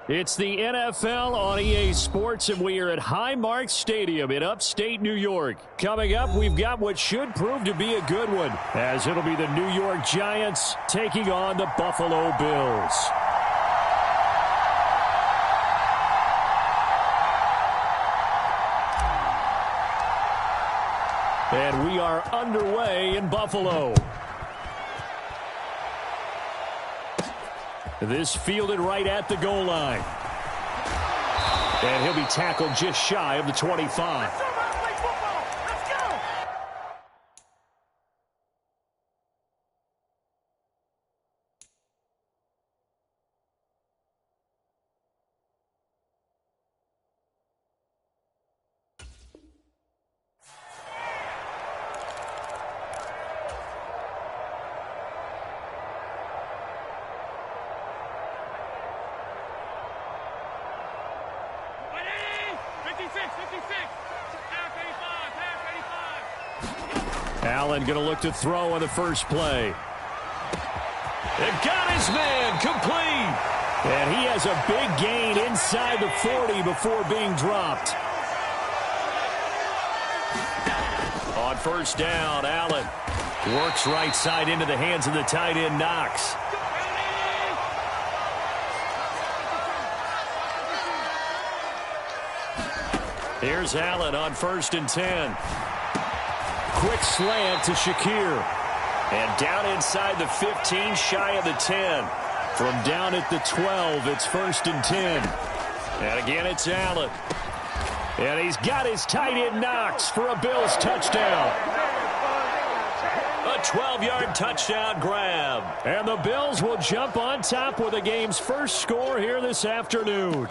It's the NFL on EA Sports, and we are at Highmark Stadium in upstate New York. Coming up, we've got what should prove to be a good one, as it'll be the New York Giants taking on the Buffalo Bills. And we are underway in Buffalo. This fielded right at the goal line. And he'll be tackled just shy of the 25. Allen going to look to throw on the first play. They've got his man complete. And he has a big gain inside the 40 before being dropped. On first down, Allen works right side into the hands of the tight end, Knox. Here's Allen on 1st and 10. Quick slant to Shakir. And down inside the 15, shy of the 10. From down at the 12, it's 1st and 10. And again, it's Allen. And he's got his tight end Knox for a Bills touchdown. A 12-yard touchdown grab. And the Bills will jump on top with the game's first score here this afternoon.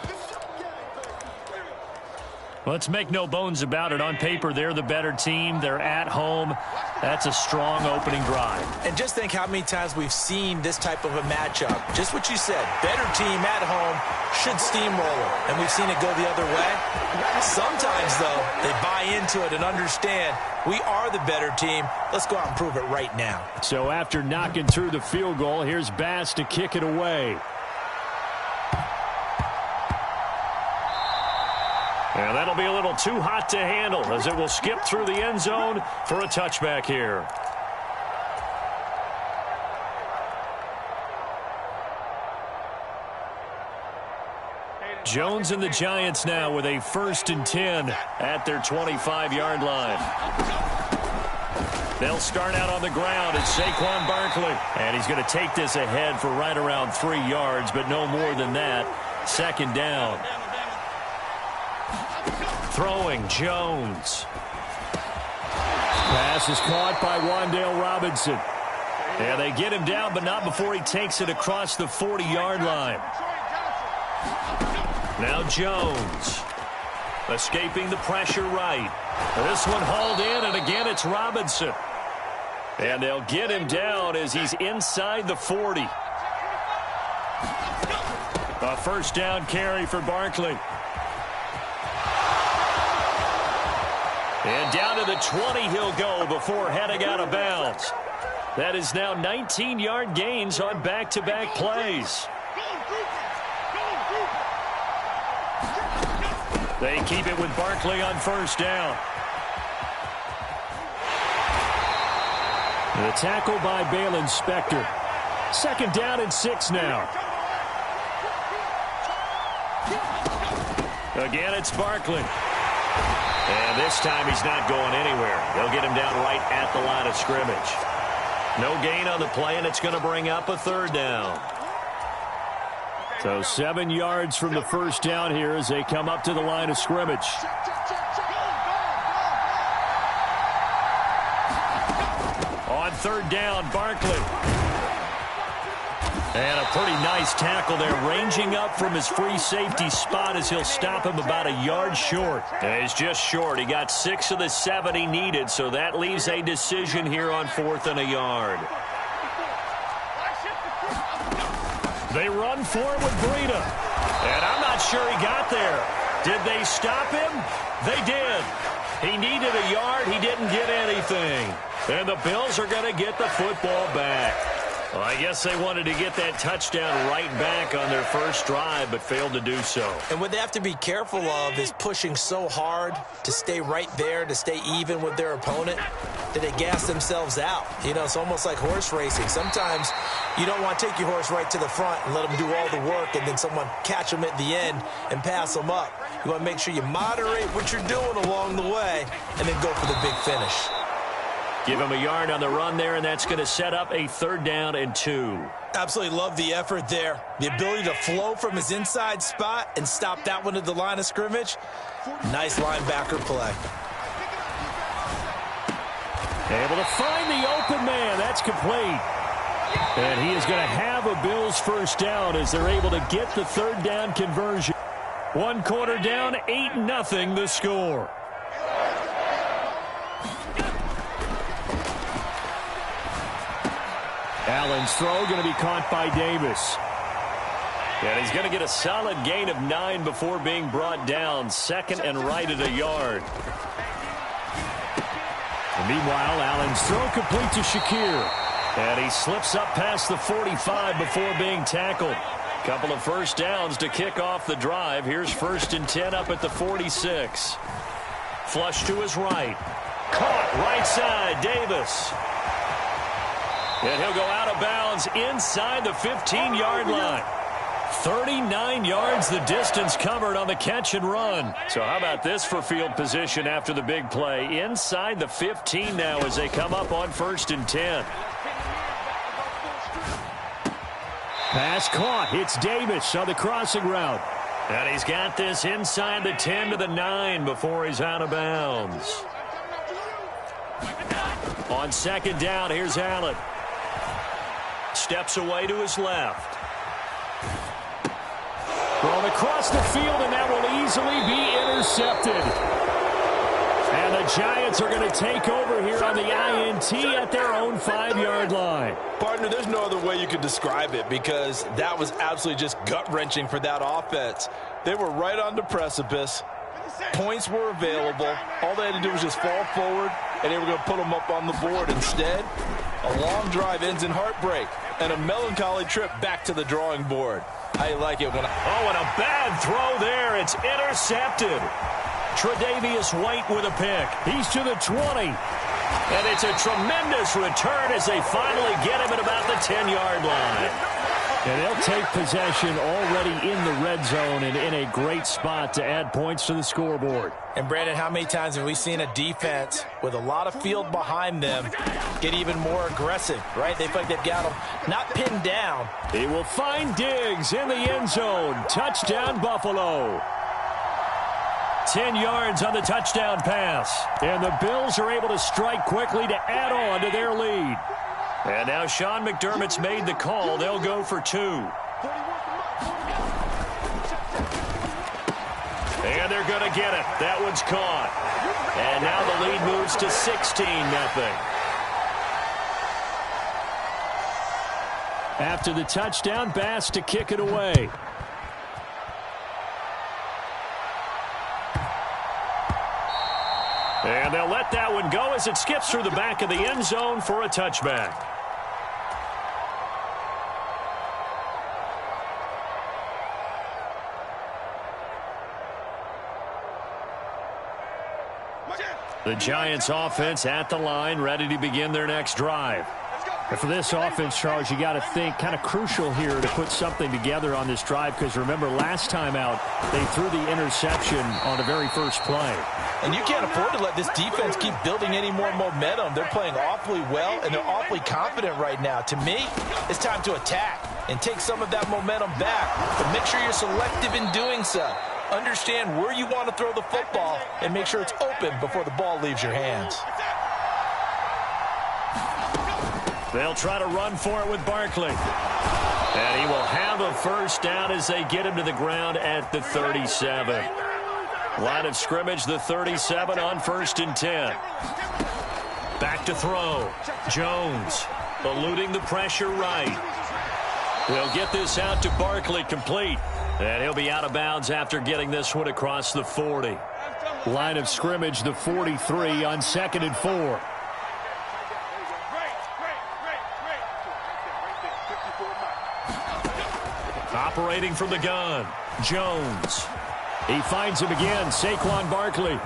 Let's make no bones about it. On paper, they're the better team. They're at home. That's a strong opening drive. And just think how many times we've seen this type of a matchup. Just what you said, better team at home should steamroll it. And we've seen it go the other way. Sometimes, though, they buy into it and understand we are the better team. Let's go out and prove it right now. So after knocking through the field goal, here's Bass to kick it away. And that'll be a little too hot to handle as it will skip through the end zone for a touchback here. Jones and the Giants now with a 1st and 10 at their 25-yard line. They'll start out on the ground. It's Saquon Barkley. And he's going to take this ahead for right around 3 yards, but no more than that. 2nd down. Throwing, Jones. Pass is caught by Wan'Dale Robinson. And they get him down, but not before he takes it across the 40-yard line. Now Jones. Escaping the pressure right. This one hauled in, and again it's Robinson. And they'll get him down as he's inside the 40. A 1st down carry for Barkley. And down to the 20 he'll go before heading out of bounds. That is now 19-yard gains on back-to-back plays. They keep it with Barkley on 1st down. The tackle by Balin Spector. 2nd down and 6 now. Again, it's Barkley. And this time he's not going anywhere. They'll get him down right at the line of scrimmage. No gain on the play, and it's going to bring up a 3rd down. So 7 yards from the 1st down here as they come up to the line of scrimmage. On 3rd down, Barkley. And a pretty nice tackle there, ranging up from his free safety spot as he'll stop him about a yard short. And he's just short. He got 6 of the 7 he needed, so that leaves a decision here on 4th and a yard. They run for it with Breida. And I'm not sure he got there. Did they stop him? They did. He needed a yard. He didn't get anything. And the Bills are going to get the football back. Well, I guess they wanted to get that touchdown right back on their first drive, but failed to do so. And what they have to be careful of is pushing so hard to stay right there, to stay even with their opponent, that they gas themselves out. You know, it's almost like horse racing. Sometimes you don't want to take your horse right to the front and let them do all the work, and then someone catch them at the end and pass them up. You want to make sure you moderate what you're doing along the way and then go for the big finish. Give him a yard on the run there, and that's going to set up a 3rd down and 2. Absolutely love the effort there. The ability to flow from his inside spot and stop that one at the line of scrimmage. Nice linebacker play. Able to find the open man. That's complete. And he is going to have a Bills first down as they're able to get the 3rd down conversion. 1 quarter down, 8-0 the score. Allen's throw going to be caught by Davis. And he's going to get a solid gain of 9 before being brought down. 2nd and right at a yard. And meanwhile, Allen's throw complete to Shakir. And he slips up past the 45 before being tackled. Couple of first downs to kick off the drive. Here's 1st and 10 up at the 46. Flush to his right. Caught right side, Davis. And he'll go out of bounds inside the 15-yard line. 39 yards the distance covered on the catch and run. So how about this for field position after the big play? Inside the 15 now as they come up on 1st and 10. Pass caught. It's Davis on the crossing route. And he's got this inside the 10 to the 9 before he's out of bounds. On 2nd down, here's Allen. Steps away to his left. Thrown across the field, and that will easily be intercepted. And the Giants are going to take over here on the INT at their own 5-yard line. Partner, there's no other way you could describe it because that was absolutely just gut-wrenching for that offense. They were right on the precipice. Points were available. All they had to do was just fall forward, and they were going to put them up on the board. Instead, a long drive ends in heartbreak and a melancholy trip back to the drawing board. I like it when Oh, and a bad throw there. It's intercepted. Tre'Davious White with a pick. He's to the 20. And it's a tremendous return as they finally get him at about the 10-yard line. And they'll take possession already in the red zone and in a great spot to add points to the scoreboard. And, Brandon, how many times have we seen a defense with a lot of field behind them get even more aggressive, right? They feel like they've got them not pinned down. He will find Diggs in the end zone. Touchdown, Buffalo. 10 yards on the touchdown pass. And the Bills are able to strike quickly to add on to their lead. And now Sean McDermott's made the call. They'll go for 2. And they're going to get it. That one's caught. And now the lead moves to 16-0. After the touchdown, Bass to kick it away. And they'll let that one go as it skips through the back of the end zone for a touchback. The Giants offense at the line, ready to begin their next drive. And for this offense, Charles, you got to think kind of crucial here to put something together on this drive because remember last time out they threw the interception on the very first play. And you can't afford to let this defense keep building any more momentum. They're playing awfully well, and they're awfully confident right now. To me, it's time to attack and take some of that momentum back. But make sure you're selective in doing so. Understand where you want to throw the football and make sure it's open before the ball leaves your hands. They'll try to run for it with Barkley. And he will have a first down as they get him to the ground at the 37. Line of scrimmage, the 37 on 1st and 10. Back to throw. Jones eluding the pressure right. We'll get this out to Barkley complete. And he'll be out of bounds after getting this one across the 40. Line of scrimmage, the 43 on 2nd and 4. Operating from the gun, Jones. He finds him again, Saquon Barkley.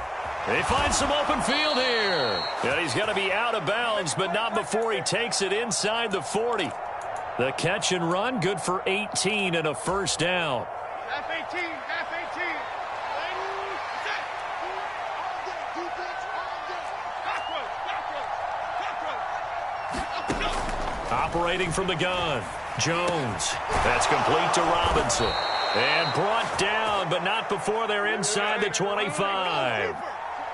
He finds some open field here. And he's going to be out of bounds, but not before he takes it inside the 40. The catch and run, good for 18 and a first down. Half 18, half 18. Operating from the gun, Jones. That's complete to Robinson. And brought down, but not before they're inside the 25.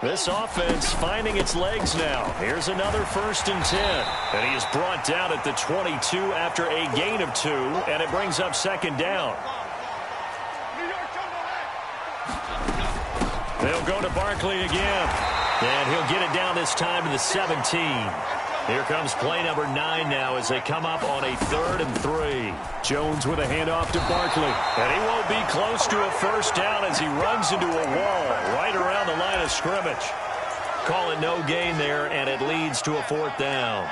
This offense finding its legs now. Here's another 1st and 10. And he is brought down at the 22 after a gain of 2, and it brings up 2nd down. They'll go to Barkley again. And he'll get it down this time to the 17. Here comes play number 9 now as they come up on a 3rd and 3. Jones with a handoff to Barkley. And he won't be close to a first down as he runs into a wall right around the line of scrimmage. Call it no gain there, and it leads to a 4th down.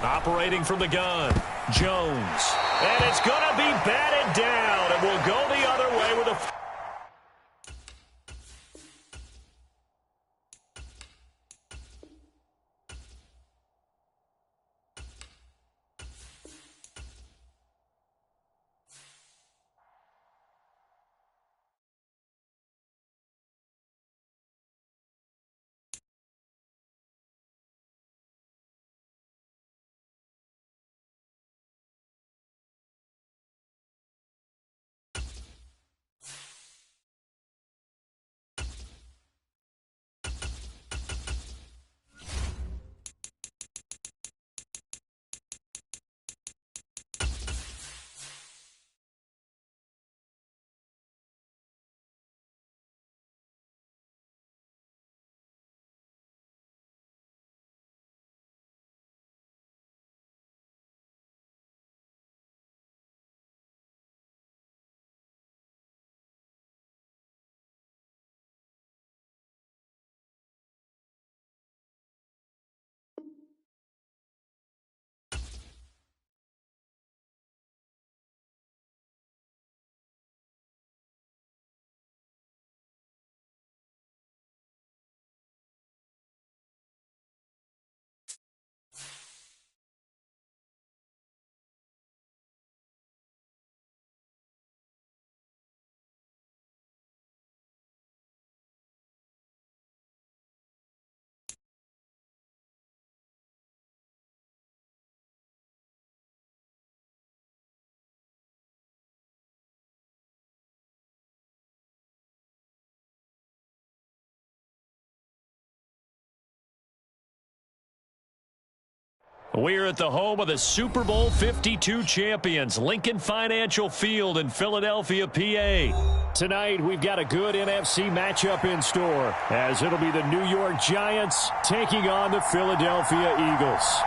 Operating from the gun, Jones. And it's going to be batted down, and will go the other way with a... We're at the home of the Super Bowl 52 champions, Lincoln Financial Field in Philadelphia, PA. Tonight, we've got a good NFC matchup in store, as it'll be the New York Giants taking on the Philadelphia Eagles.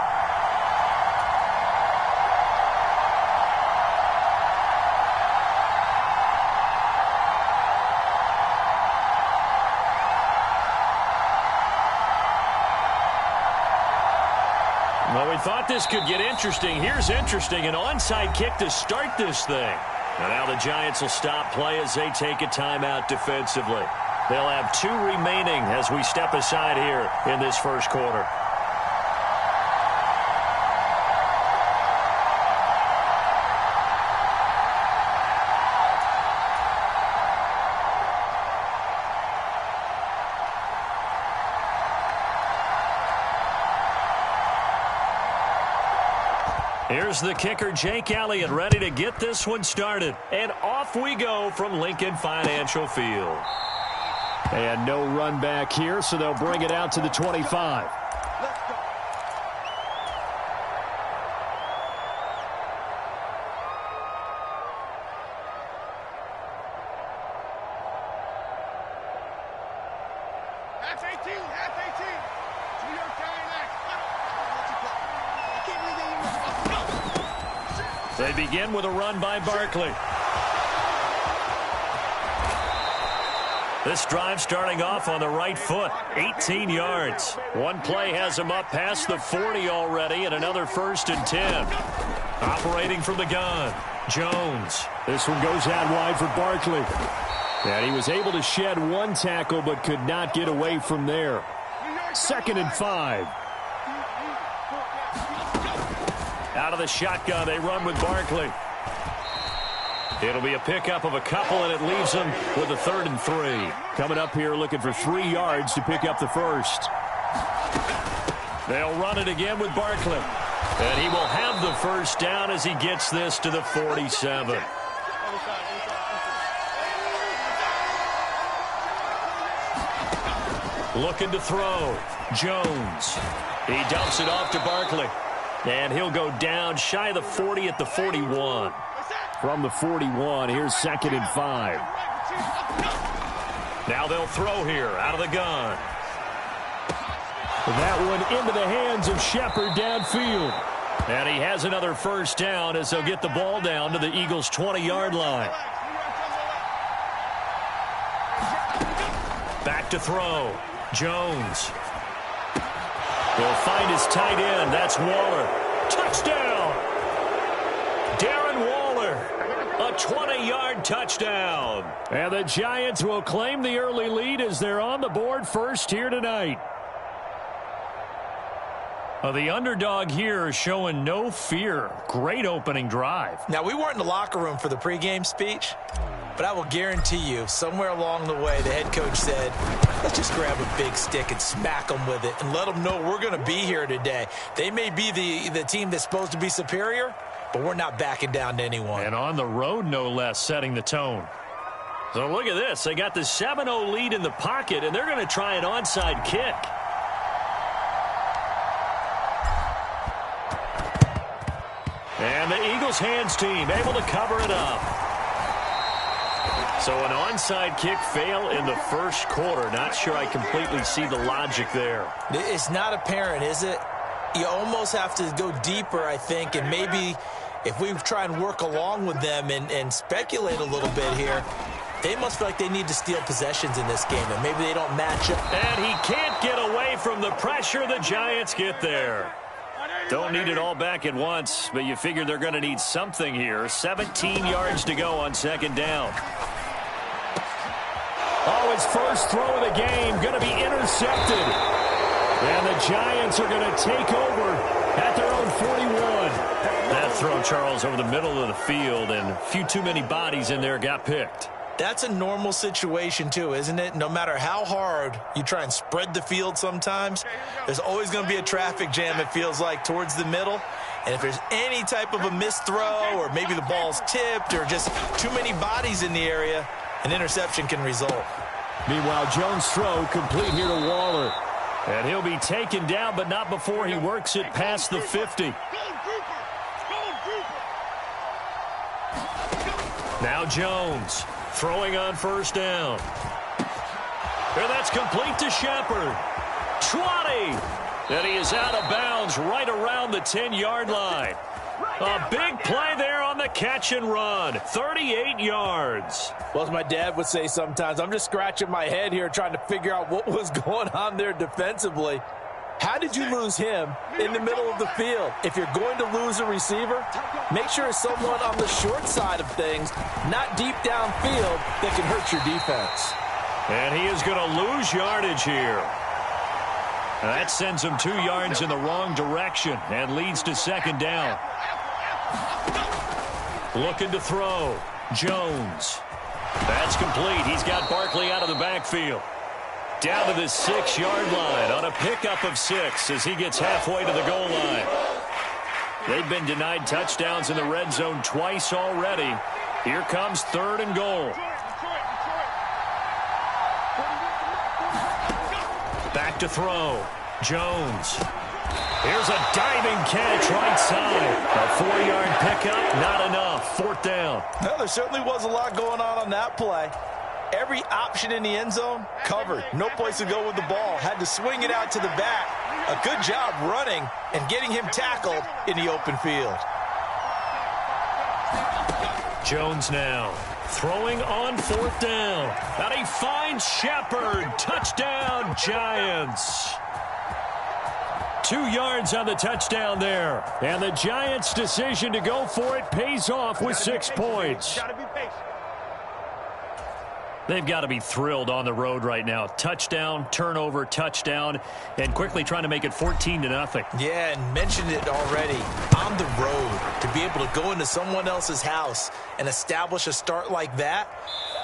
Well, we thought this could get interesting. Here's interesting. An onside kick to start this thing. And now the Giants will stop play as they take a timeout defensively. They'll have 2 remaining as we step aside here in this first quarter. Here's the kicker, Jake Elliott, ready to get this one started. And off we go from Lincoln Financial Field. And no run back here, so they'll bring it out to the 25. Half 18, half 18. New York Giants. They begin with a run by Barkley. This drive starting off on the right foot, 18 yards. One play has him up past the 40 already, and another 1st and 10. Operating from the gun, Jones. This one goes out wide for Barkley. And he was able to shed one tackle, but could not get away from there. 2nd and 5. Out of the shotgun, they run with Barkley. It'll be a pickup of a couple, and it leaves them with a 3rd and 3. Coming up here looking for 3 yards to pick up the first. They'll run it again with Barkley. And he will have the first down as he gets this to the 47. Looking to throw. Jones. He dumps it off to Barkley. And he'll go down shy of the 40 at the 41. From the 41, here's 2nd and 5. Now they'll throw here out of the gun. That one into the hands of Shepard downfield. And he has another first down as they'll get the ball down to the Eagles' 20-yard line. Back to throw. Jones. He'll find his tight end. That's Waller. Touchdown! Darren Waller. A 20-yard touchdown. And the Giants will claim the early lead as they're on the board first here tonight. The underdog here is showing no fear. Great opening drive. Now, we weren't in the locker room for the pregame speech, but I will guarantee you somewhere along the way the head coach said, let's just grab a big stick and smack them with it and let them know we're going to be here today. They may be the team that's supposed to be superior, but we're not backing down to anyone. And on the road, no less, setting the tone. So look at this. They got the 7-0 lead in the pocket, and they're going to try an onside kick. And the Eagles hands team able to cover it up. So an onside kick fail in the first quarter. Not sure I completely see the logic there. It's not apparent, is it? You almost have to go deeper, I think, and maybe if we try and work along with them and speculate a little bit here, they must feel like they need to steal possessions in this game, and maybe they don't match up. And he can't get away from the pressure. The Giants get there. Don't need it all back at once, but you figure they're going to need something here. 17 yards to go on 2nd down. Oh, his first throw of the game going to be intercepted. And the Giants are going to take over at their own 41. That throw, Charles, over the middle of the field, and a few too many bodies in there got picked. That's a normal situation, too, isn't it? No matter how hard you try and spread the field sometimes, there's always going to be a traffic jam, it feels like, towards the middle. And if there's any type of a missed throw or maybe the ball's tipped or just too many bodies in the area, an interception can result. Meanwhile, Jones' throw complete here to Waller. And he'll be taken down, but not before he works it past the 50. Now Jones. Throwing on 1st down. And that's complete to Shepard. 20. And he is out of bounds right around the 10-yard line. A big play there on the catch and run. 38 yards. Well, as my dad would say sometimes, I'm just scratching my head here trying to figure out what was going on there defensively. How did you lose him in the middle of the field? If you're going to lose a receiver, make sure it's someone on the short side of things, not deep downfield, that can hurt your defense. And he is going to lose yardage here. That sends him 2 yards in the wrong direction and leads to 2nd down. Looking to throw. Jones. That's complete. He's got Barkley out of the backfield. Down to the 6-yard line on a pickup of 6 as he gets halfway to the goal line. They've been denied touchdowns in the red zone twice already. Here comes 3rd and goal. Back to throw. Jones. Here's a diving catch right side. A 4-yard pickup, not enough. 4th down. Well, there certainly was a lot going on that play. Every option in the end zone covered. No place to go with the ball. Had to swing it out to the back. A good job running and getting him tackled in the open field. Jones now Throwing on 4th down. And he finds Shepard. Touchdown, Giants. 2 yards on the touchdown there. And the Giants' decision to go for it pays off with 6 points. They've got to be thrilled on the road right now. Touchdown, turnover, touchdown, and quickly trying to make it 14-0. Yeah, and mentioned it already. On the road, to be able to go into someone else's house and establish a start like that,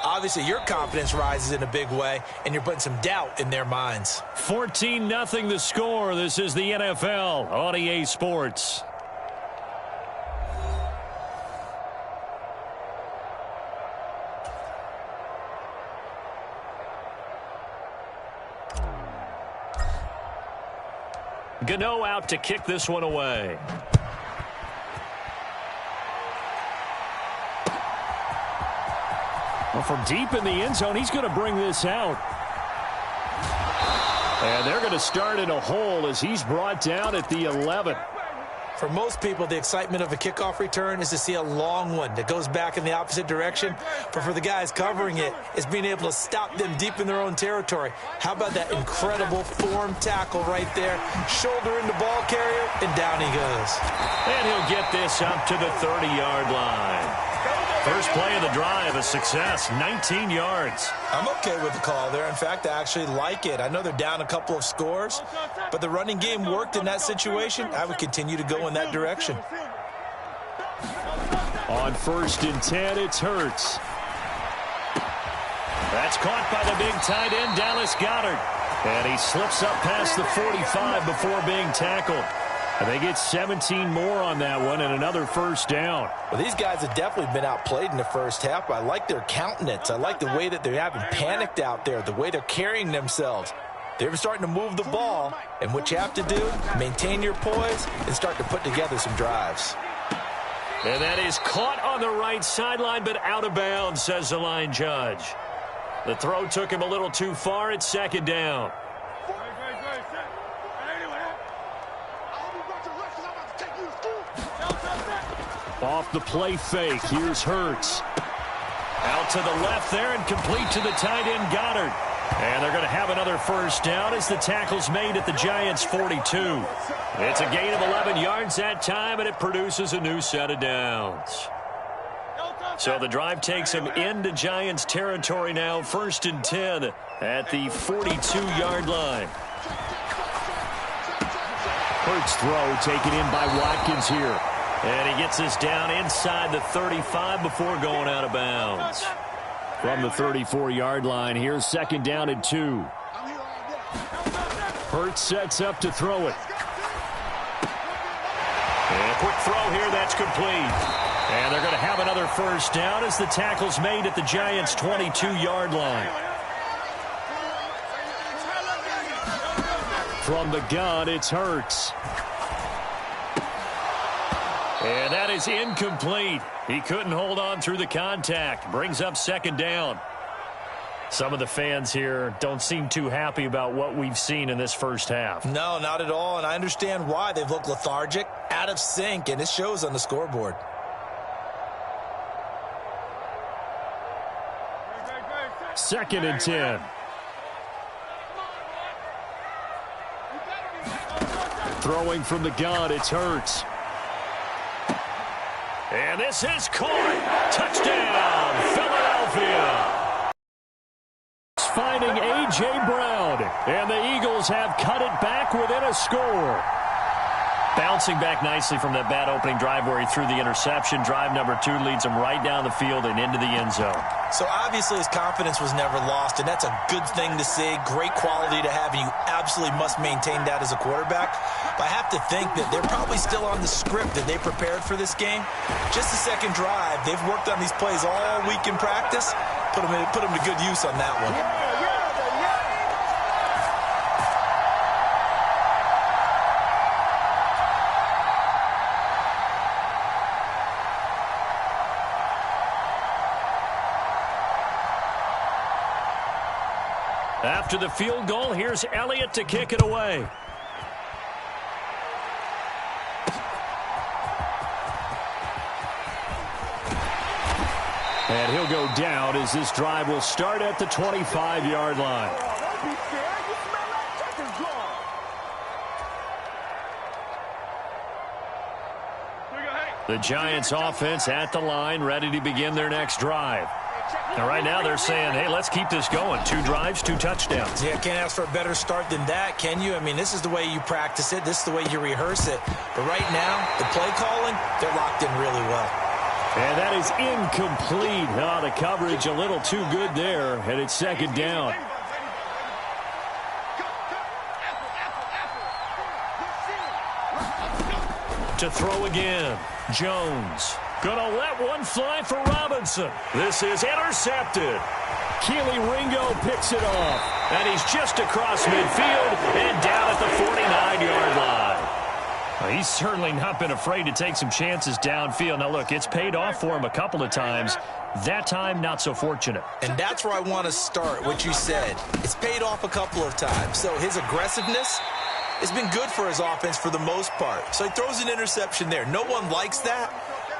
obviously your confidence rises in a big way, and you're putting some doubt in their minds. 14-0 the score. This is the NFL on EA Sports. Gano out to kick this one away. Well, from deep in the end zone, he's going to bring this out. And they're going to start in a hole as he's brought down at the 11. For most people, the excitement of a kickoff return is to see a long one that goes back in the opposite direction. But for the guys covering it, it's being able to stop them deep in their own territory. How about that incredible form tackle right there? Shoulder in the ball carrier, and down he goes. And he'll get this up to the 30-yard line. First play of the drive, a success, 19 yards. I'm okay with the call there. In fact, I actually like it. I know they're down a couple of scores, but the running game worked in that situation. I would continue to go in that direction. On 1st and 10, it's Hurts. That's caught by the big tight end, Dallas Goedert. And he slips up past the 45 before being tackled. And they get 17 more on that one and another first down. Well, these guys have definitely been outplayed in the first half, but I like their countenance. I like the way that they're having panicked out there, the way they're carrying themselves. They're starting to move the ball, and what you have to do, maintain your poise and start to put together some drives. And that is caught on the right sideline, but out of bounds, says the line judge. The throw took him a little too far. It's 2nd down. Off the play fake, here's Hurts. Out to the left there and complete to the tight end Goddard. And they're going to have another first down as the tackle's made at the Giants' 42. It's a gain of 11 yards that time, and it produces a new set of downs. So the drive takes them into Giants territory now, 1st and 10 at the 42-yard line. Hurts throw taken in by Watkins here. And he gets this down inside the 35 before going out of bounds. From the 34-yard line, here's 2nd down and 2. Hurts sets up to throw it. And a quick throw here, that's complete. And they're going to have another first down as the tackle's made at the Giants' 22-yard line. From the gun, it's Hurts. And that is incomplete. He couldn't hold on through the contact. Brings up 2nd down. Some of the fans here don't seem too happy about what we've seen in this first half. No, not at all, and I understand why. They've looked lethargic, out of sync, and it shows on the scoreboard. Second and 10. Throwing from the gun, it's Hurts. And this is caught. Touchdown, Philadelphia. Finding A.J. Brown. And the Eagles have cut it back within a score. Bouncing back nicely from that bad opening drive where he threw the interception. Drive number 2 leads him right down the field and into the end zone. So obviously his confidence was never lost, and that's a good thing to see. Great quality to have, and you absolutely must maintain that as a quarterback. But I have to think that they're probably still on the script that they prepared for this game. Just the second drive, they've worked on these plays all week in practice. Put them to good use on that one. After the field goal, here's Elliott to kick it away. And he'll go down as this drive will start at the 25-yard line. The Giants offense at the line, ready to begin their next drive. And right now they're saying, hey, let's keep this going. 2 drives, 2 touchdowns. Yeah, can't ask for a better start than that, can you? I mean, this is the way you practice it. This is the way you rehearse it. But right now, the play calling, they're locked in really well. And that is incomplete. Oh, the coverage a little too good there, and it's second down. To throw again, Jones. Gonna let one fly for Robinson. This is intercepted. Keely Ringo picks it off. And he's just across midfield and down at the 49-yard line. Well, he's certainly not been afraid to take some chances downfield. Now, look, it's paid off for him a couple of times. That time, not so fortunate. And that's where I want to start, what you said. It's paid off a couple of times. So his aggressiveness has been good for his offense for the most part. So he throws an interception there. No one likes that,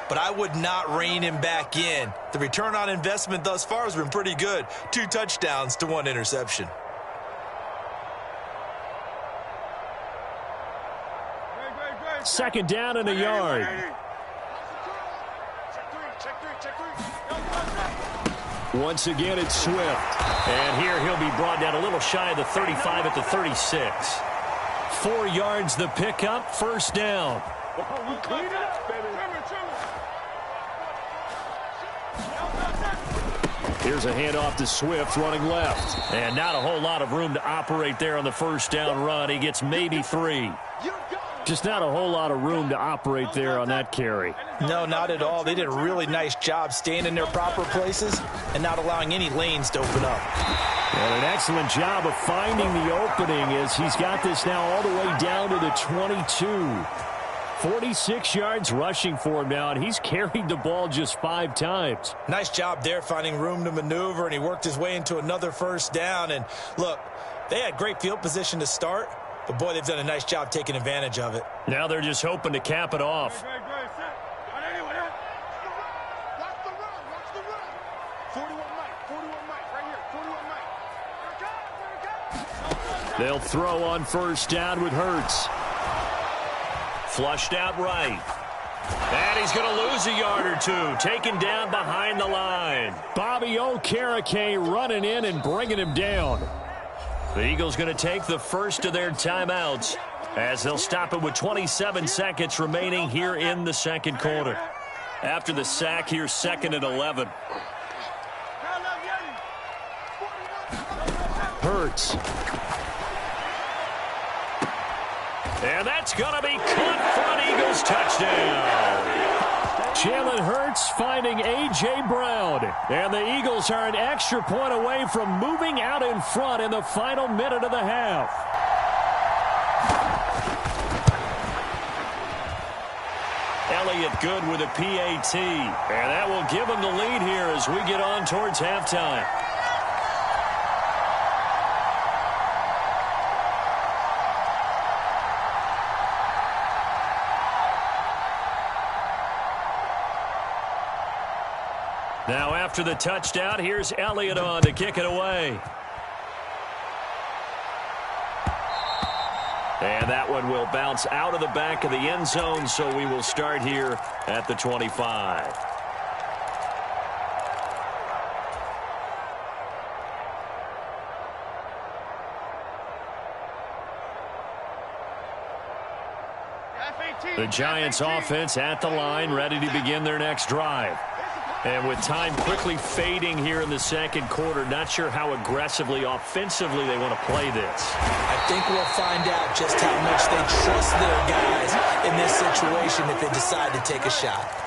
but I would not rein him back in. The return on investment thus far has been pretty good. 2 touchdowns to 1 interception. Second down and a yard. Once again, it's Swift. And here he'll be brought down a little shy of the 35 at the 36. 4 yards the pickup, first down. Here's a handoff to Swift running left. And not a whole lot of room to operate there on the first down run. He gets maybe 3. Just not a whole lot of room to operate there on that carry. No, not at all. They did a really nice job staying in their proper places and not allowing any lanes to open up. And an excellent job of finding the opening as he's got this now all the way down to the 22. 46 yards rushing for him now, and he's carried the ball just 5 times. Nice job there finding room to maneuver, and he worked his way into another first down. And look, they had great field position to start, but boy, they've done a nice job taking advantage of it. Now they're just hoping to cap it off. They'll throw on first down with Hurts. Flushed out right. And he's going to lose a yard or 2. Taken down behind the line. Bobby Okereke running in and bringing him down. The Eagles going to take the first of their timeouts as they'll stop it with 27 seconds remaining here in the second quarter. After the sack, here's 2nd and 11. Hurts. And that's going to be caught for an Eagles touchdown. Jalen Hurts finding A.J. Brown. And the Eagles are an extra point away from moving out in front in the final minute of the half. Elliott good with a PAT. And that will give him the lead here as we get on towards halftime. Now after the touchdown, here's Elliott on to kick it away. And that one will bounce out of the back of the end zone, so we will start here at the 25. The Giants offense at the line, ready to begin their next drive. And with time quickly fading here in the second quarter, not sure how aggressively, offensively they want to play this. I think we'll find out just how much they trust their guys in this situation if they decide to take a shot.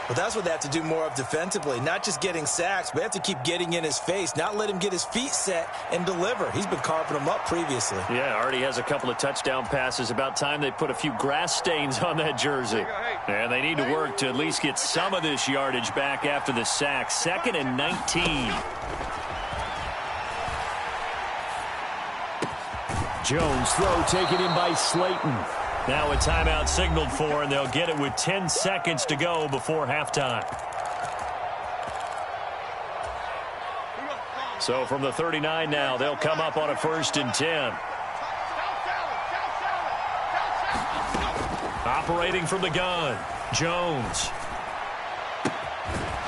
But that's what they have to do more of defensively, not just getting sacks, but they have to keep getting in his face, not let him get his feet set and deliver. He's been carving them up previously. Yeah, already has a couple of touchdown passes. About time they put a few grass stains on that jersey. And they need to work to at least get some of this yardage back after the sack. 2nd and 19. Jones throw taken in by Slayton. Now a timeout signaled for, and they'll get it with 10 seconds to go before halftime. So from the 39 now, they'll come up on a 1st and 10. Operating from the gun, Jones.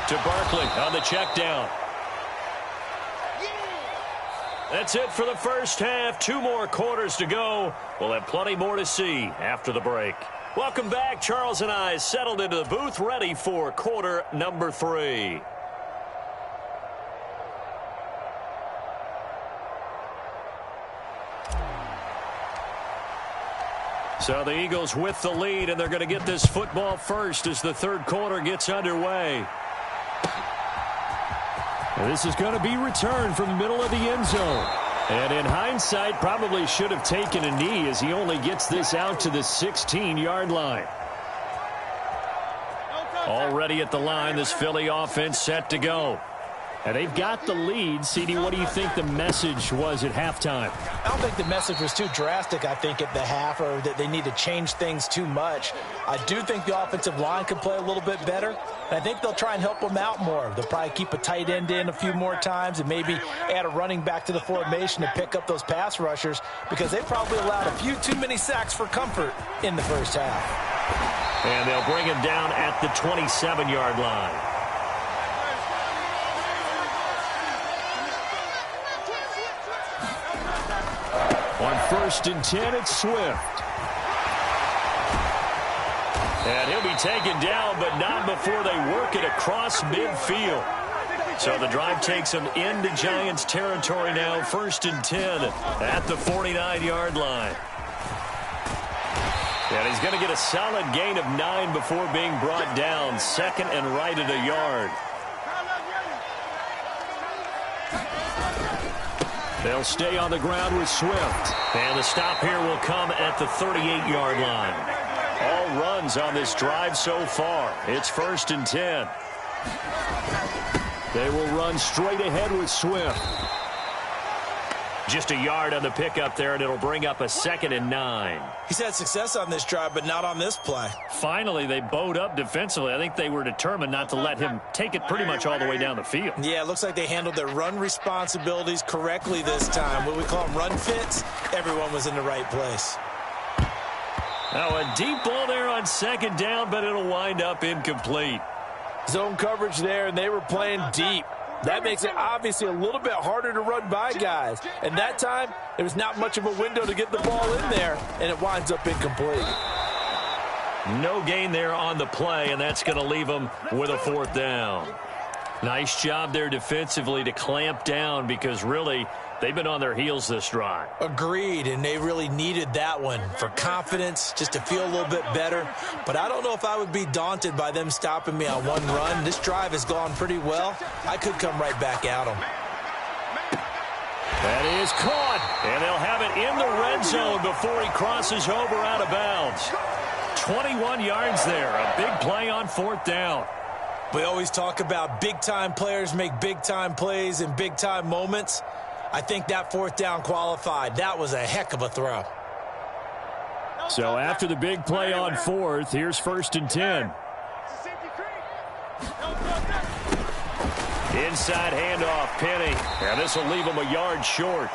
To Barkley on the check down. That's it for the first half. 2 more quarters to go. We'll have plenty more to see after the break. Welcome back. Charles and I settled into the booth, ready for quarter number 3. So the Eagles with the lead, and they're going to get this football first as the 3rd quarter gets underway. And this is going to be returned from the middle of the end zone. And in hindsight, probably should have taken a knee as he only gets this out to the 16-yard line. Already at the line, this Philly offense set to go. And they've got the lead. CD, what do you think the message was at halftime? I don't think the message was too drastic, I think, at the half, or that they need to change things too much. I do think the offensive line could play a little bit better, and I think they'll try and help them out more. They'll probably keep a tight end in a few more times and maybe add a running back to the formation to pick up those pass rushers, because they probably allowed a few too many sacks for comfort in the first half. And they'll bring him down at the 27-yard line. On 1st and 10, it's Swift. And he'll be taken down, but not before they work it across midfield. So the drive takes them into Giants territory now. 1st and 10 at the 49-yard line. And he's going to get a solid gain of 9 before being brought down. 2nd and right at a yard. They'll stay on the ground with Swift. And the stop here will come at the 38-yard line. All runs on this drive so far. It's 1st and 10. They will run straight ahead with Swift. Just a yard on the pickup there, and it'll bring up a 2nd and 9. He's had success on this drive, but not on this play. Finally, they bowed up defensively. I think they were determined not to let him take it pretty much all the way down the field. Yeah, it looks like they handled their run responsibilities correctly this time. What we call them run fits, everyone was in the right place. Now a deep ball there on 2nd down, but it'll wind up incomplete. Zone coverage there, and they were playing deep. That makes it obviously a little bit harder to run by guys. And that time, there was not much of a window to get the ball in there, and it winds up incomplete. No gain there on the play, and that's going to leave them with a 4th down. Nice job there defensively to clamp down, because really, they've been on their heels this drive. Agreed, and they really needed that one for confidence, just to feel a little bit better. But I don't know if I would be daunted by them stopping me on one run. This drive has gone pretty well. I could come right back at them. That is caught, and they'll have it in the red zone before he crosses over out of bounds. 21 yards there, a big play on 4th down. We always talk about big-time players make big-time plays in big-time moments. I think that 4th down qualified. That was a heck of a throw. So after the big play on 4th, here's 1st and 10. Inside handoff, Penny. And this will leave him a yard short.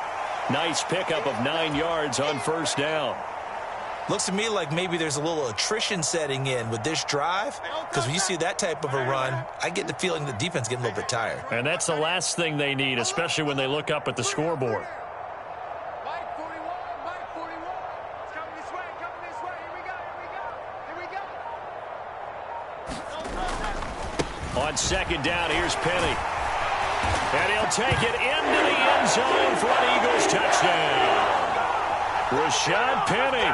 Nice pickup of 9 yards on 1st down. Looks to me like maybe there's a little attrition setting in with this drive, because when you see that type of a run, I get the feeling the defense getting a little bit tired. And that's the last thing they need, especially when they look up at the scoreboard. Mike 41, Mike 41. It's coming this way, Here we go. On 2nd down, here's Penny. And he'll take it into the end zone for an Eagles touchdown. Rashad Penny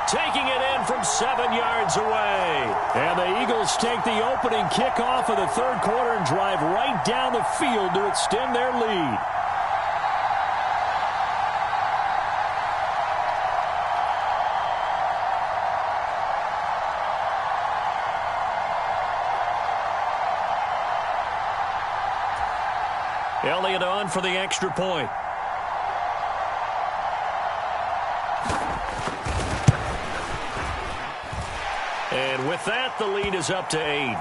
taking it in from 7 yards away. And the Eagles take the opening kickoff of the 3rd quarter and drive right down the field to extend their lead. Elliott on for the extra point. And with that, the lead is up to 8. 1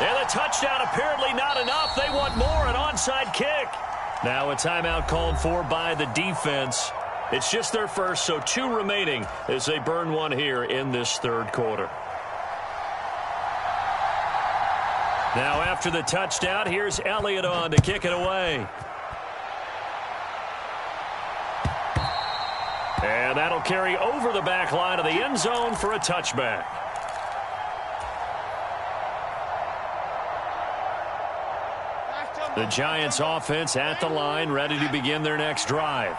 And the touchdown apparently not enough. They want more, an onside kick. Now a timeout called for by the defense. It's just their first, so 2 remaining as they burn one here in this third quarter. Now after the touchdown, here's Elliott on to kick it away. And that'll carry over the back line of the end zone for a touchback. The Giants offense at the line, ready to begin their next drive.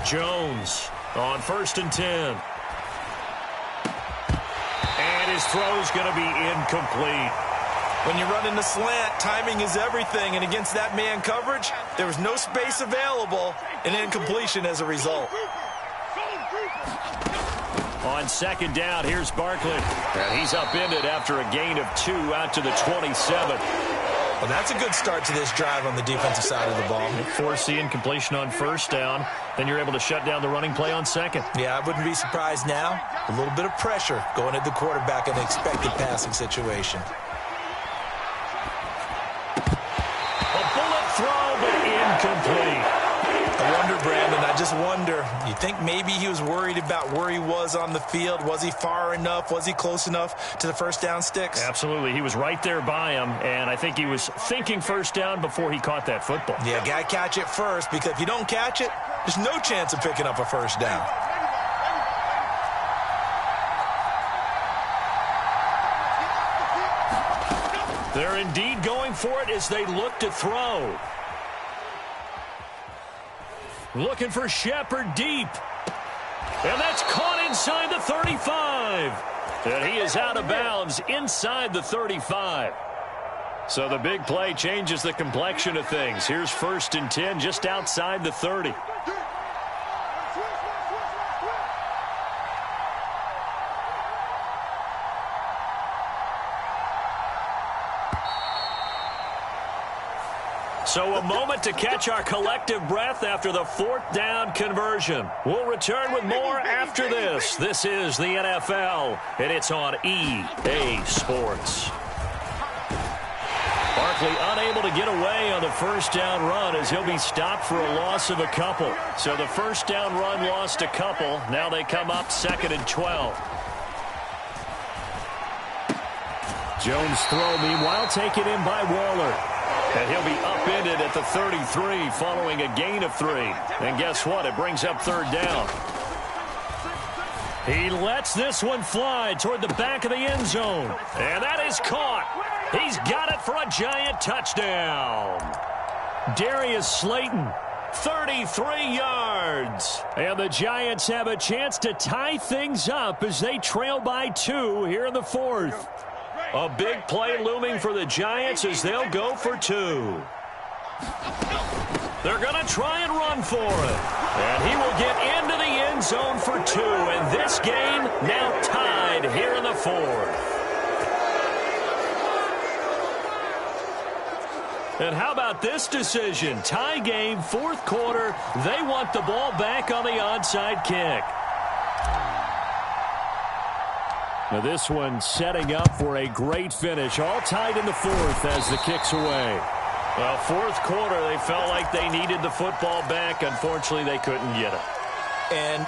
Jones on 1st and 10. And his throw's going to be incomplete. When you run in the slant, timing is everything, and against that man coverage, there was no space available, and incompletion as a result. On 2nd down, here's Barkley. And he's upended after a gain of 2 out to the 27. Well, that's a good start to this drive on the defensive side of the ball. Force the incompletion on 1st down. Then you're able to shut down the running play on 2nd. Yeah, I wouldn't be surprised now. A little bit of pressure going at the quarterback in an expected passing situation. A bullet throw, but incomplete. I wonder, Brandon, I just wonder, you think maybe he was worried about where he was on the field? Was he far enough? Was he close enough to the 1st down sticks? Absolutely. He was right there by him, and I think he was thinking 1st down before he caught that football. Yeah, got to catch it first, because if you don't catch it, there's no chance of picking up a 1st down. They're indeed going for it as they look to throw. Looking for Shepard deep. And that's caught inside the 35. And he is out of bounds inside the 35. So the big play changes the complexion of things. Here's 1st and 10 just outside the 30. So a moment to catch our collective breath after the 4th down conversion. We'll return with more after this. This is the NFL, and it's on EA Sports. Barkley unable to get away on the 1st down run as he'll be stopped for a loss of a couple. So the 1st down run lost a couple. Now they come up 2nd and 12. Jones' throw, meanwhile, taken in by Waller. And he'll be upended at the 33 following a gain of 3. And guess what? It brings up 3rd down. He lets this one fly toward the back of the end zone. And that is caught. He's got it for a Giant touchdown. Darius Slayton, 33 yards. And the Giants have a chance to tie things up as they trail by 2 here in the 4th. A big play looming for the Giants as they'll go for 2. They're going to try and run for it. And he will get into the end zone for 2. And this game now tied here in the 4th. And how about this decision? Tie game, 4th quarter. They want the ball back on the onside kick. Now this one setting up for a great finish. All tied in the 4th as the kick's away. Well, 4th quarter, they felt like they needed the football back. Unfortunately, they couldn't get it. And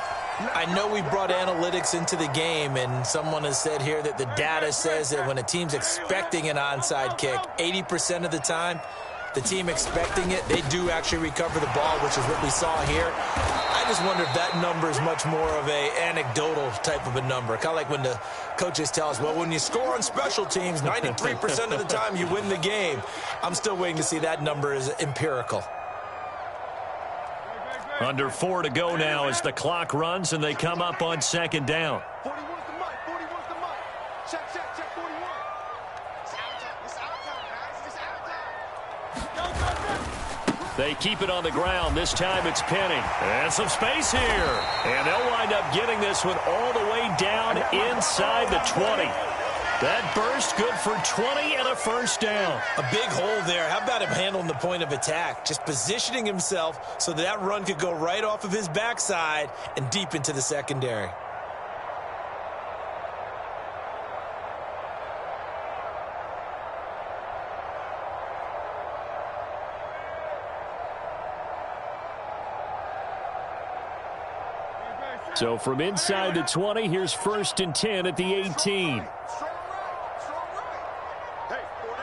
I know we brought analytics into the game, and someone has said here that the data says that when a team's expecting an onside kick, 80% of the time, the team expecting it, they do actually recover the ball, which is what we saw here. I just wonder if that number is much more of a anecdotal type of a number. Kind of like when the coaches tell us, well, when you score on special teams, 93% of the time you win the game. I'm still waiting to see that number is empirical. Under 4 to go now as the clock runs and they come up on 2nd down. 41's the mic. 41's the mic. Check, 41. It's out time. It's out time, guys. It's out time. They keep it on the ground. This time it's Penny. And some space here. And they'll wind up getting this one all the way down inside the 20. That burst good for 20 and a 1st down. A big hole there. How about him handling the point of attack? Just positioning himself so that run could go right off of his backside and deep into the secondary. So from inside the 20, here's 1st and 10 at the 18. Strong right. Strong right. Hey, 4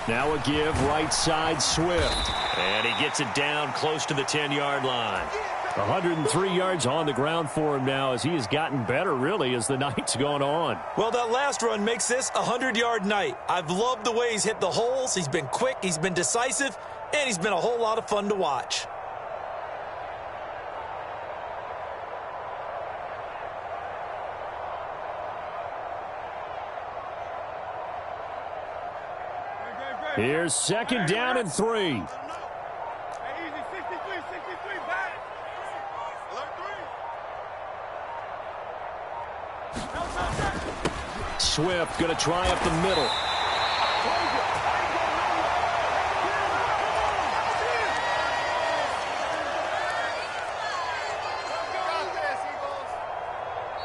down. Now a give right side Swift. And he gets it down close to the 10-yard line. 103 yards on the ground for him now as he has gotten better, really, as the night's gone on. Well, that last run makes this a 100-yard night. I've loved the way he's hit the holes. He's been quick, he's been decisive, and he's been a whole lot of fun to watch. Here's 2nd down and 3. Swift going to try up the middle.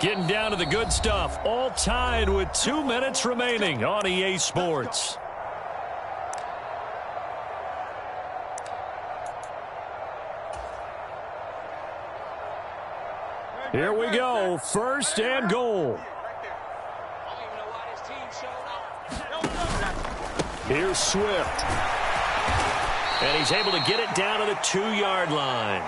Getting down to the good stuff. All tied with 2 minutes remaining on EA Sports. Here we go. 1st and goal. Here's Swift. And he's able to get it down to the 2-yard line.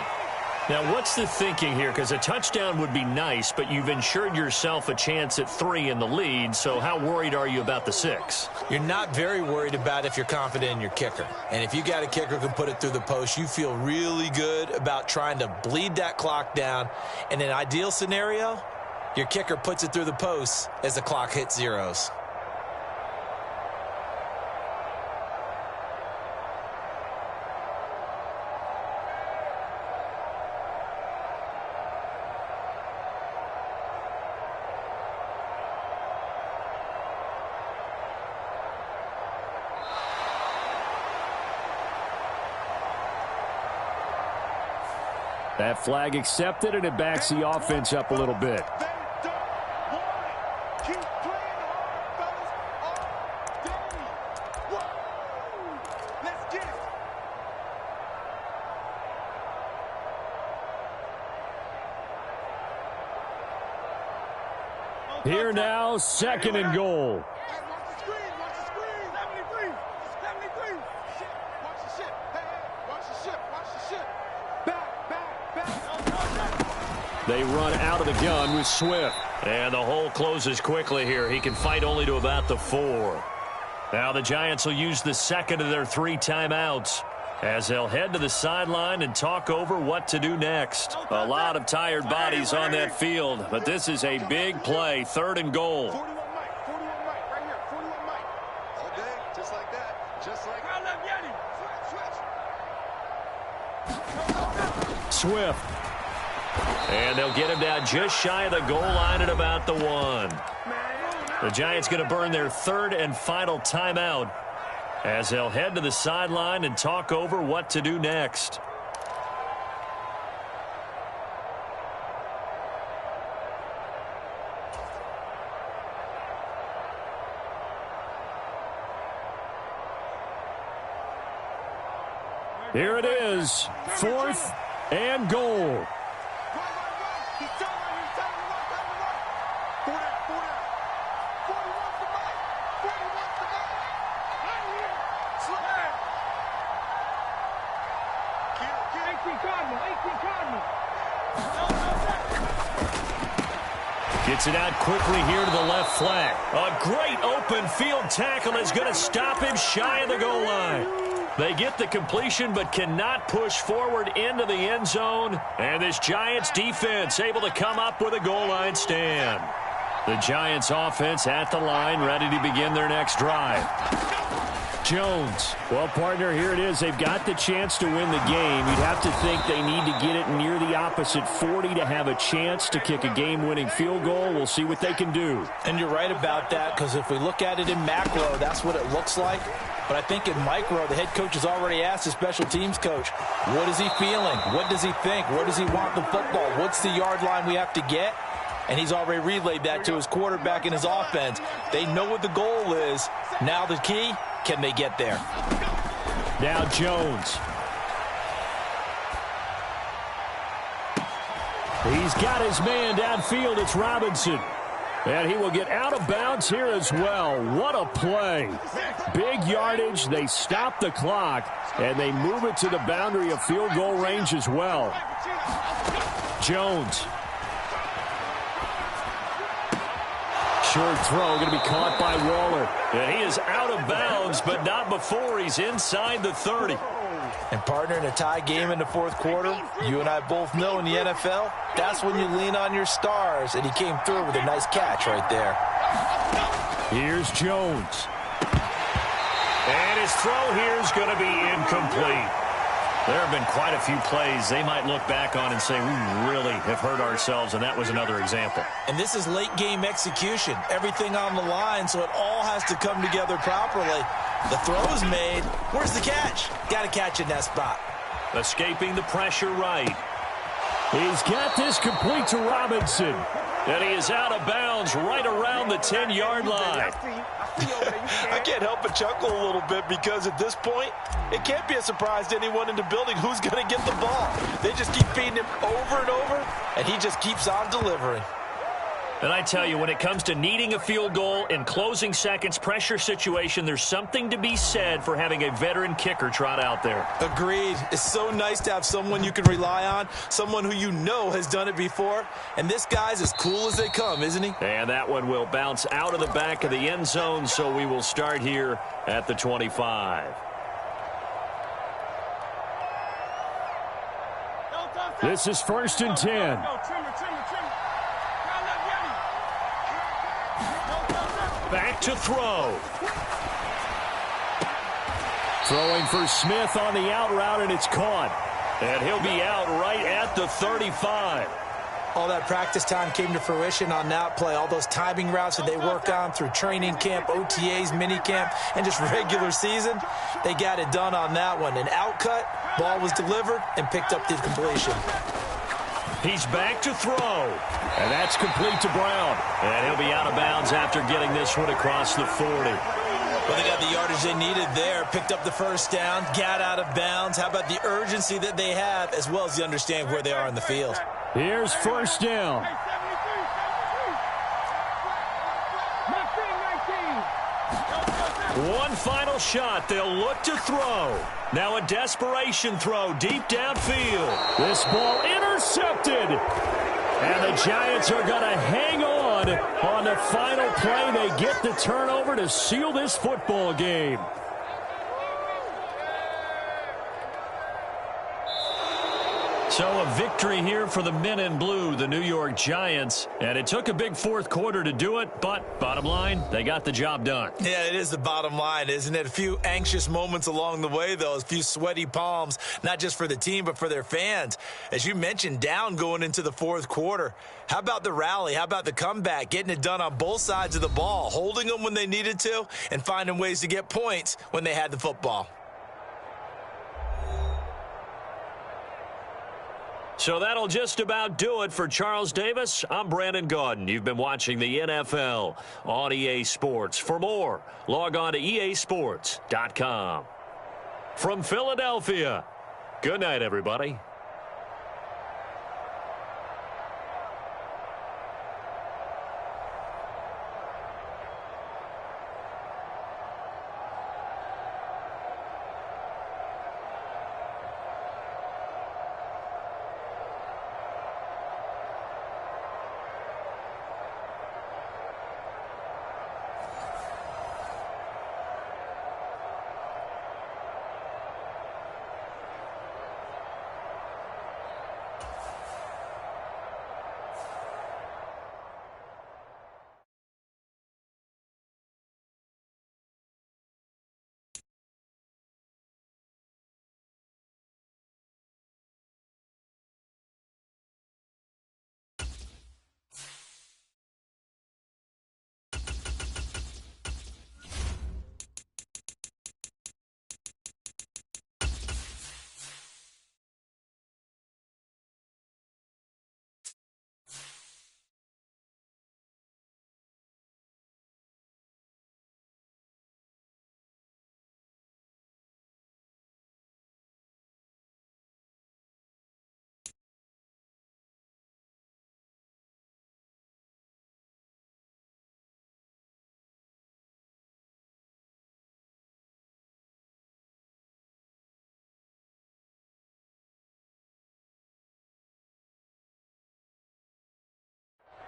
Now, what's the thinking here? Because a touchdown would be nice, but you've ensured yourself a chance at 3 in the lead, so how worried are you about the 6? You're not very worried about if you're confident in your kicker. And if you got a kicker who can put it through the post, you feel really good about trying to bleed that clock down. In an ideal scenario, your kicker puts it through the post as the clock hits zeros. That flag accepted, and it backs the offense up a little bit. Here now, 2nd and goal. They run out of the gun with Swift. And the hole closes quickly here. He can fight only to about the 4. Now the Giants will use the 2nd of their 3 timeouts as they'll head to the sideline and talk over what to do next. A lot of tired bodies on that field, but this is a big play. 3rd and goal. 41 Mike, 41 Mike, right here, 41 Mike. All day, just like that, just like that. Swift. And they'll get him down just shy of the goal line at about the 1. The Giants going to burn their 3rd and final timeout as they'll head to the sideline and talk over what to do next. Here it is, 4th and goal. Gets it out quickly here to the left flank. A great open field tackle is going to stop him shy of the goal line. They get the completion but cannot push forward into the end zone. And this Giants defense able to come up with a goal line stand. The Giants offense at the line, ready to begin their next drive. Jones. Well, partner, here it is. They've got the chance to win the game. You'd have to think they need to get it near the opposite 40 to have a chance to kick a game-winning field goal. We'll see what they can do. And you're right about that, because if we look at it in macro, that's what it looks like. But I think in micro, the head coach has already asked the special teams coach, what is he feeling? What does he think? Where does he want the football? What's the yard line we have to get? And he's already relayed that to his quarterback and his offense. They know what the goal is. Now the key, can they get there? Now Jones. He's got his man downfield. It's Robinson. And he will get out of bounds here as well. What a play. Big yardage. They stop the clock, and they move it to the boundary of field goal range as well. Jones. Short throw going to be caught by Waller. And he is out of bounds, but not before he's inside the 30. And partner, in a tie game in the fourth quarter, you and I both know in the NFL, that's when you lean on your stars, and he came through with a nice catch right there. Here's Jones. And his throw here is going to be incomplete. There have been quite a few plays they might look back on and say, we really have hurt ourselves, and that was another example. And this is late-game execution. Everything on the line, so it all has to come together properly. The throw's made. Where's the catch? Got to catch in that spot. Escaping the pressure right. He's got this complete to Robinson. And he is out of bounds right around the 10-yard line. I can't help but chuckle a little bit because at this point, it can't be a surprise to anyone in the building who's going to get the ball. They just keep feeding him over and over, and he just keeps on delivering. And I tell you, when it comes to needing a field goal in closing seconds, pressure situation, there's something to be said for having a veteran kicker trot out there. Agreed. It's so nice to have someone you can rely on, someone who you know has done it before. And this guy's as cool as they come, isn't he? And that one will bounce out of the back of the end zone, so we will start here at the 25. This is 1st and 10. Back to throw. Throwing for Smith on the out route, and it's caught. And he'll be out right at the 35. All that practice time came to fruition on that play. All those timing routes that they work on through training camp, OTAs, minicamp, and just regular season, they got it done on that one. An outcut, ball was delivered, and picked up the completion. He's back to throw. And that's complete to Brown. And he'll be out of bounds after getting this one across the 40. Well, they got the yardage they needed there. Picked up the first down, got out of bounds. How about the urgency that they have, as well as the understanding where they are in the field? Here's 1st down. One final shot. They'll look to throw. Now a desperation throw deep downfield. This ball intercepted. And the Giants are going to hang on the final play. They get the turnover to seal this football game. So a victory here for the men in blue, the New York Giants. And it took a big fourth quarter to do it, but bottom line, they got the job done. Yeah, it is the bottom line, isn't it? A few anxious moments along the way, though. A few sweaty palms, not just for the team, but for their fans. As you mentioned, down going into the fourth quarter. How about the rally? How about the comeback? Getting it done on both sides of the ball, holding them when they needed to, and finding ways to get points when they had the football. So that'll just about do it for Charles Davis. I'm Brandon Gaudin. You've been watching the NFL on EA Sports. For more, log on to easports.com. From Philadelphia, good night, everybody.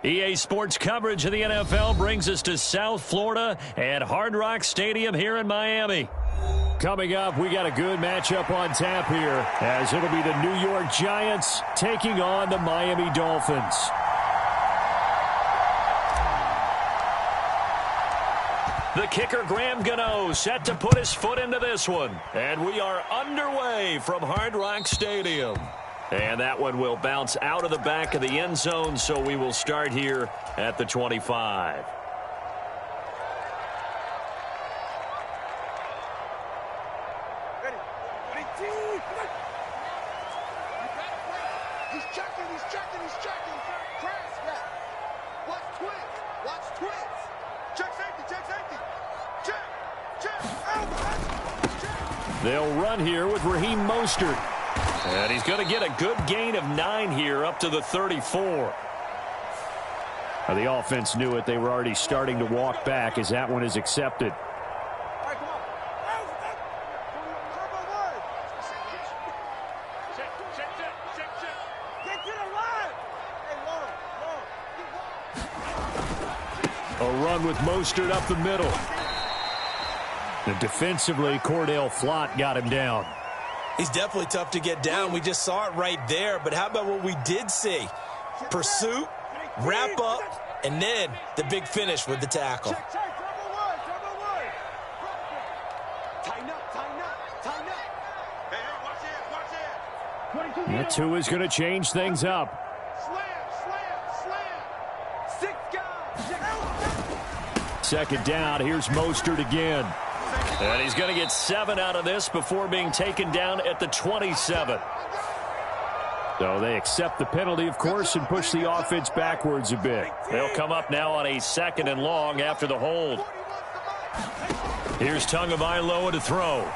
EA Sports coverage of the NFL brings us to South Florida at Hard Rock Stadium here in Miami. Coming up, we got a good matchup on tap here, as it'll be the New York Giants taking on the Miami Dolphins. The kicker, Graham Gano, set to put his foot into this one. And we are underway from Hard Rock Stadium. And that one will bounce out of the back of the end zone, so we will start here at the 25. He's checking. Press, yeah. Watch twins. Check safety. Check. They'll run here with Raheem Mostert. And he's going to get a good gain of 9 here up to the 34. Now, the offense knew it. They were already starting to walk back as that one is accepted. All right, come on. Check. Get to the line. Hey, A run with Mostert up the middle. And defensively, Cordell Flott got him down. He's definitely tough to get down. We just saw it right there. But how about what we did see? Pursuit, wrap up, and then the big finish with the tackle. Check. Trouble one. Tighten up. Hey, watch it. That two is going to change things up. Slam. 6 guys. Second down, here's Mostert again. And he's going to get 7 out of this before being taken down at the 27. So they accept the penalty, of course, and push the offense backwards a bit. They'll come up now on a 2nd and long after the hold. Here's Tagovailoa to throw.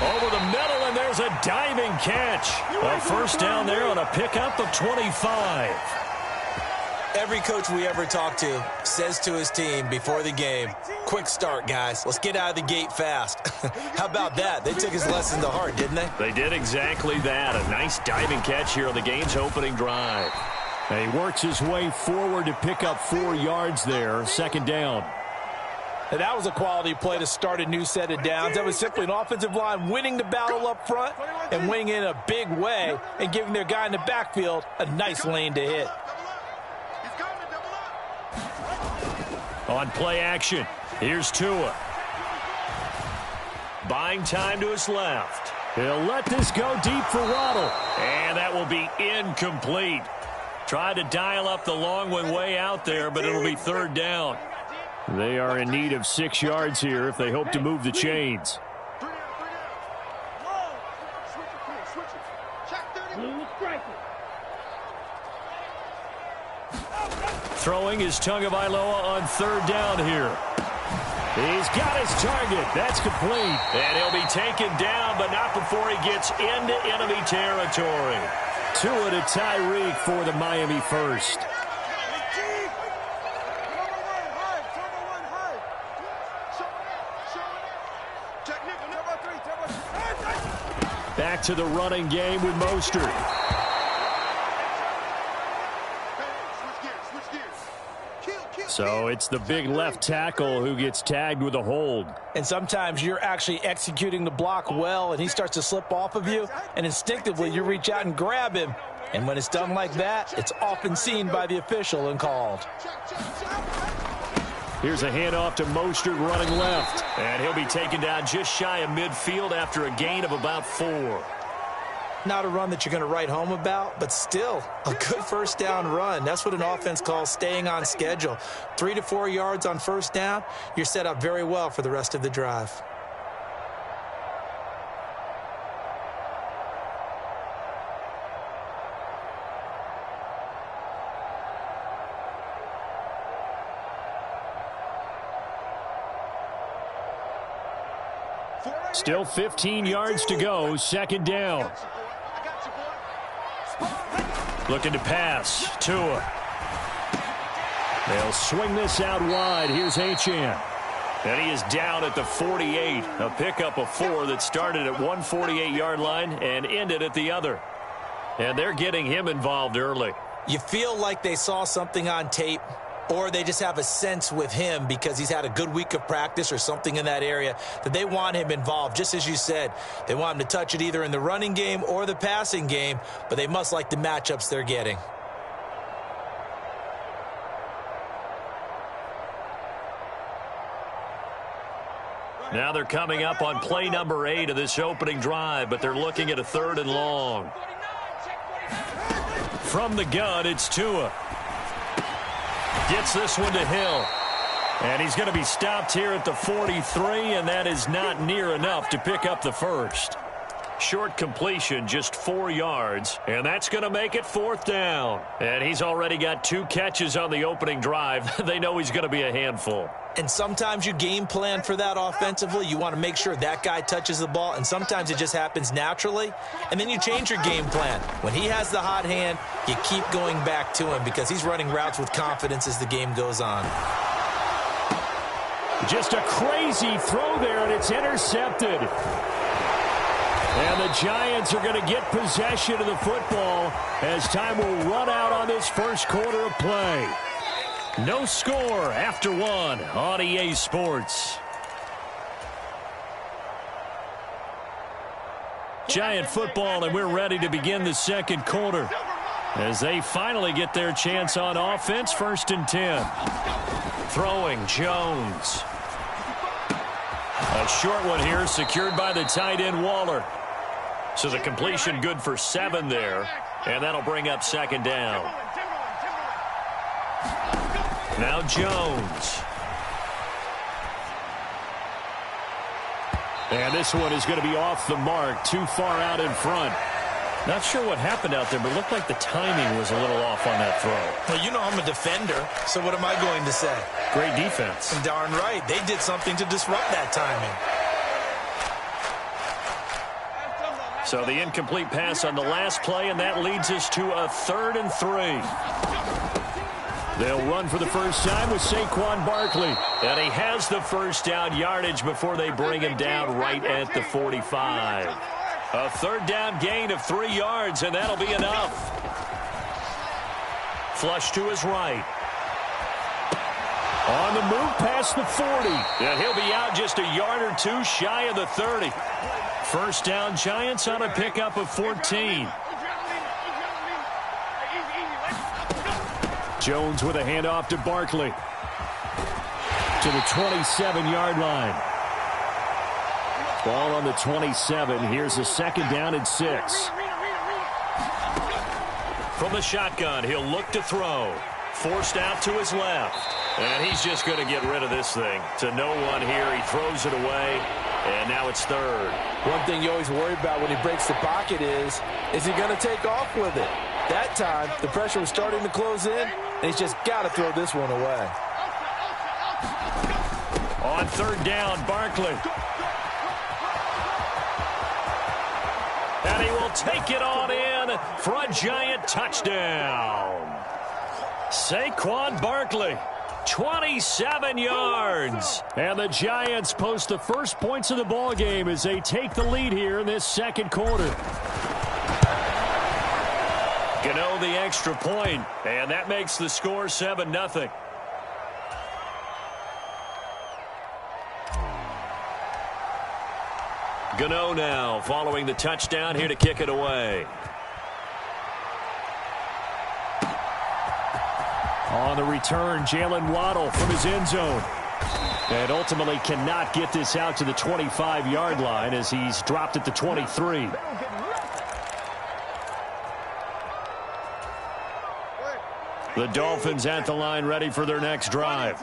Over the middle, and there's a diving catch. A first down there on a pickup of 25. Every coach we ever talk to says to his team before the game, quick start, guys. Let's get out of the gate fast. How about that? They took his lesson to heart, didn't they? They did exactly that. A nice diving catch here on the game's opening drive. And he works his way forward to pick up 4 yards there. 2nd down. And that was a quality play to start a new set of downs. That was simply an offensive line winning the battle up front and winning in a big way and giving their guy in the backfield a nice lane to hit. On play action, here's Tua. Buying time to his left. He'll let this go deep for Waddle. And that will be incomplete. Tried to dial up the long one way out there, but it'll be 3rd down. They are in need of 6 yards here if they hope to move the chains. Throwing is Tagovailoa on 3rd down here. He's got his target. That's complete. And he'll be taken down, but not before he gets into enemy territory. Tua to Tyreek for the Miami first. Back to the running game with Mostert. So it's the big left tackle who gets tagged with a hold. And sometimes you're actually executing the block well, and he starts to slip off of you, and instinctively you reach out and grab him. And when it's done like that, it's often seen by the official and called. Here's a handoff to Mostert running left. And he'll be taken down just shy of midfield after a gain of about 4. Not a run that you're going to write home about, but still a good first down run. That's what an offense calls staying on schedule. 3 to 4 yards on first down, you're set up very well for the rest of the drive. Still 15 yards to go, 2nd down. Looking to pass. Tua. They'll swing this out wide. Here's Achane. And he is down at the 48. A pickup of 4 that started at one 48-yard line and ended at the other. And they're getting him involved early. You feel like they saw something on tape, or they just have a sense with him because he's had a good week of practice or something in that area that they want him involved. Just as you said, they want him to touch it either in the running game or the passing game, but they must like the matchups they're getting. Now they're coming up on play number 8 of this opening drive, but they're looking at a 3rd and long. From the gun, it's Tua. Gets this one to Hill. And he's going to be stopped here at the 43, and that is not near enough to pick up the first. Short completion, just 4 yards, and that's going to make it 4th down. And he's already got 2 catches on the opening drive. They know he's going to be a handful. And sometimes you game plan for that offensively. You want to make sure that guy touches the ball, and sometimes it just happens naturally. And then you change your game plan. When he has the hot hand, you keep going back to him because he's running routes with confidence as the game goes on. Just a crazy throw there, and it's intercepted. And the Giants are going to get possession of the football as time will run out on this first quarter of play. No score after 1 on EA Sports. Giant football, and we're ready to begin the second quarter as they finally get their chance on offense. 1st and 10. Throwing Jones. A short one here, secured by the tight end Waller. So the completion good for 7 there, and that'll bring up 2nd down. Now Jones. And this one is going to be off the mark, too far out in front. Not sure what happened out there, but it looked like the timing was a little off on that throw. Well, you know I'm a defender, so what am I going to say? Great defense. And darn right, they did something to disrupt that timing. So the incomplete pass on the last play, and that leads us to a 3rd and 3. They'll run for the first time with Saquon Barkley. And he has the first down yardage before they bring him down right at the 45. A 3rd down gain of 3 yards, and that'll be enough. Flush to his right. On the move past the 40. And he'll be out just a yard or 2 shy of the 30. First down, Giants on a pickup of 14. Jones with a handoff to Barkley. To the 27-yard line. Ball on the 27. Here's a 2nd down and 6. From the shotgun, he'll look to throw. Forced out to his left. And he's just going to get rid of this thing. To no one here. He throws it away. And now it's 3rd. One thing you always worry about when he breaks the pocket is he going to take off with it? That time, the pressure was starting to close in, and he's just got to throw this one away. On 3rd down, Barkley. And he will take it on in for a Giant touchdown. Saquon Barkley. 27 yards. And the Giants post the first points of the ball game as they take the lead here in this second quarter. Gano the extra point, and that makes the score 7-0. Gano now following the touchdown here to kick it away. On the return, Jalen Waddle from his end zone. And ultimately cannot get this out to the 25-yard line as he's dropped at the 23. The Dolphins at the line ready for their next drive.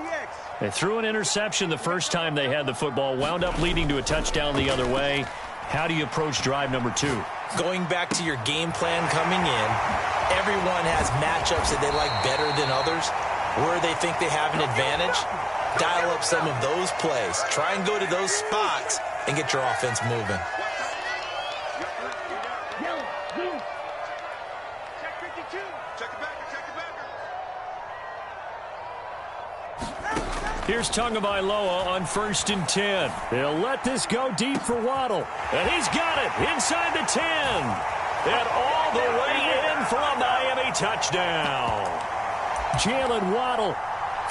They threw an interception the first time they had the football, wound up leading to a touchdown the other way. How do you approach drive number 2? Going back to your game plan coming in, everyone has matchups that they like better than others, where they think they have an advantage. Dial up some of those plays. Try and go to those spots and get your offense moving. Here's Tagovailoa on 1st and 10. They'll let this go deep for Waddle. And he's got it inside the 10. And all the way in for a Miami touchdown. Jalen Waddle,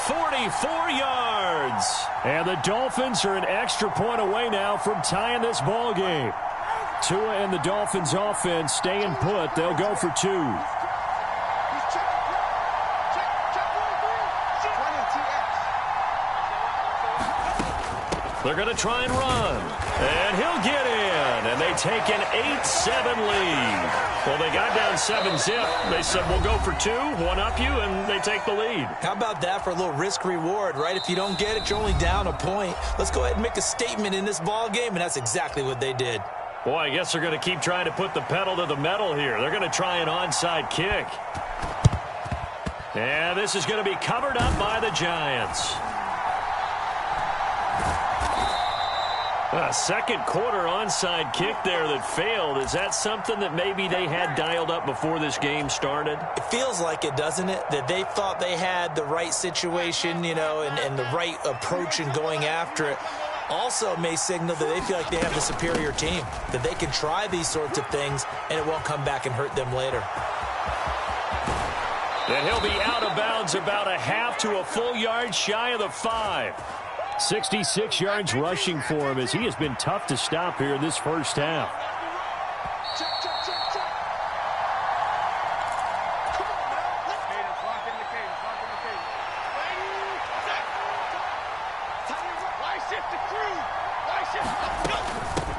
44 yards. And the Dolphins are an extra point away now from tying this ball game. Tua and the Dolphins offense staying put. They'll go for two. They're going to try and run. And he'll get in. And they take an 8-7 lead. Well, they got down 7-zip. They said, we'll go for two, one up you, and they take the lead. How about that for a little risk-reward, right? If you don't get it, you're only down a point. Let's go ahead and make a statement in this ball game, and that's exactly what they did. Boy, I guess they're going to keep trying to put the pedal to the metal here. They're going to try an onside kick. And this is going to be covered up by the Giants. A second quarter onside kick there that failed. Is that something that maybe they had dialed up before this game started? It feels like it, doesn't it? That they thought they had the right situation, you know, and the right approach in going after it. Also may signal that they feel like they have the superior team, that they can try these sorts of things and it won't come back and hurt them later. And he'll be out of bounds about a half to a full yard shy of the 5. 66 yards rushing for him as he has been tough to stop here in this first half.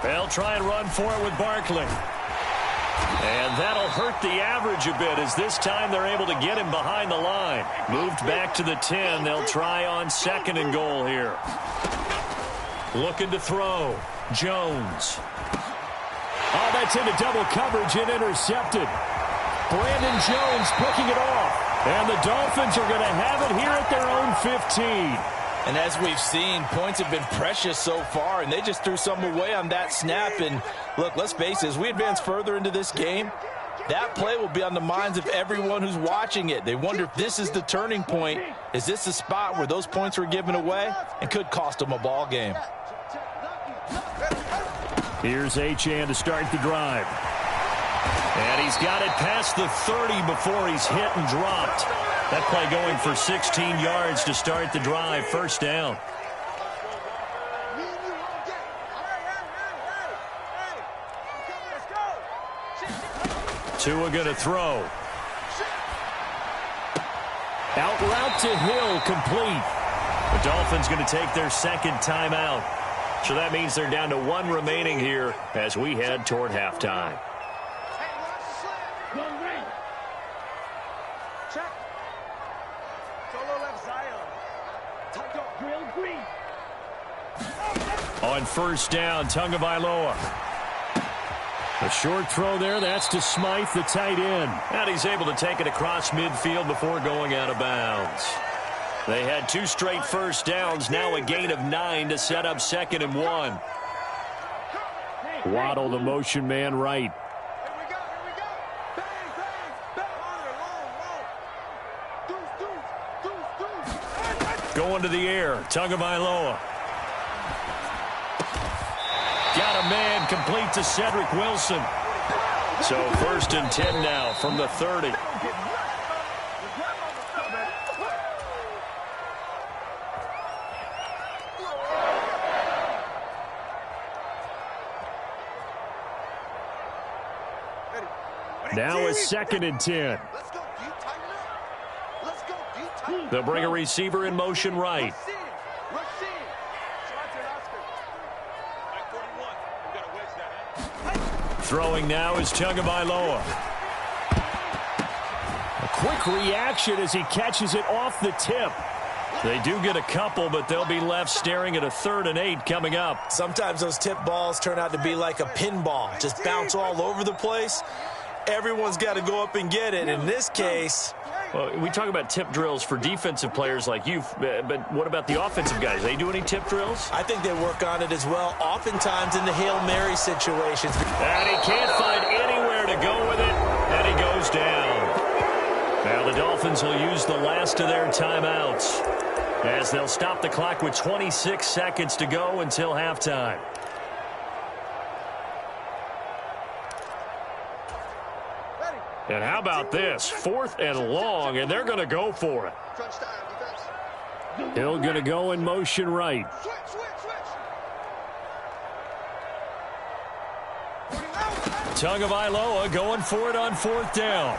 They'll try and run for it with Barkley. And that'll hurt the average a bit as this time they're able to get him behind the line. Moved back to the 10. They'll try on 2nd and goal here. Looking to throw. Jones. Oh, that's into double coverage and intercepted. Brandon Jones picking it off. And the Dolphins are going to have it here at their own 15. And as we've seen, points have been precious so far, and they just threw some away on that snap. And look, let's face it, as we advance further into this game, that play will be on the minds of everyone who's watching it. They wonder if this is the turning point. Is this the spot where those points were given away and could cost them a ball game? Here's Achane to start the drive. And he's got it past the 30 before he's hit and dropped. That play going for 16 yards to start the drive. First down. Tua going to throw. Out route to Hill, complete. The Dolphins going to take their second timeout. So that means they're down to 1 remaining here as we head toward halftime. On first down, Tagovailoa. A short throw there, that's to Smythe, the tight end. And he's able to take it across midfield before going out of bounds. They had 2 straight first downs, now a gain of 9 to set up 2nd and 1. Waddle, the motion man, right. Going to the air, Tagovailoa. Got a man complete to Cedric Wilson. So 1st and 10 now from the 30. Now it's 2nd and 10. They'll bring a receiver in motion right. Throwing now is Tagovailoa. A quick reaction as he catches it off the tip. They do get a couple, but they'll be left staring at a 3rd and 8 coming up. Sometimes those tip balls turn out to be like a pinball. Just bounce all over the place. Everyone's got to go up and get it. In this case... Well, we talk about tip drills for defensive players like you, but what about the offensive guys? They do any tip drills? I think they work on it as well, oftentimes in the Hail Mary situations. And he can't find anywhere to go with it, and he goes down. Now the Dolphins will use the last of their timeouts as they'll stop the clock with 26 seconds to go until halftime. And how about this? 4th and long, and they're going to go for it. Hill going to go in motion right. Tagovailoa going for it on 4th down.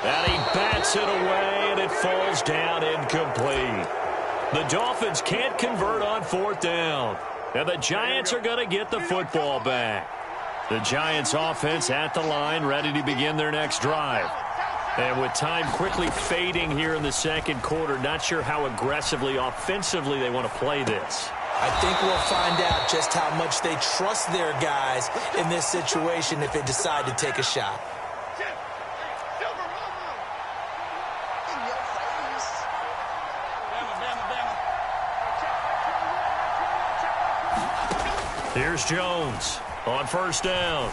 And he bats it away, and it falls down incomplete. The Dolphins can't convert on 4th down. And the Giants are going to get the football back. The Giants offense at the line, ready to begin their next drive. And with time quickly fading here in the second quarter, not sure how aggressively, offensively they want to play this. I think we'll find out just how much they trust their guys in this situation if they decide to take a shot. Here's Jones on 1st down.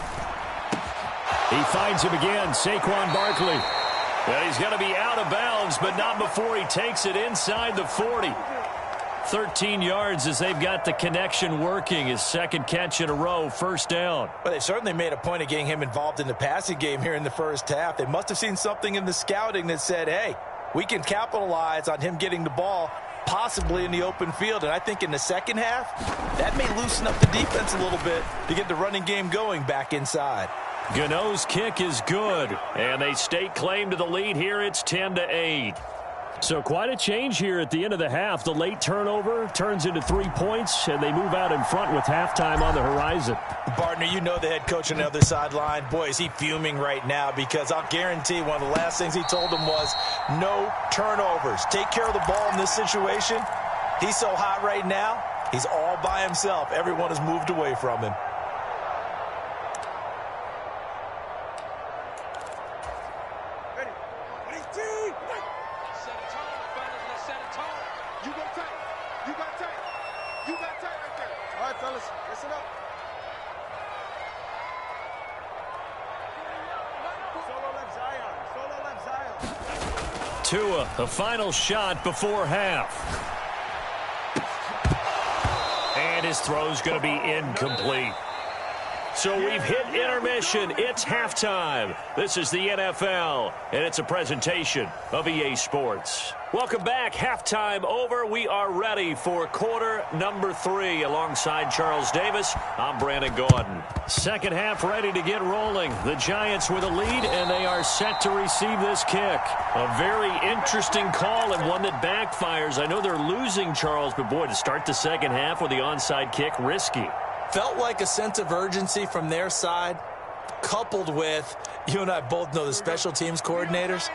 He finds him again, Saquon Barkley. And he's going to be out of bounds, but not before he takes it inside the 40. 13 yards as they've got the connection working. His second catch in a row, 1st down. Well, they certainly made a point of getting him involved in the passing game here in the first half. They must have seen something in the scouting that said, hey, we can capitalize on him getting the ball possibly in the open field. And I think in the second half, that may loosen up the defense a little bit to get the running game going back inside. Gano's kick is good, and they stake claim to the lead here. It's 10-8. So quite a change here at the end of the half. The late turnover turns into 3 points, and they move out in front with halftime on the horizon. Partner, you know the head coach on the other sideline. Boy, is he fuming right now, because I'll guarantee one of the last things he told them was no turnovers. Take care of the ball in this situation. He's so hot right now, he's all by himself. Everyone has moved away from him. Tua, the final shot before half. And his throw's going to be incomplete. So we've hit intermission. It's halftime. This is the NFL, and it's a presentation of EA Sports. Welcome back. Halftime over. We are ready for quarter number 3. Alongside Charles Davis, I'm Brandon Gordon. Second half ready to get rolling. The Giants with a lead, and they are set to receive this kick. A very interesting call and one that backfires. I know they're losing, Charles, but boy, to start the second half with the onside kick, risky. Felt like a sense of urgency from their side, coupled with, you and I both know the special teams coordinators,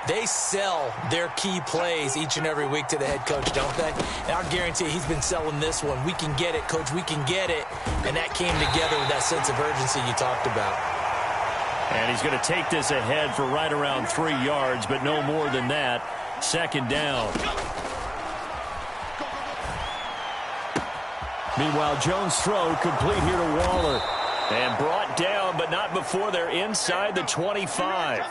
they sell their key plays each and every week to the head coach, don't they? And I'll guarantee he's been selling this one. We can get it, coach, we can get it. And that came together with that sense of urgency you talked about. And he's going to take this ahead for right around 3 yards, but no more than that. Second down. Meanwhile, Jones' throw complete here to Waller. And brought down, but not before they're inside the 25.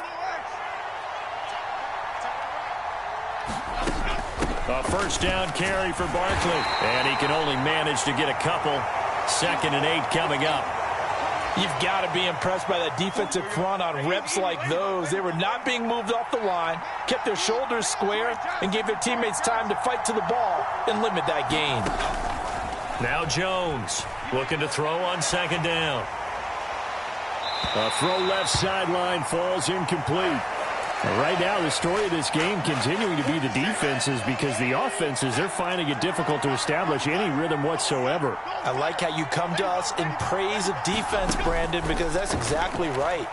A first down carry for Barkley. And he can only manage to get a couple. 2nd and 8 coming up. You've got to be impressed by that defensive front on reps like those. They were not being moved off the line, kept their shoulders square, and gave their teammates time to fight to the ball and limit that gain. Now Jones looking to throw on 2nd down. A throw left sideline falls incomplete. Right now, the story of this game continuing to be the defenses, because the offenses, they're finding it difficult to establish any rhythm whatsoever. I like how you come to us in praise of defense, Brandon, because that's exactly right.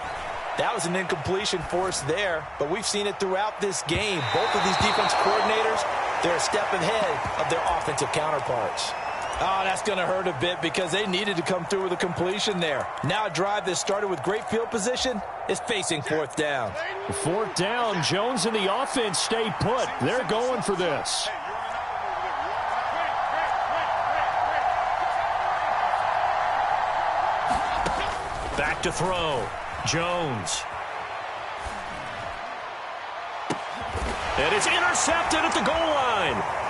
That was an incompletion forced there, but we've seen it throughout this game. Both of these defense coordinators, they're a step ahead of their offensive counterparts. Oh, that's going to hurt a bit because they needed to come through with a completion there. Now a drive that started with great field position is facing 4th down. 4th down, Jones and the offense stay put. They're going for this. Back to throw. Jones. And it's intercepted at the goal line.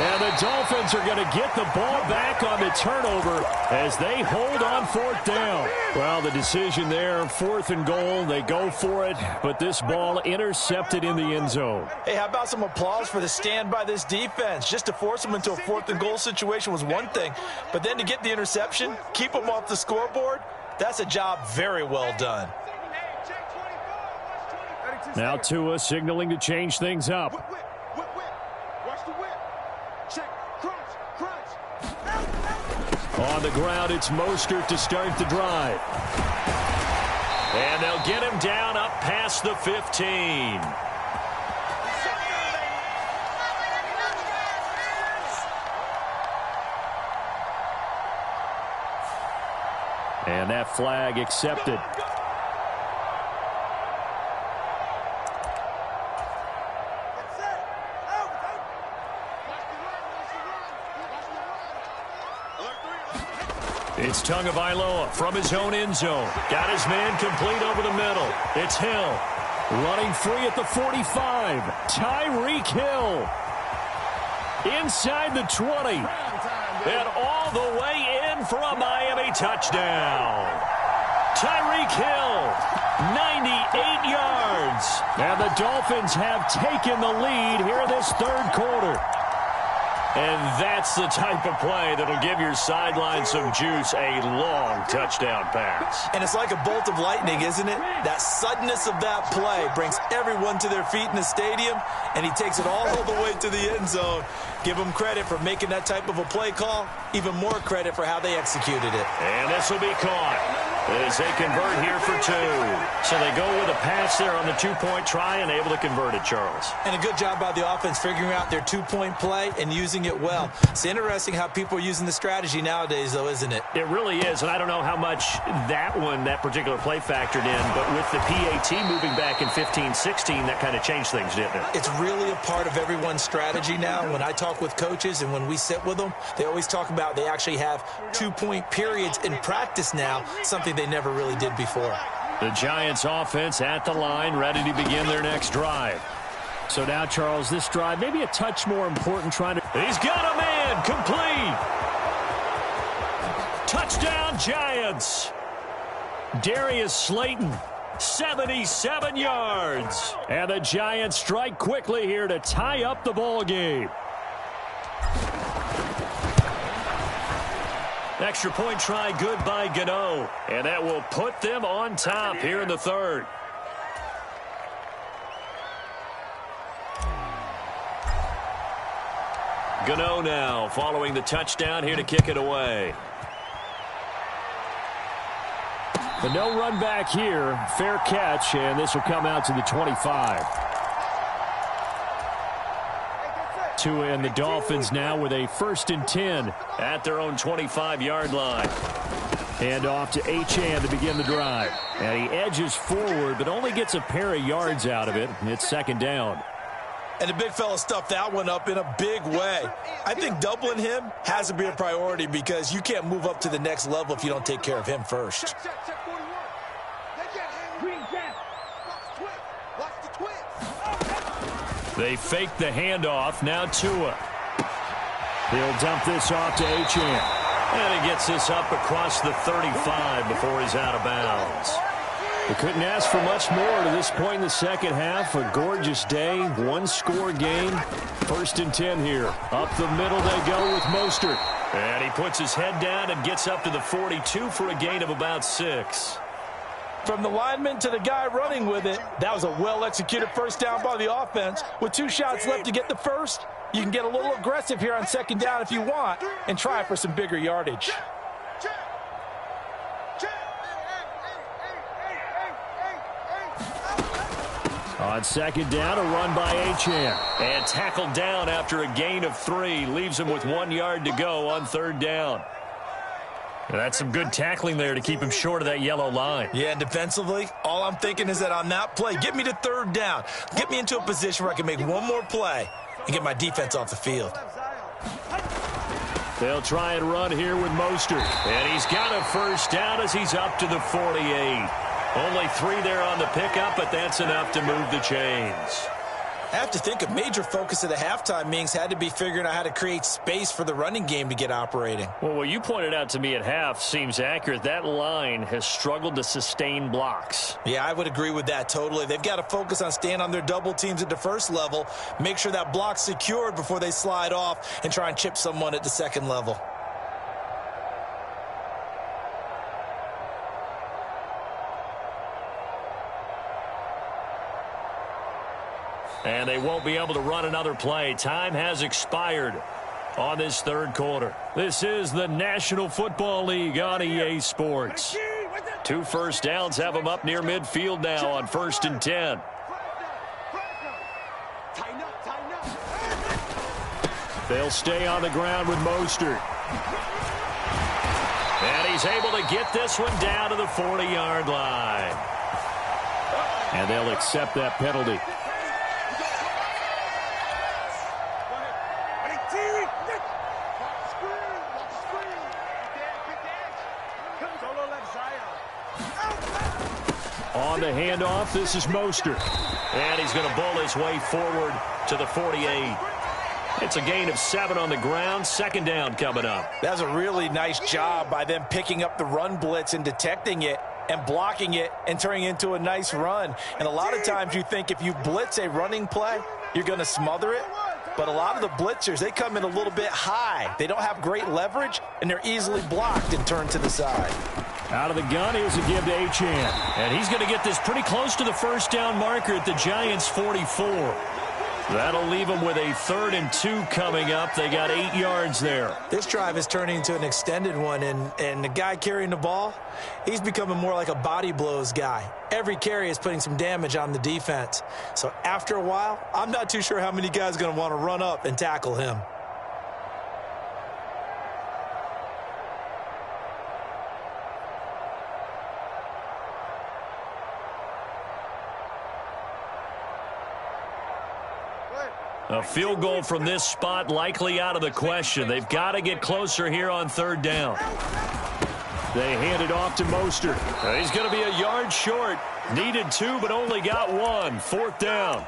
And the Dolphins are going to get the ball back on the turnover as they hold on 4th down. Well, the decision there, 4th and goal. They go for it, but this ball intercepted in the end zone. Hey, how about some applause for the stand by this defense? Just to force them into a 4th and goal situation was one thing, but then to get the interception, keep them off the scoreboard, that's a job very well done. Now Tua signaling to change things up. Watch the whip. Check. Crunch. On the ground, it's Mostert to start the drive. And they'll get him down up past the 15. And that flag accepted. It's Tagovailoa from his own end zone. Got his man complete over the middle. It's Hill running free at the 45. Tyreek Hill inside the 20. And all the way in for a Miami touchdown. Tyreek Hill, 98 yards. And the Dolphins have taken the lead here in this 3rd quarter. And that's the type of play that'll give your sideline some juice, a long touchdown pass. And it's like a bolt of lightning, isn't it? That suddenness of that play brings everyone to their feet in the stadium, and he takes it all the way to the end zone. Give him credit for making that type of a play call. Even more credit for how they executed it. And this will be caught as they convert here for 2. So they go with a pass there on the 2-point try and able to convert it, Charles. And a good job by the offense figuring out their 2-point play and using it well. It's interesting how people are using the strategy nowadays, though, isn't it? It really is, and I don't know how much that particular play factored in, but with the PAT moving back in 15-16, that kind of changed things, didn't it? It's really a part of everyone's strategy now. When I talk with coaches and when we sit with them, they always talk about they actually have 2-point periods in practice now, something they never really did before. The Giants offense at the line, ready to begin their next drive. So now, Charles, this drive maybe a touch more important trying to... He's got a man complete. Touchdown, Giants. Darius Slayton, 77 yards. And the Giants strike quickly here to tie up the ball game. Extra point try good by Gano. And that will put them on top here in the 3rd. Gano now following the touchdown here to kick it away. The no run back here. Fair catch, and this will come out to the 25. Tua and the Dolphins now with a 1st and 10 at their own 25-yard line. Hand off to Achane to begin the drive. And he edges forward, but only gets a pair of yards out of it. It's 2nd down. And the big fella stuffed that one up in a big way. I think doubling him has to be a priority because you can't move up to the next level if you don't take care of him first. They fake the handoff. Now Tua. He'll dump this off to Achane. And he gets this up across the 35 before he's out of bounds. They couldn't ask for much more to this point in the second half. A gorgeous day, 1-score game. 1st and 10 here. Up the middle they go with Mostert. And he puts his head down and gets up to the 42 for a gain of about 6. From the lineman to the guy running with it, that was a well-executed 1st down by the offense. With 2 shots left to get the 1st, you can get a little aggressive here on 2nd down if you want and try for some bigger yardage. On 2nd down, a run by Achane. And tackled down after a gain of 3. Leaves him with 1 yard to go on 3rd down. That's some good tackling there to keep him short of that yellow line. Yeah, and defensively, all I'm thinking is that on that play, get me to 3rd down. Get me into a position where I can make one more play and get my defense off the field. They'll try and run here with Mostert. And he's got a 1st down as he's up to the 48. Only 3 there on the pickup, but that's enough to move the chains. I have to think a major focus of the halftime meetings had to be figuring out how to create space for the running game to get operating. Well, what you pointed out to me at half seems accurate. That line has struggled to sustain blocks. Yeah, I would agree with that totally. They've got to focus on staying on their double teams at the first level, make sure that block's secured before they slide off and try and chip someone at the second level. And they won't be able to run another play. Time has expired on this third quarter. This is the National Football League on EA Sports. 2 first downs have them up near midfield now on 1st and 10. They'll stay on the ground with Mostert. And he's able to get this one down to the 40-yard line. And they'll accept that penalty. On the handoff, this is Mostert. And he's going to bull his way forward to the 48. It's a gain of 7 on the ground. 2nd down coming up. That's a really nice job by them picking up the run blitz and detecting it and blocking it and turning it into a nice run. And a lot of times you think if you blitz a running play, you're going to smother it. But a lot of the blitzers, they come in a little bit high. They don't have great leverage, and they're easily blocked and turned to the side. Out of the gun, here's a give to Achane. And he's going to get this pretty close to the first down marker at the Giants' 44. That'll leave them with a 3rd and 2 coming up. They got 8 yards there. This drive is turning into an extended one, and the guy carrying the ball, he's becoming more like a body blows guy. Every carry is putting some damage on the defense. So after a while, I'm not too sure how many guys are going to want to run up and tackle him. A field goal from this spot likely out of the question. They've got to get closer here on 3rd down. They hand it off to Mostert. He's going to be a yard short. Needed 2, but only got 1. 4th down.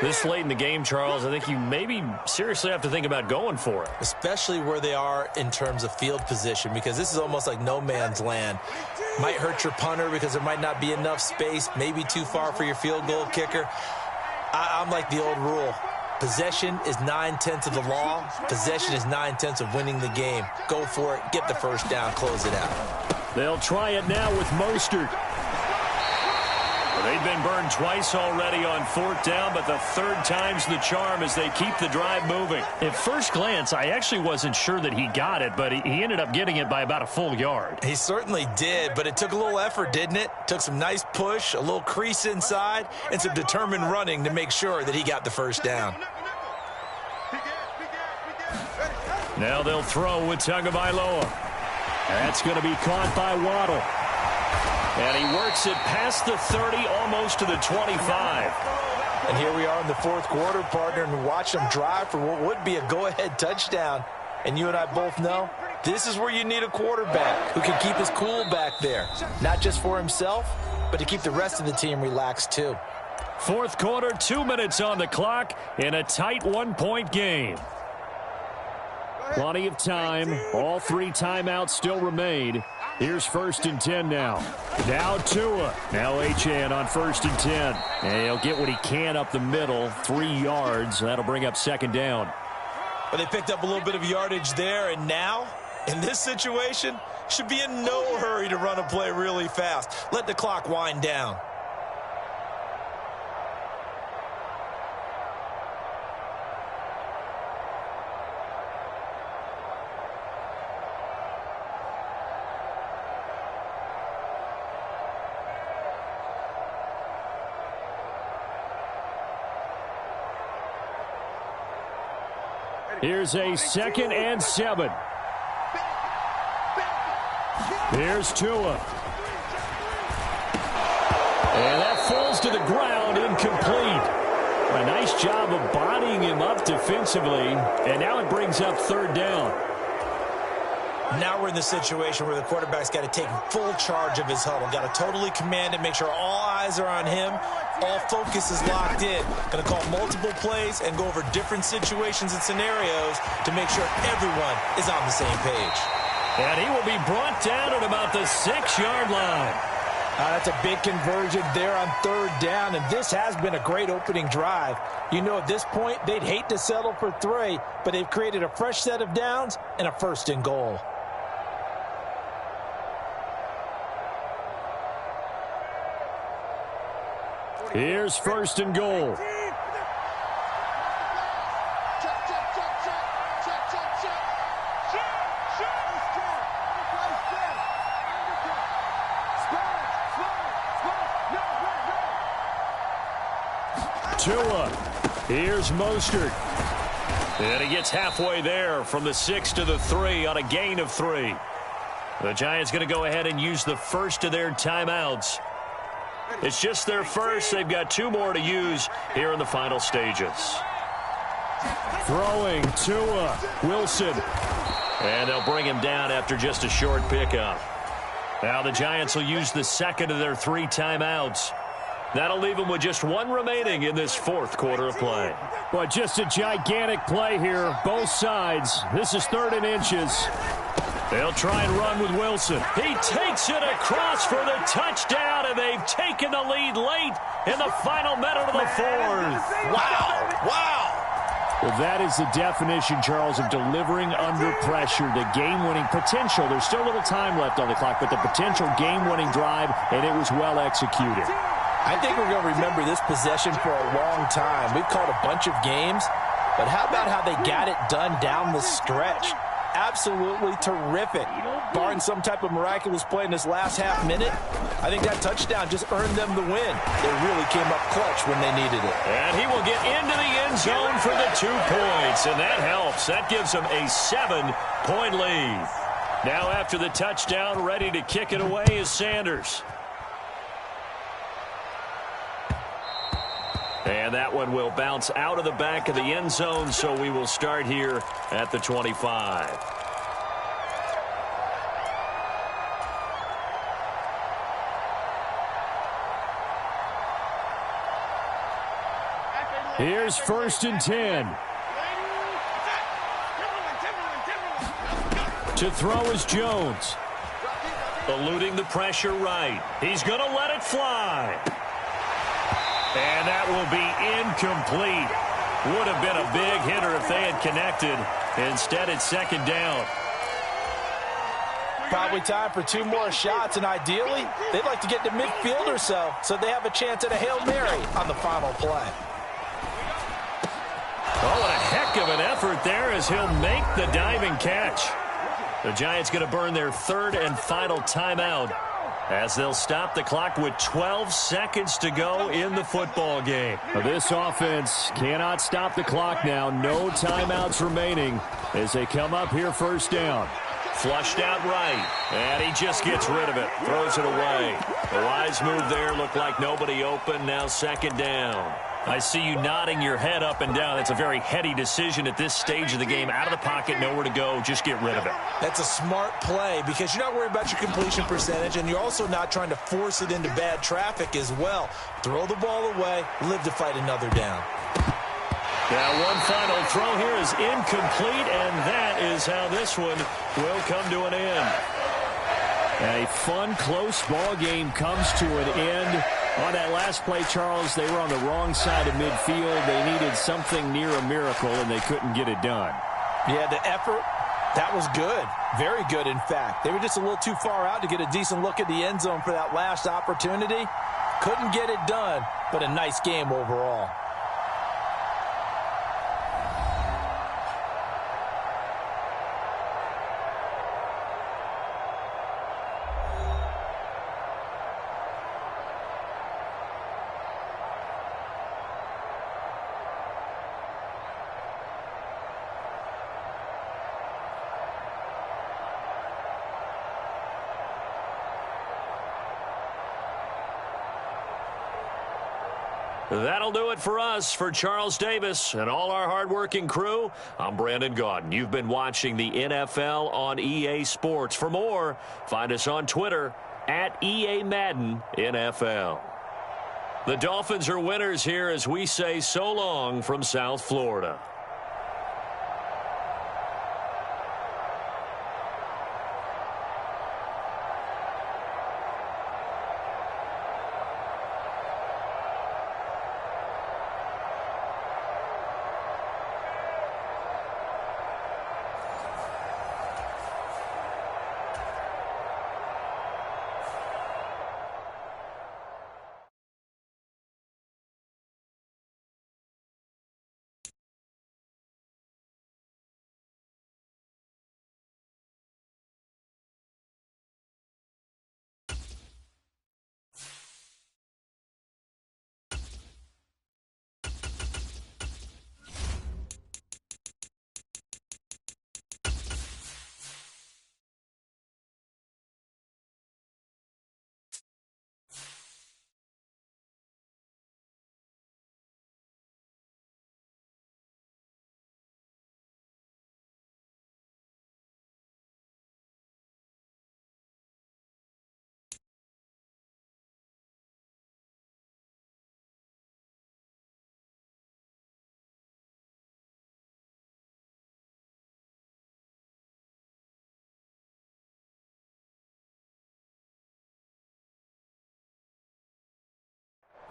This late in the game, Charles, I think you maybe seriously have to think about going for it. Especially where they are in terms of field position, because this is almost like no man's land. Might hurt your punter because there might not be enough space, maybe too far for your field goal kicker. I'm like the old rule. Possession is 9/10 of the law. Possession is 9/10 of winning the game. Go for it. Get the first down. Close it out. They'll try it now with Mostert. They've been burned twice already on 4th down, but the 3rd time's the charm as they keep the drive moving. At first glance, I actually wasn't sure that he got it, but he ended up getting it by about a full yard. He certainly did, but it took a little effort, didn't it? Took some nice push, a little crease inside, and some determined running to make sure that he got the first down. Now they'll throw with Tagovailoa. That's going to be caught by Waddle. And he works it past the 30, almost to the 25. And here we are in the 4th quarter, partner, and watch them drive for what would be a go-ahead touchdown. And you and I both know this is where you need a quarterback who can keep his cool back there. Not just for himself, but to keep the rest of the team relaxed too. 4th quarter, 2 minutes on the clock in a tight 1-point game. Plenty of time. All 3 timeouts still remain. Here's 1st and 10 now. Now Tua. Now Achane on 1st and 10. And he'll get what he can up the middle. 3 yards. That'll bring up 2nd down. But they picked up a little bit of yardage there, and now, in this situation, should be in no hurry to run a play really fast. Let the clock wind down. Here's a 2nd and 7. Here's Tua. And that falls to the ground, incomplete. A nice job of bodying him up defensively. And now it brings up 3rd down. Now we're in the situation where the quarterback's got to take full charge of his huddle. Got to totally command it, make sure all eyes are on him, All focus is locked in. Going to call multiple plays and go over different situations and scenarios to make sure everyone is on the same page. And he will be brought down at about the 6-yard line. That's a big conversion there on 3rd down, and this has been a great opening drive. You know, at this point, they'd hate to settle for 3, but they've created a fresh set of downs and a 1st and goal. Here's 1st and goal. Tua. Here's Mostert. And he gets halfway there from the 6 to the 3 on a gain of 3. The Giants going to go ahead and use the first of their timeouts. It's just their first. They've got 2 more to use here in the final stages. Throwing Tua. Wilson. And they'll bring him down after just a short pickup. Now the Giants will use the second of their 3 timeouts. That'll leave them with just 1 remaining in this 4th quarter of play. But just a gigantic play here, both sides. This is 3rd and inches. They'll try and run with Wilson. He takes it across for the touchdown, and they've taken the lead late in the final minute of the 4th. Wow. Wow. Well, that is the definition, Charles, of delivering under pressure. The game-winning potential. There's still a little time left on the clock, but the potential game-winning drive, and it was well executed. I think we're going to remember this possession for a long time. We've called a bunch of games, but how about how they got it done down the stretch? Absolutely terrific. Barring some type of miraculous play in this last half minute, I think that touchdown just earned them the win. They really came up clutch when they needed it. And he will get into the end zone for the 2 points, and that helps. That gives them a 7-point lead. Now after the touchdown, ready to kick it away is Sanders. And that one will bounce out of the back of the end zone, so we will start here at the 25. Here's 1st and 10. To throw is Jones. Eluding the pressure right. He's going to let it fly. And that will be incomplete. Would have been a big hitter if they had connected. Instead, it's 2nd down. Probably time for 2 more shots, and ideally, they'd like to get to midfield or so they have a chance at a Hail Mary on the final play. Oh, what a heck of an effort there as he'll make the diving catch. The Giants going to burn their 3rd and final timeout, as they'll stop the clock with 12 seconds to go in the football game. This offense cannot stop the clock now. No timeouts remaining as they come up here 1st down. Flushed out right, and he just gets rid of it. Throws it away. A wise move there. Looked like nobody open. Now 2nd down. I see you nodding your head up and down. That's a very heady decision at this stage of the game. Out of the pocket, nowhere to go. Just get rid of it. That's a smart play because you're not worried about your completion percentage, and you're also not trying to force it into bad traffic as well. Throw the ball away, live to fight another down. Now one final throw here is incomplete, and that is how this one will come to an end. A fun, close ball game comes to an end. On that last play, Charles, they were on the wrong side of midfield. They needed something near a miracle, and they couldn't get it done. Yeah, the effort, that was good. Very good, in fact. They were just a little too far out to get a decent look at the end zone for that last opportunity. Couldn't get it done, but a nice game overall. That'll do it for us. For Charles Davis and all our hardworking crew, I'm Brandon Gaudin. You've been watching the NFL on EA Sports. For more, find us on Twitter @EA Madden NFL. The Dolphins are winners here as we say so long from South Florida.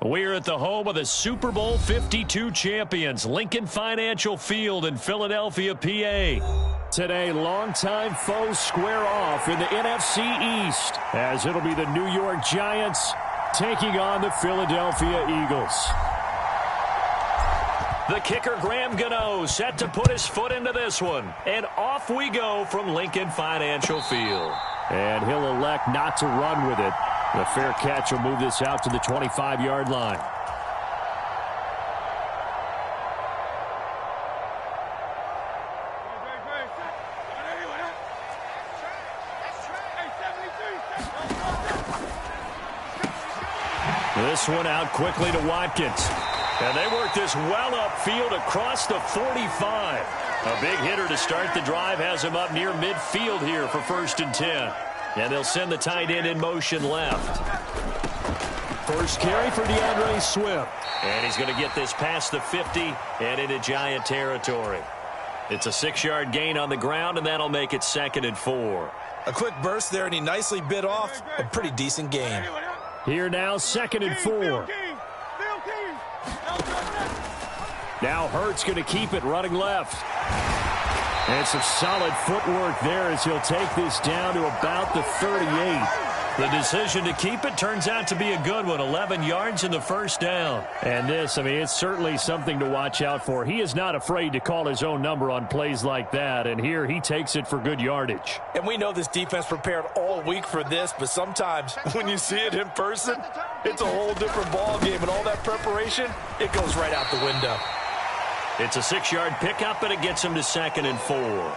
We're at the home of the Super Bowl 52 champions, Lincoln Financial Field in Philadelphia, PA. Today, longtime foes square off in the NFC East, as it'll be the New York Giants taking on the Philadelphia Eagles. The kicker, Graham Gano, set to put his foot into this one. And off we go from Lincoln Financial Field. And he'll elect not to run with it. The fair catch will move this out to the 25-yard line. This one out quickly to Watkins. And they work this well upfield across the 45. A big hitter to start the drive has him up near midfield here for 1st and 10. And they'll send the tight end in motion left. First carry for DeAndre Swift. And he's going to get this past the 50 and into Giant territory. It's a 6-yard gain on the ground, and that'll make it 2nd and 4. A quick burst there, and he nicely bit off a pretty decent gain. Here now, 2nd and 4. Now Hurts going to keep it running left. And some solid footwork there as he'll take this down to about the 38. The decision to keep it turns out to be a good one. 11 yards in the first down. And this, I mean, it's certainly something to watch out for. He is not afraid to call his own number on plays like that. And here he takes it for good yardage. And we know this defense prepared all week for this, but sometimes when you see it in person, it's a whole different ball game. And all that preparation, it goes right out the window. It's a 6-yard pickup, and it gets him to 2nd and 4.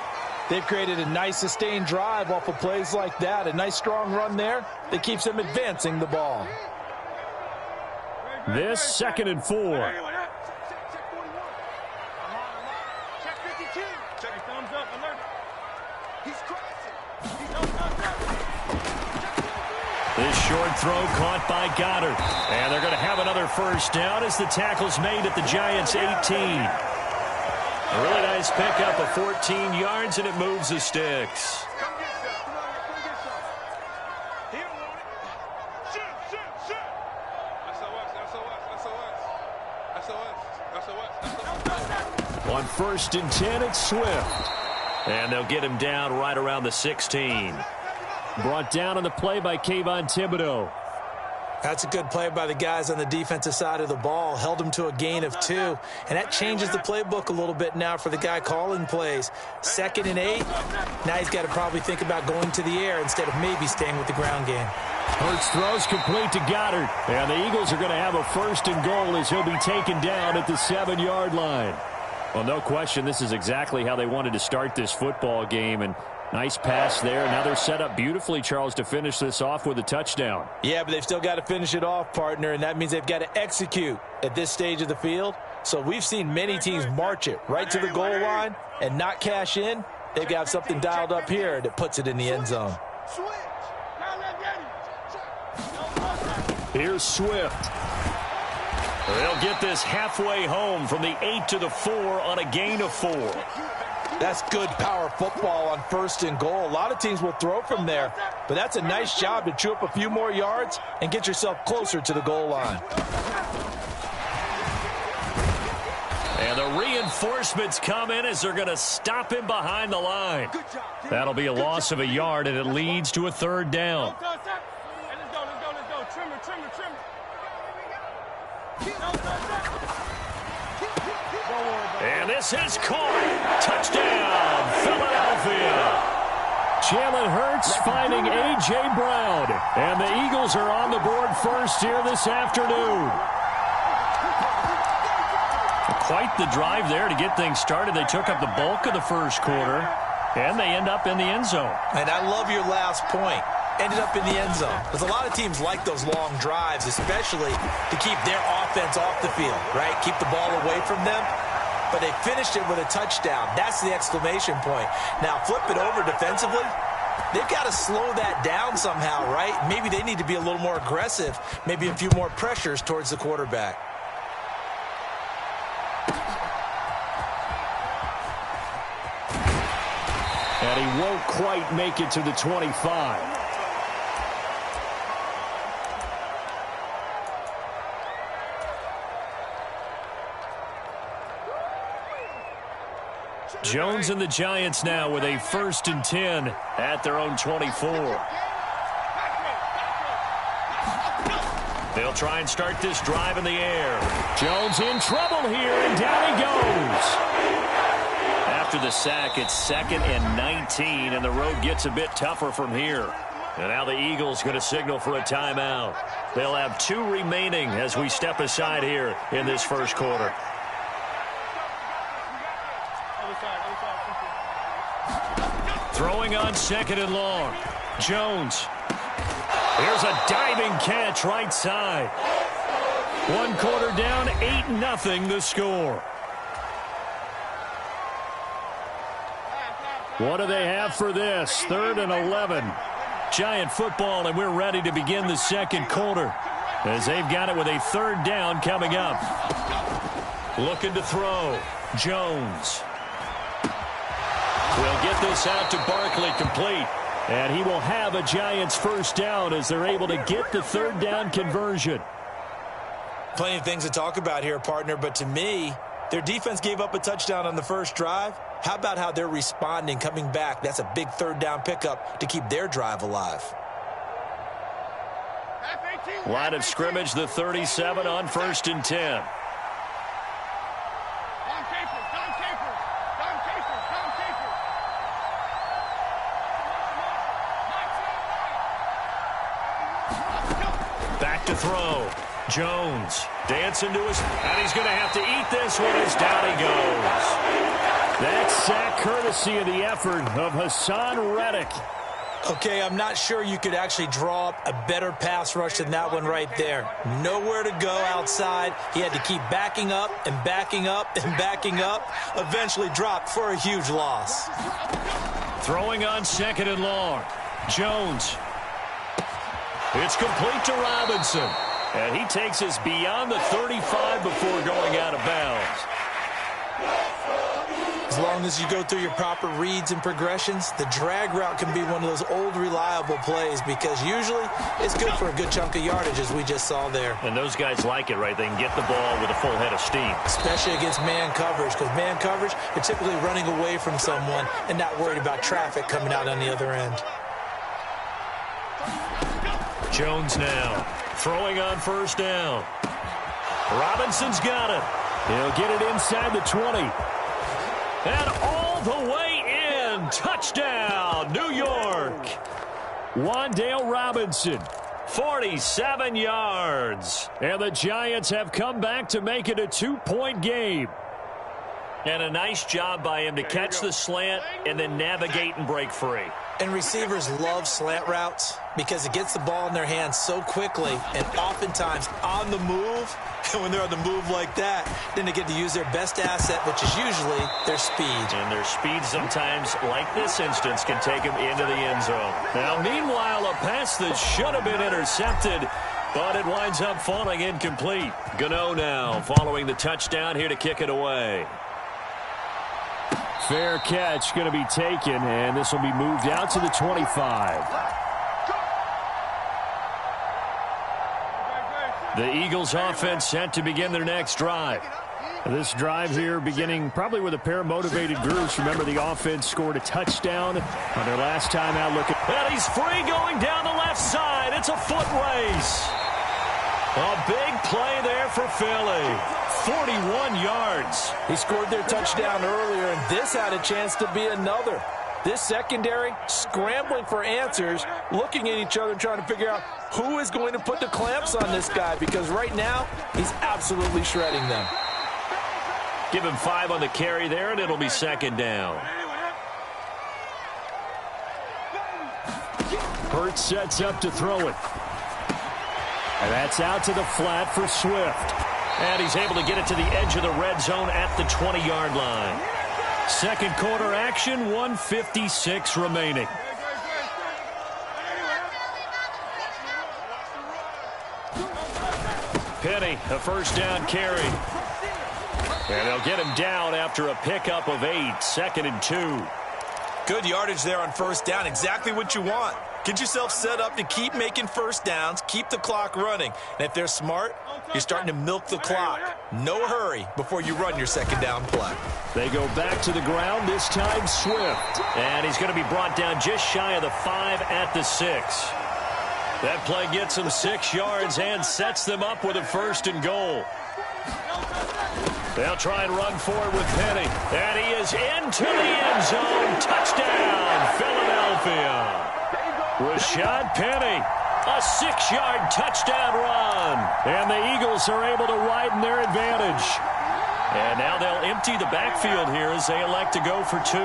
They've created a nice sustained drive off of plays like that. A nice strong run there that keeps them advancing the ball. This 2nd and 4. Check 52. Check thumbs up, alert. He's crossing. This short throw caught by Goddard. And they're going to have another first down as the tackle's made at the Giants' 18. A really nice pickup of 14 yards, and it moves the sticks. Come get some. Come get some. He don't want it. Shoot. SOS. On 1st and 10, it's Swift. And they'll get him down right around the 16. Brought down on the play by Kayvon Thibodeau. That's a good play by the guys on the defensive side of the ball. Held him to a gain of 2. And that changes the playbook a little bit now for the guy calling plays. 2nd and 8. Now he's got to probably think about going to the air instead of maybe staying with the ground game. Hurts throws complete to Goddard. And the Eagles are going to have a 1st and goal as he'll be taken down at the 7-yard line. Well, no question, this is exactly how they wanted to start this football game. And nice pass there. Now they're set up beautifully, Charles, to finish this off with a touchdown. Yeah, but they've still got to finish it off, partner, and that means they've got to execute at this stage of the field. So we've seen many teams march it right to the goal line and not cash in. They've got something dialed up here that puts it in the end zone. Here's Swift. They'll get this halfway home from the 8 to the 4 on a gain of 4. That's good power football on 1st and goal. A lot of teams will throw from there, but that's a nice job to chew up a few more yards and get yourself closer to the goal line. And the reinforcements come in as they're going to stop him behind the line. That'll be a loss of a yard, and it leads to a 3rd down. And this is caught. Touchdown, Philadelphia. Jalen Hurts finding A.J. Brown. And the Eagles are on the board first here this afternoon. Quite the drive there to get things started. They took up the bulk of the first quarter, and they end up in the end zone. And I love your last point. Ended up in the end zone. Because a lot of teams like those long drives, especially to keep their offense off the field, right? Keep the ball away from them. But they finished it with a touchdown. That's the exclamation point. Now, flip it over defensively. They've got to slow that down somehow, right? Maybe they need to be a little more aggressive. Maybe a few more pressures towards the quarterback. And he won't quite make it to the 25. Jones and the Giants now with a 1st and 10 at their own 24. They'll try and start this drive in the air. Jones in trouble here, and down he goes. After the sack, it's 2nd and 19, and the road gets a bit tougher from here. And now the Eagles going to signal for a timeout. They'll have 2 remaining as we step aside here in this first quarter. Throwing on 2nd and long. Jones. Here's a diving catch right side. 1 quarter down, 8-0 the score. What do they have for this? 3rd and 11. Giant football, and we're ready to begin the second quarter as they've got it with a 3rd down coming up. Looking to throw. Jones. We'll get this out to Barkley, complete. And he will have a Giants 1st down as they're able to get the 3rd down conversion. Plenty of things to talk about here, partner, but to me, their defense gave up a touchdown on the first drive. How about how they're responding, coming back? That's a big 3rd down pickup to keep their drive alive. Line of scrimmage, the 37 on 1st and 10. Back to throw. Jones dancing to his, and he's going to have to eat this one as down he goes. That sack courtesy of the effort of Hassan Reddick. Okay, I'm not sure you could actually draw up a better pass rush than that one right there. Nowhere to go outside. He had to keep backing up and backing up and backing up. Eventually dropped for a huge loss. Throwing on 2nd and long. Jones. It's complete to Robinson. And he takes us beyond the 35 before going out of bounds. As long as you go through your proper reads and progressions, the drag route can be one of those old reliable plays because usually it's good for a good chunk of yardage, as we just saw there. And those guys like it, right? They can get the ball with a full head of steam. Especially against man coverage, because man coverage, they're typically running away from someone and not worried about traffic coming out on the other end. Jones now throwing on 1st down. Robinson's got it. He'll get it inside the 20. And all the way in. Touchdown, New York. Wan'Dale Robinson, 47 yards. And the Giants have come back to make it a 2-point game. And a nice job by him to catch the slant and then navigate and break free. And receivers love slant routes because it gets the ball in their hands so quickly and oftentimes on the move. And when they're on the move like that, then they get to use their best asset, which is usually their speed. And their speed sometimes, like this instance, can take them into the end zone. Now, meanwhile, a pass that should have been intercepted But it winds up falling incomplete. Gano now following the touchdown here to kick it away. Fair catch going to be taken, and this will be moved out to the 25. The Eagles offense set to begin their next drive. This drive here beginning probably with a pair of motivated groups. Remember, the offense scored a touchdown on their last time out looking. And he's free going down the left side. It's a foot race. A big play there for Philly. 41 yards. He scored their touchdown earlier, and this had a chance to be another. This secondary scrambling for answers, looking at each other, trying to figure out who is going to put the clamps on this guy, because right now he's absolutely shredding them. Give him 5 on the carry there, and it'll be second down. Hurts sets up to throw it. And that's out to the flat for Swift. And he's able to get it to the edge of the red zone at the 20-yard line. Second quarter action, 1:56 remaining. Penny, a first down carry. And they'll get him down after a pickup of 8, 2nd and 2. Good yardage there on first down, exactly what you want. Get yourself set up to keep making first downs, keep the clock running. And if they're smart, you're starting to milk the clock. No hurry before you run your second down play. They go back to the ground, this time Swift. And he's going to be brought down just shy of the 5 at the 6. That play gets him 6 yards and sets them up with a 1st and goal. They'll try and run forward with Penny. And he is into the end zone. Touchdown, Philadelphia. Rashad Penny, a 6-yard touchdown run. And the Eagles are able to widen their advantage. And now they'll empty the backfield here as they elect to go for 2.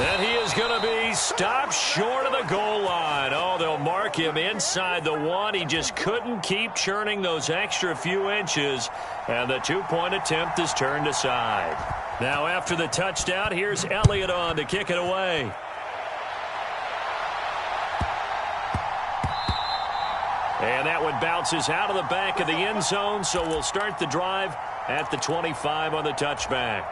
And he is going to be stopped short of the goal line. Oh, they'll mark him inside the 1. He just couldn't keep churning those extra few inches. And the 2-point attempt is turned aside. Now after the touchdown, here's Elliott on to kick it away. And that one bounces out of the back of the end zone, so we'll start the drive at the 25 on the touchback.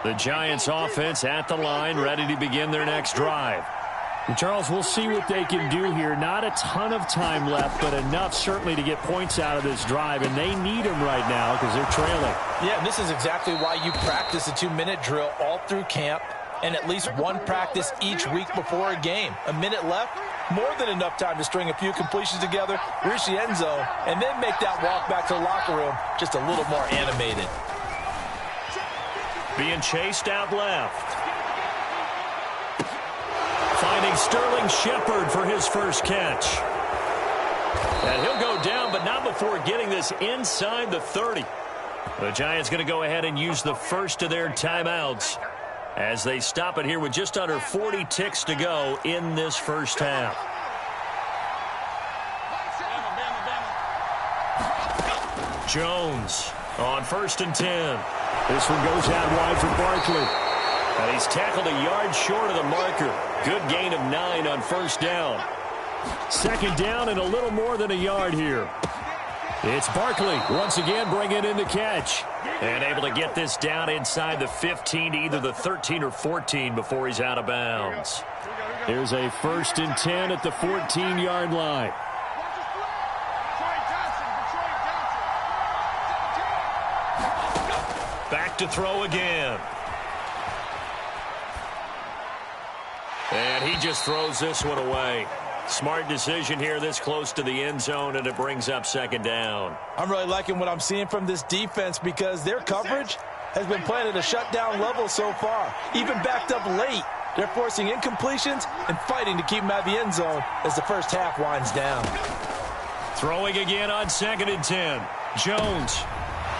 The Giants offense at the line, ready to begin their next drive. And Charles, we'll see what they can do here. Not a ton of time left, but enough certainly to get points out of this drive, and they need them right now because they're trailing. Yeah, and this is exactly why you practice a 2-minute drill all through camp and at least one practice each week before a game. A minute left, more than enough time to string a few completions together, reach the end zone, and then make that walk back to the locker room just a little more animated. Being chased out left. Finding Sterling Shepard for his first catch. And he'll go down, but not before getting this inside the 30. The Giants going to go ahead and use the first of their timeouts as they stop it here with just under 40 ticks to go in this first half. Jones on 1st and 10. This one goes out wide for Barkley. And he's tackled a yard short of the marker. Good gain of 9 on first down. Second down and a little more than a yard here. It's Barkley once again bringing in the catch. And able to get this down inside the 15 to either the 13 or 14 before he's out of bounds. Here's a 1st and 10 at the 14-yard line. Back to throw again. And he just throws this one away. Smart decision here this close to the end zone, and it brings up second down. I'm really liking what I'm seeing from this defense because their coverage has been playing at a shutdown level so far. Even backed up late, they're forcing incompletions and fighting to keep them out of the end zone as the first half winds down. Throwing again on 2nd and 10. Jones.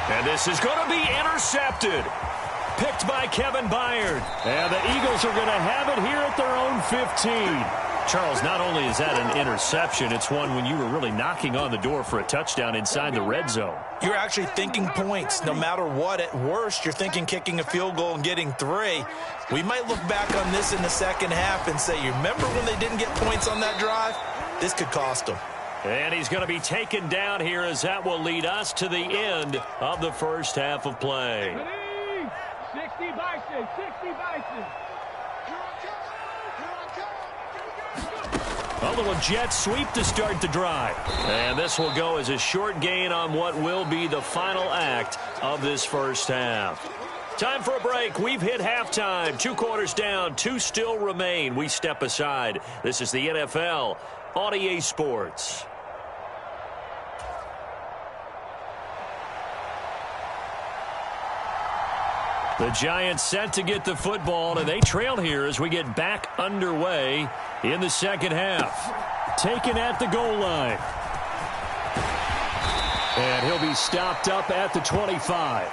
And this is going to be intercepted. Picked by Kevin Byard. And the Eagles are going to have it here at their own 15. Charles, not only is that an interception, it's one when you were really knocking on the door for a touchdown inside the red zone. You're actually thinking points no matter what. At worst, you're thinking kicking a field goal and getting 3. We might look back on this in the second half and say, you remember when they didn't get points on that drive? This could cost them. And he's going to be taken down here as that will lead us to the end of the first half of play. 60 Bison, 60 Bison. A little jet sweep to start the drive. And this will go as a short gain on what will be the final act of this first half. Time for a break. We've hit halftime. 2 quarters down, 2 still remain. We step aside. This is the NFL on EA Sports. The Giants set to get the football, and they trail here as we get back underway in the second half. Taken at the goal line. And he'll be stopped up at the 25.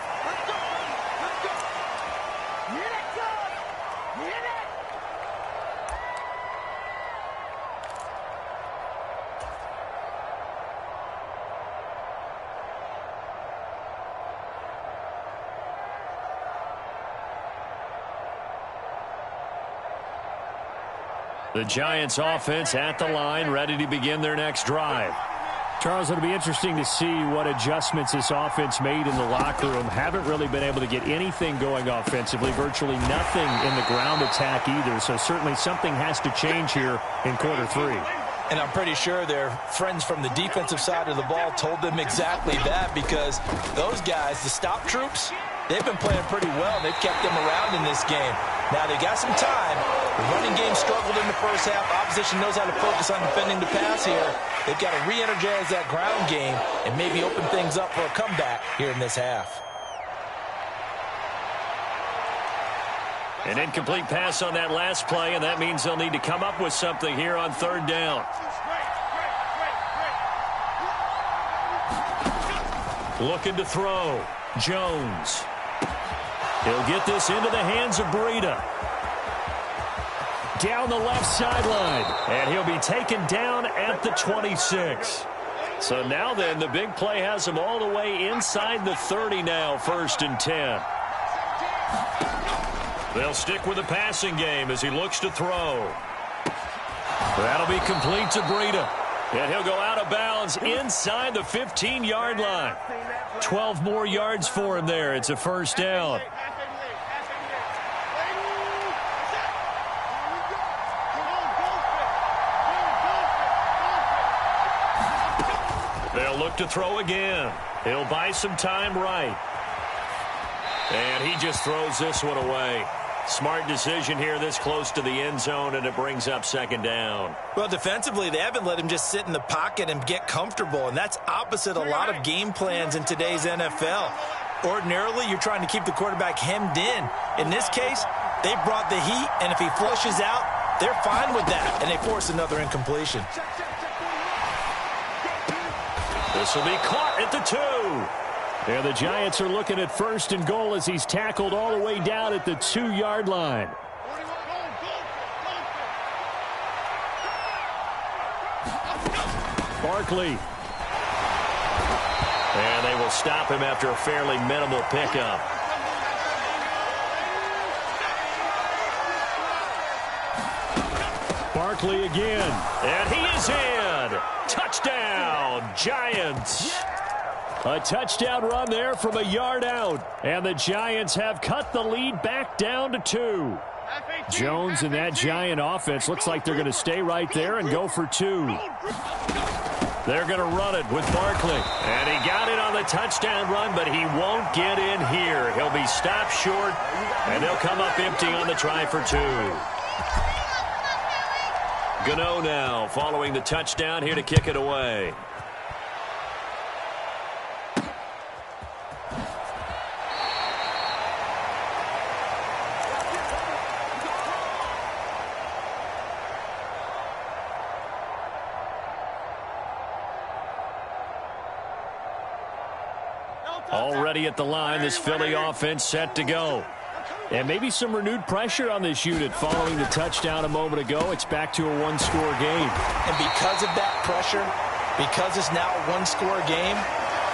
The Giants offense at the line, ready to begin their next drive. Charles, it'll be interesting to see what adjustments this offense made in the locker room. Haven't really been able to get anything going offensively, virtually nothing in the ground attack either. So certainly something has to change here in quarter 3. And I'm pretty sure their friends from the defensive side of the ball told them exactly that, because those guys, the stop troops, they've been playing pretty well. They've kept them around in this game. Now, they got some time. The running game struggled in the first half. Opposition knows how to focus on defending the pass here. They've got to re-energize that ground game and maybe open things up for a comeback here in this half. An incomplete pass on that last play, and that means they'll need to come up with something here on 3rd down. Looking to throw. Jones. He'll get this into the hands of Breida. Down the left sideline. And he'll be taken down at the 26. So now then, the big play has him all the way inside the 30 now, 1st and 10. They'll stick with the passing game as he looks to throw. That'll be complete to Breida. And he'll go out of bounds inside the 15-yard line. 12 more yards for him there. It's a 1st down. They'll look to throw again. He'll buy some time right. And he just throws this one away. Smart decision here this close to the end zone, and it brings up 2nd down. Well, defensively, they haven't let him just sit in the pocket and get comfortable, and that's opposite a lot of game plans in today's NFL. Ordinarily, you're trying to keep the quarterback hemmed in. In this case, they brought the heat, and if he flushes out, they're fine with that, and they force another incompletion. This will be caught at the 2. And the Giants are looking at 1st and goal as he's tackled all the way down at the 2-yard line. Barkley. And they will stop him after a fairly minimal pickup. Barkley again. And he is in. Touchdown, Giants. A touchdown run there from a yard out. And the Giants have cut the lead back down to 2. Jones and that Giant offense looks like they're going to stay right there and go for 2. They're going to run it with Barkley. And he got it on the touchdown run, but he won't get in here. He'll be stopped short, and they'll come up empty on the try for 2. Gano now following the touchdown here to kick it away. Already at the line, this Philly offense set to go. And maybe some renewed pressure on this unit following the touchdown a moment ago. It's back to a one-score game. And because of that pressure, because it's now a one-score game,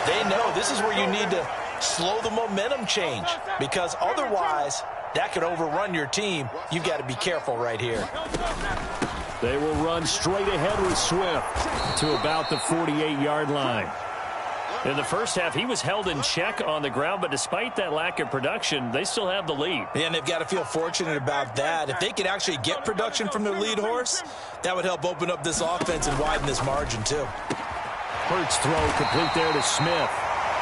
they know this is where you need to slow the momentum change, because otherwise that could overrun your team. You've got to be careful right here. They will run straight ahead with Swift to about the 48-yard line. In the first half, he was held in check on the ground, but despite that lack of production, they still have the lead. And they've got to feel fortunate about that. If they could actually get production from their lead horse, that would help open up this offense and widen this margin too. Hurts throw complete there to Smith.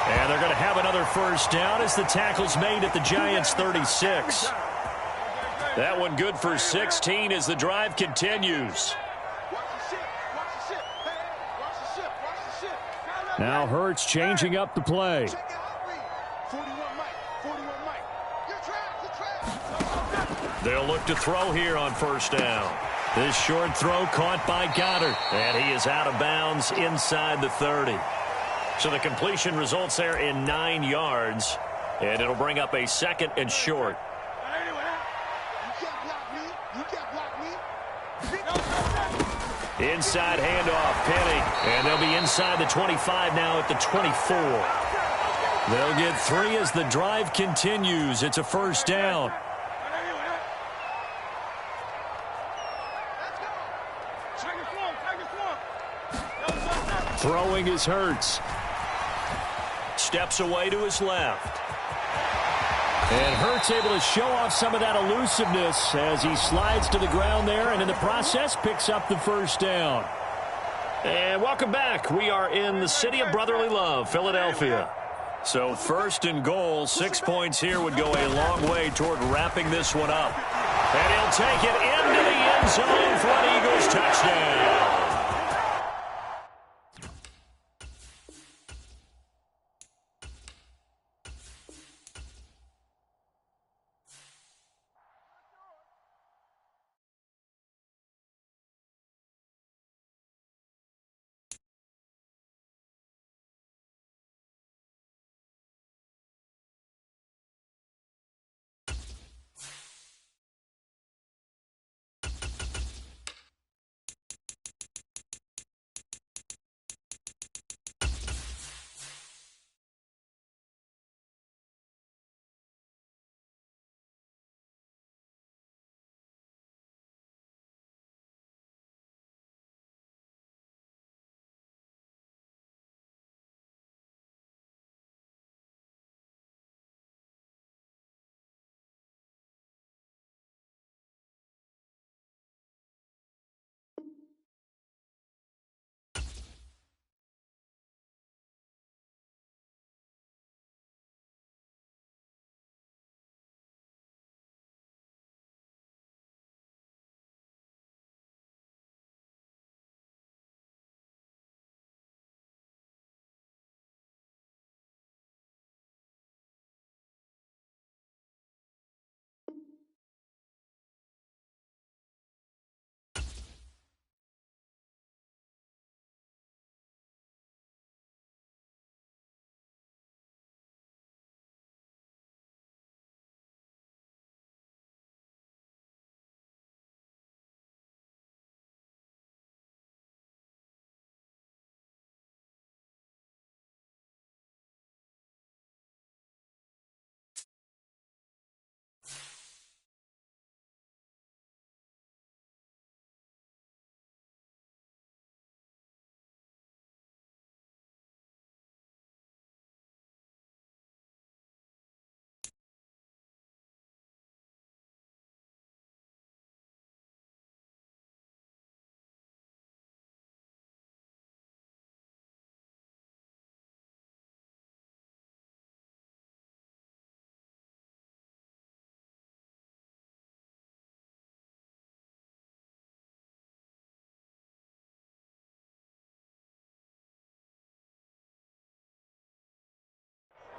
And they're going to have another first down as the tackle's made at the Giants' 36. That one good for 16 as the drive continues. Now Hurts changing up the play. They'll look to throw here on first down. This short throw caught by Goddard. And he is out of bounds inside the 30. So the completion results there in 9 yards. And it'll bring up a second and short. Inside handoff, Penny. And they'll be inside the 25 now at the 24. They'll get 3 as the drive continues. It's a first down. Throwing is Hurts. Steps away to his left. And Hurts able to show off some of that elusiveness as he slides to the ground there and in the process picks up the first down. And welcome back. We are in the city of brotherly love, Philadelphia. So first and goal, 6 points here would go a long way toward wrapping this one up. And he'll take it into the end zone for an Eagles touchdown.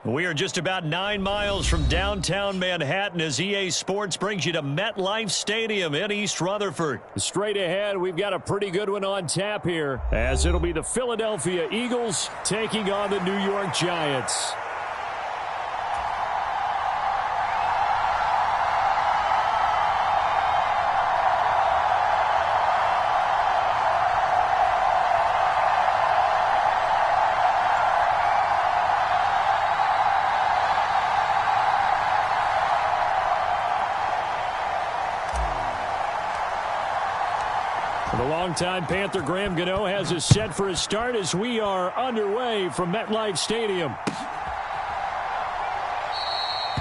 We are just about 9 miles from downtown Manhattan as EA Sports brings you to MetLife Stadium in East Rutherford. Straight ahead, we've got a pretty good one on tap here, as it'll be the Philadelphia Eagles taking on the New York Giants. The longtime Panther Graham Gano has us set for his start as we are underway from MetLife Stadium.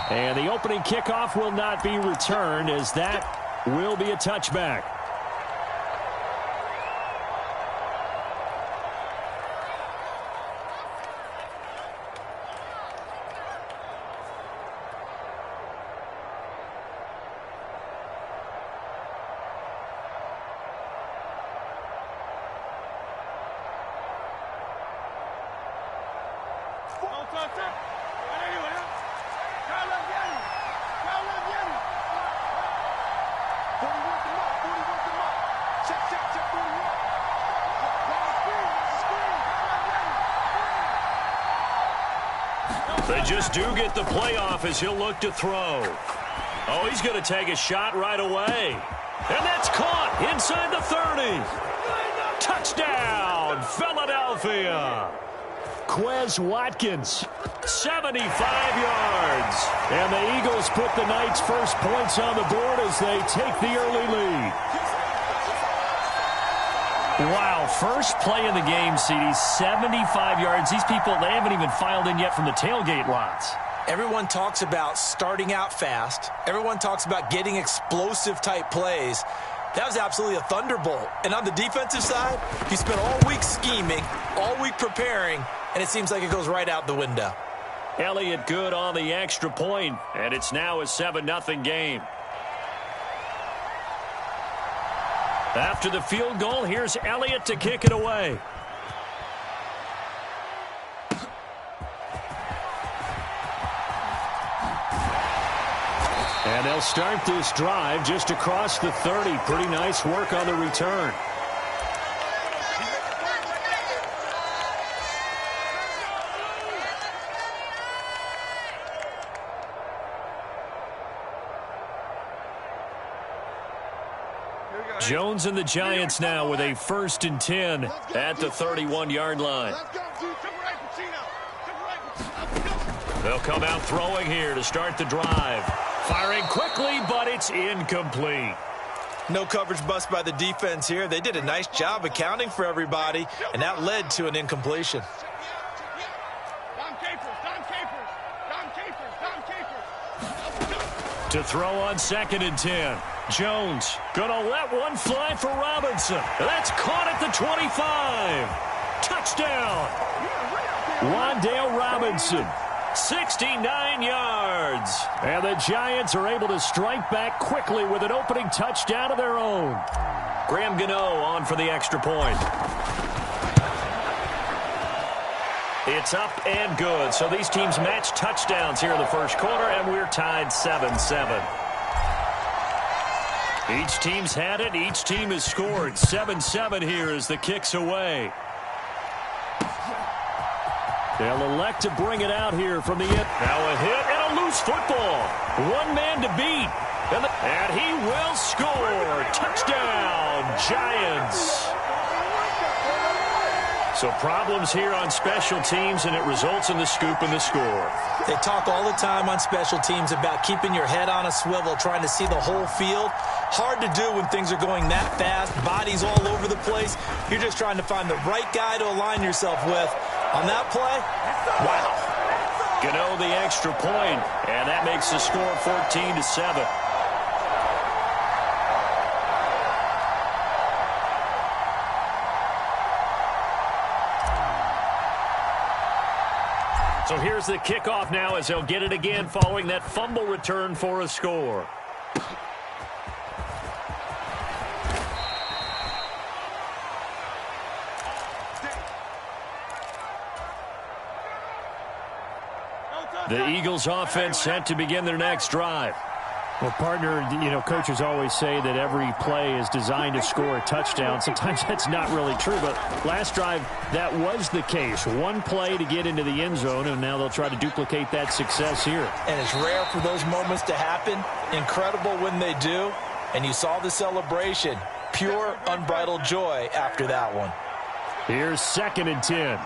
And the opening kickoff will not be returned, as that will be a touchback. They just do get the playoff as he'll look to throw. Oh, he's going to take a shot right away. And that's caught inside the 30. Touchdown, Philadelphia. Quez Watkins, 75 yards. And the Eagles put the Knights' first points on the board as they take the early lead. Wow, first play of the game, CD, 75 yards. These people, they haven't even filed in yet from the tailgate lots. Everyone talks about starting out fast. Everyone talks about getting explosive-type plays. That was absolutely a thunderbolt. And on the defensive side, you spent all week scheming, all week preparing, and it seems like it goes right out the window. Elliott good on the extra point, and it's now a 7-0 game. After the field goal, here's Elliott to kick it away. And they'll start this drive just across the 30. Pretty nice work on the return. Jones and the Giants now with a 1st and 10 at the 31-yard line. They'll come out throwing here to start the drive. Firing quickly, but it's incomplete. No coverage bust by the defense here. They did a nice job accounting for everybody, and that led to an incompletion. To throw on 2nd and 10. Jones gonna let one fly for Robinson. That's caught at the 25. Touchdown. Wan'Dale Robinson, 69 yards. And the Giants are able to strike back quickly with an opening touchdown of their own. Graham Gano on for the extra point. It's up and good. So these teams match touchdowns here in the first quarter, and we're tied 7-7. Each team's had it. Each team has scored. 7-7 here as the kick's away. They'll elect to bring it out here from the end. Now a hit and a loose football. One man to beat. And he will score. Touchdown, Giants. So problems here on special teams, and it results in the scoop and the score. They talk all the time on special teams about keeping your head on a swivel, trying to see the whole field. Hard to do when things are going that fast, bodies all over the place. You're just trying to find the right guy to align yourself with. On that play, wow. Gano the extra point, and that makes the score 14-7. So here's the kickoff now as they'll get it again following that fumble return for a score. The Eagles offense set to begin their next drive. Well, partner, coaches always say that every play is designed to score a touchdown. Sometimes that's not really true, but last drive, that was the case. One play to get into the end zone, and now they'll try to duplicate that success here. And it's rare for those moments to happen. Incredible when they do. And you saw the celebration. Pure, unbridled joy after that one. Here's 2nd and 10.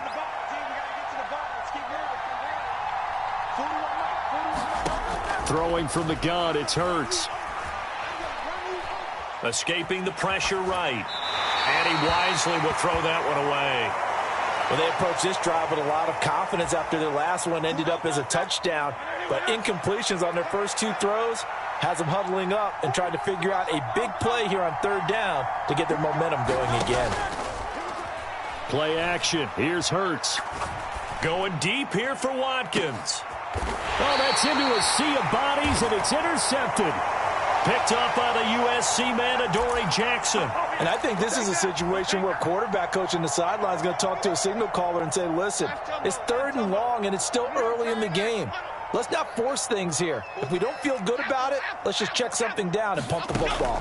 Throwing from the gun, it's Hurts. Escaping the pressure right. And he wisely will throw that one away. Well, they approached this drive with a lot of confidence after their last one ended up as a touchdown. But incompletions on their first two throws has them huddling up and trying to figure out a big play here on third down to get their momentum going again. Play action. Here's Hurts. Going deep here for Watkins. Oh, that's into a sea of bodies, and it's intercepted. Picked up by the USC man, Adoree Jackson. And I think this is a situation where a quarterback coach in the sideline is going to talk to a signal caller and say, listen, it's 3rd and long, and it's still early in the game. Let's not force things here. If we don't feel good about it, let's just check something down and pump the football.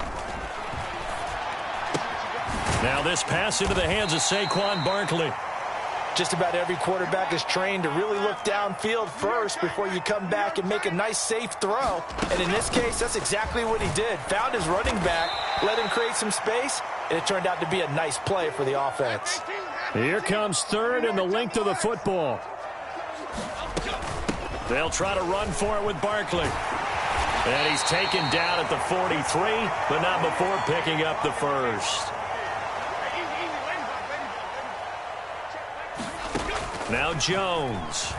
Now this pass into the hands of Saquon Barkley. Just about every quarterback is trained to really look downfield first before you come back and make a nice, safe throw. And in this case, that's exactly what he did. Found his running back, let him create some space, and it turned out to be a nice play for the offense. Here comes 3rd and the length of the football. They'll try to run for it with Barkley. And he's taken down at the 43, but not before picking up the first. Now Jones.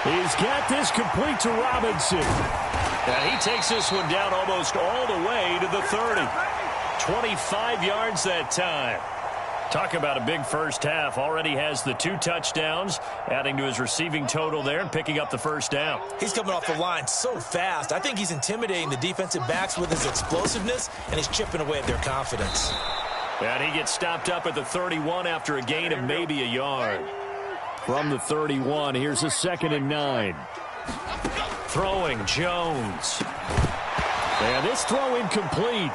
He's got this complete to Robinson. And he takes this one down almost all the way to the 30. 25 yards that time. Talk about a big first half. Already has the 2 touchdowns, adding to his receiving total there and picking up the first down. He's coming off the line so fast. I think he's intimidating the defensive backs with his explosiveness, and he's chipping away at their confidence. And he gets stopped up at the 31 after a gain of maybe a yard. From the 31, here's a 2nd and 9. Throwing Jones. And this throw incomplete.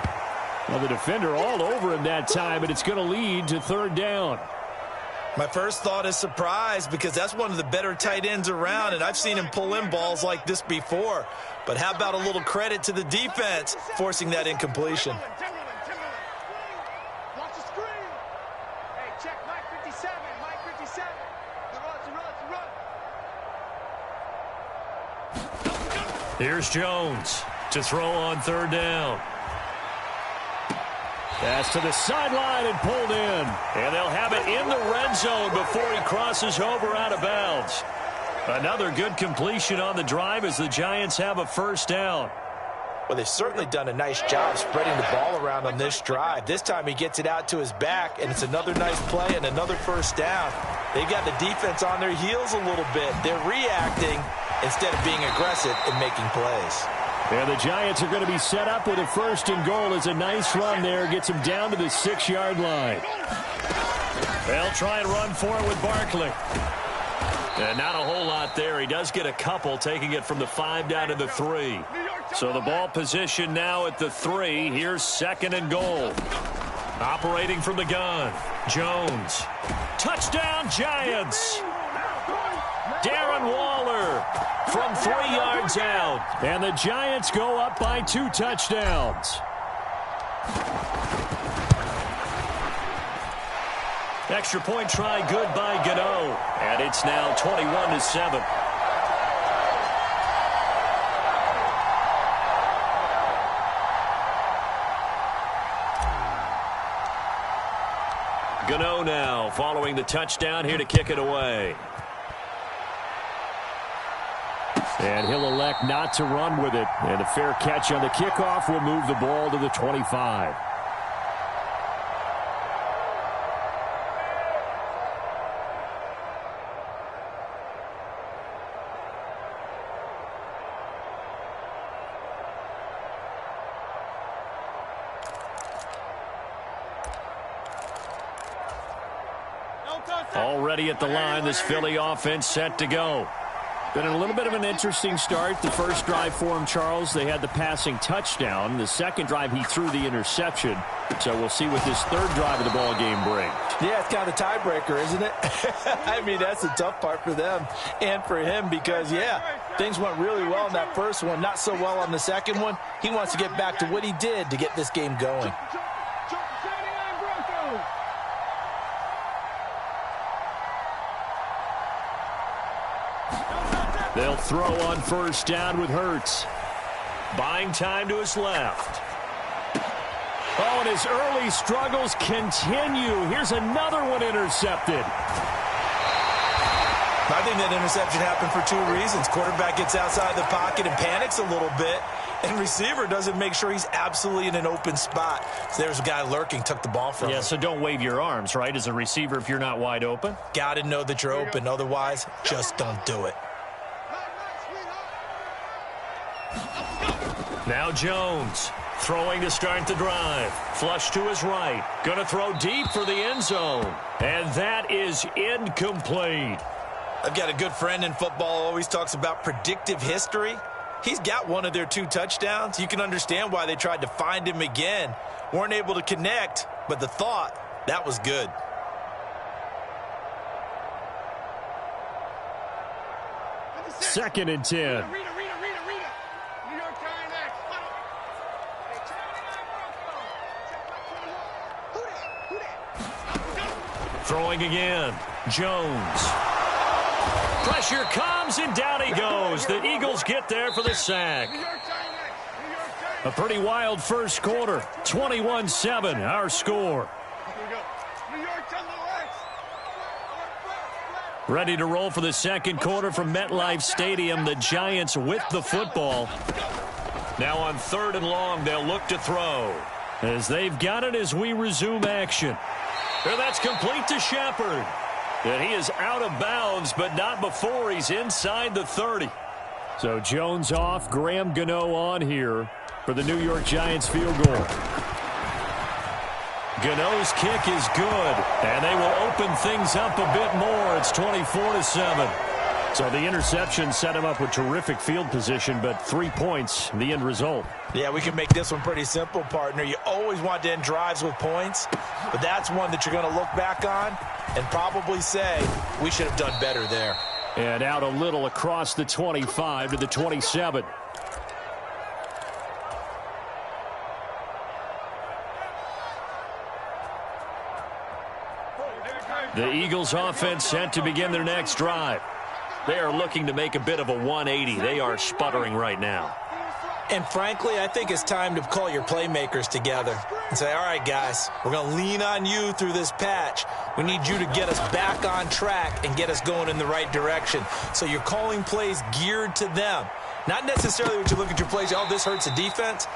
Well, the defender all over him that time, but it's going to lead to 3rd down. My first thought is surprise because that's one of the better tight ends around, and I've seen him pull in balls like this before. But how about a little credit to the defense forcing that incompletion? Here's Jones to throw on 3rd down. Pass to the sideline and pulled in. And they'll have it in the red zone before he crosses over out of bounds. Another good completion on the drive as the Giants have a first down. Well, they've certainly done a nice job spreading the ball around on this drive. This time he gets it out to his back, and it's another nice play and another first down. They've got the defense on their heels a little bit. They're reacting instead of being aggressive and making plays. And the Giants are going to be set up with a 1st and goal. As a nice run there gets him down to the 6-yard line. They'll try and run for it with Barkley. And not a whole lot there. He does get a couple, taking it from the 5 down to the 3. So the ball position now at the 3. Here's 2nd and goal. Operating from the gun. Jones. Touchdown, Giants. Darren Waller from 3 yards out. And the Giants go up by 2 touchdowns. Extra point try good by Gano. And it's now 21-7. Gano now following the touchdown here to kick it away. And he'll elect not to run with it. And a fair catch on the kickoff will move the ball to the 25. Already at the line, this Philly offense set to go. Been in a little bit of an interesting start. The first drive for him, Charles, they had the passing touchdown. The second drive, he threw the interception. So we'll see what this 3rd drive of the ball game brings. Yeah, it's kind of a tiebreaker, isn't it? I mean, that's the tough part for them and for him because, yeah, things went really well in that first one, not so well on the second one. He wants to get back to what he did to get this game going. They'll throw on 1st down with Hurts. Buying time to his left. Oh, and his early struggles continue. Here's another one intercepted. I think that interception happened for two reasons. Quarterback gets outside the pocket and panics a little bit, and receiver doesn't make sure he's absolutely in an open spot. So there's a guy lurking, took the ball from him. Yeah, so don't wave your arms, right, as a receiver if you're not wide open. Got to know that you're open. Otherwise, just don't do it. Now Jones throwing to start the drive. Flush to his right. Going to throw deep for the end zone. And that is incomplete. I've got a good friend in football, always talks about predictive history. He's got one of their 2 touchdowns. You can understand why they tried to find him again. Weren't able to connect, but the thought, that was good. Second and 10. Throwing again. Jones. Pressure comes, and down he goes. The Eagles get there for the sack. A pretty wild first quarter. 21-7, our score. Ready to roll for the second quarter from MetLife Stadium. The Giants with the football. Now on 3rd and long, they'll look to throw. As they've got it as we resume action. And that's complete to Shepard. And he is out of bounds, but not before he's inside the 30. So Jones off, Graham Gano on here for the New York Giants field goal. Gano's kick is good, and they will open things up a bit more. It's 24-7. So the interception set him up with terrific field position, but 3 points, the end result. Yeah, we can make this one pretty simple, partner. You always want to end drives with points, but that's one that you're going to look back on and probably say, we should have done better there. And out a little across the 25 to the 27. The Eagles offense set to begin their next drive. They are looking to make a bit of a 180. They are sputtering right now. And frankly, I think it's time to call your playmakers together and say, all right, guys, we're going to lean on you through this patch. We need you to get us back on track and get us going in the right direction. So you're calling plays geared to them. Not necessarily what you look at your plays, oh, this hurts the defense.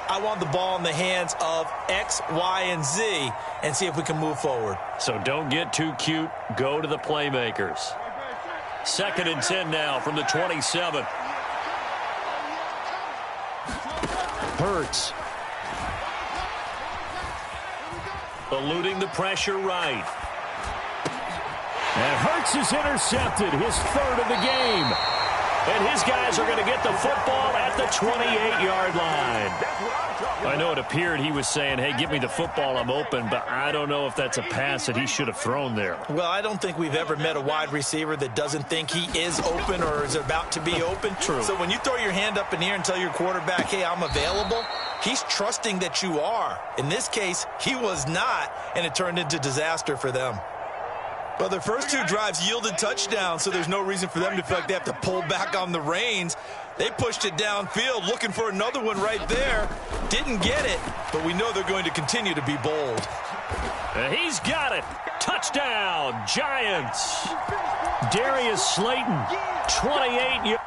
I want the ball in the hands of X, Y, and Z and see if we can move forward. So don't get too cute. Go to the playmakers. 2nd and 10 now from the 27. Hurts. Eluding the pressure right. And Hurts is intercepted, his 3rd of the game. And his guys are going to get the football at the 28-yard line. I know it appeared he was saying, hey, give me the football, I'm open, but I don't know if that's a pass that he should have thrown there. Well, I don't think we've ever met a wide receiver that doesn't think he is open or is about to be open. True. So when you throw your hand up in the air and tell your quarterback, hey, I'm available, he's trusting that you are. In this case, he was not, and it turned into disaster for them. Well, their first 2 drives yielded touchdowns, so there's no reason for them to feel like they have to pull back on the reins. They pushed it downfield, looking for another one right there. Didn't get it, but we know they're going to continue to be bold. And he's got it. Touchdown, Giants. Darius Slayton, 28 yards.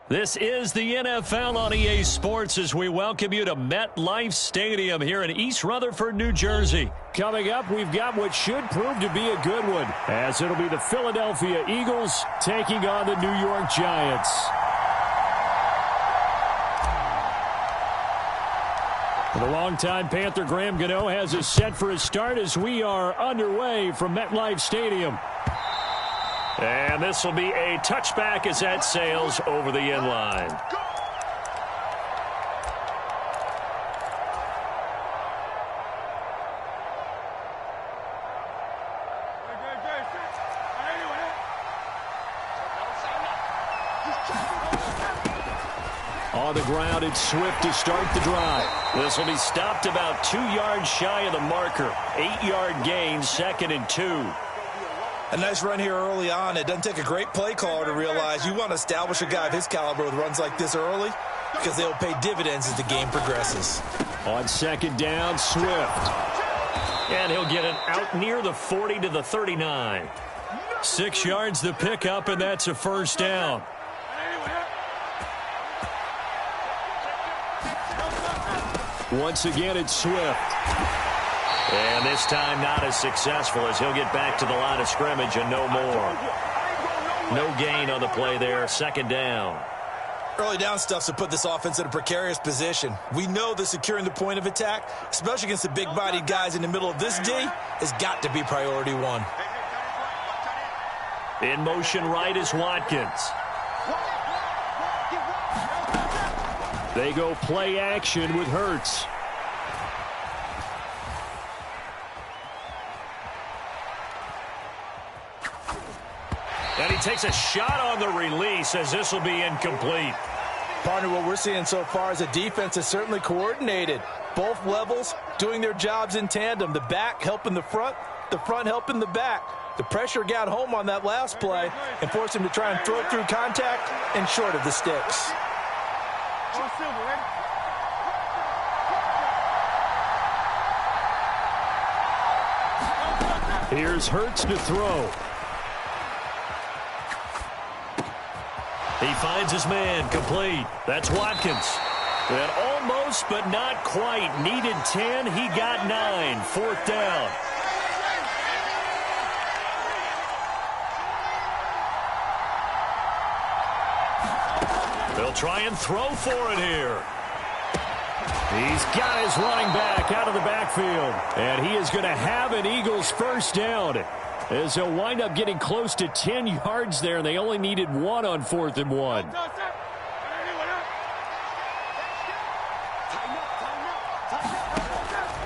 This is the NFL on EA Sports as we welcome you to MetLife Stadium here in East Rutherford, New Jersey. Coming up, we've got what should prove to be a good one, as it'll be the Philadelphia Eagles taking on the New York Giants. The longtime Panther Graham Gano has us set for a start as we are underway from MetLife Stadium. And this will be a touchback as that sails over the end line. On the ground, it's Swift to start the drive. This will be stopped about 2 yards shy of the marker. 8-yard gain, 2nd and 2. A nice run here early on. It doesn't take a great play caller to realize you want to establish a guy of his caliber with runs like this early because they'll pay dividends as the game progresses. On 2nd down, Swift. And he'll get it out near the 40 to the 39. 6 yards the pickup, and that's a 1st down. Once again, it's Swift. And this time not as successful as he'll get back to the line of scrimmage and no more. No gain on the play there, 2nd down. Early down stuff's to put this offense in a precarious position. We know that securing the point of attack, especially against the big-bodied guys in the middle of this D, has got to be priority one. In motion right is Watkins. They go play action with Hurts. And he takes a shot on the release as this will be incomplete. Partner, what we're seeing so far is a defense is certainly coordinated. Both levels doing their jobs in tandem. The back helping the front helping the back. The pressure got home on that last play and forced him to try and throw it through contact and short of the sticks. Here's Hurts to throw. He finds his man, complete. That's Watkins. And almost, but not quite. Needed 10, he got 9. 4th down. They'll try and throw for it here. He's got his running back out of the backfield. And he is going to have an Eagles 1st down. As he'll wind up getting close to 10 yards there, and they only needed 1 on 4th and 1.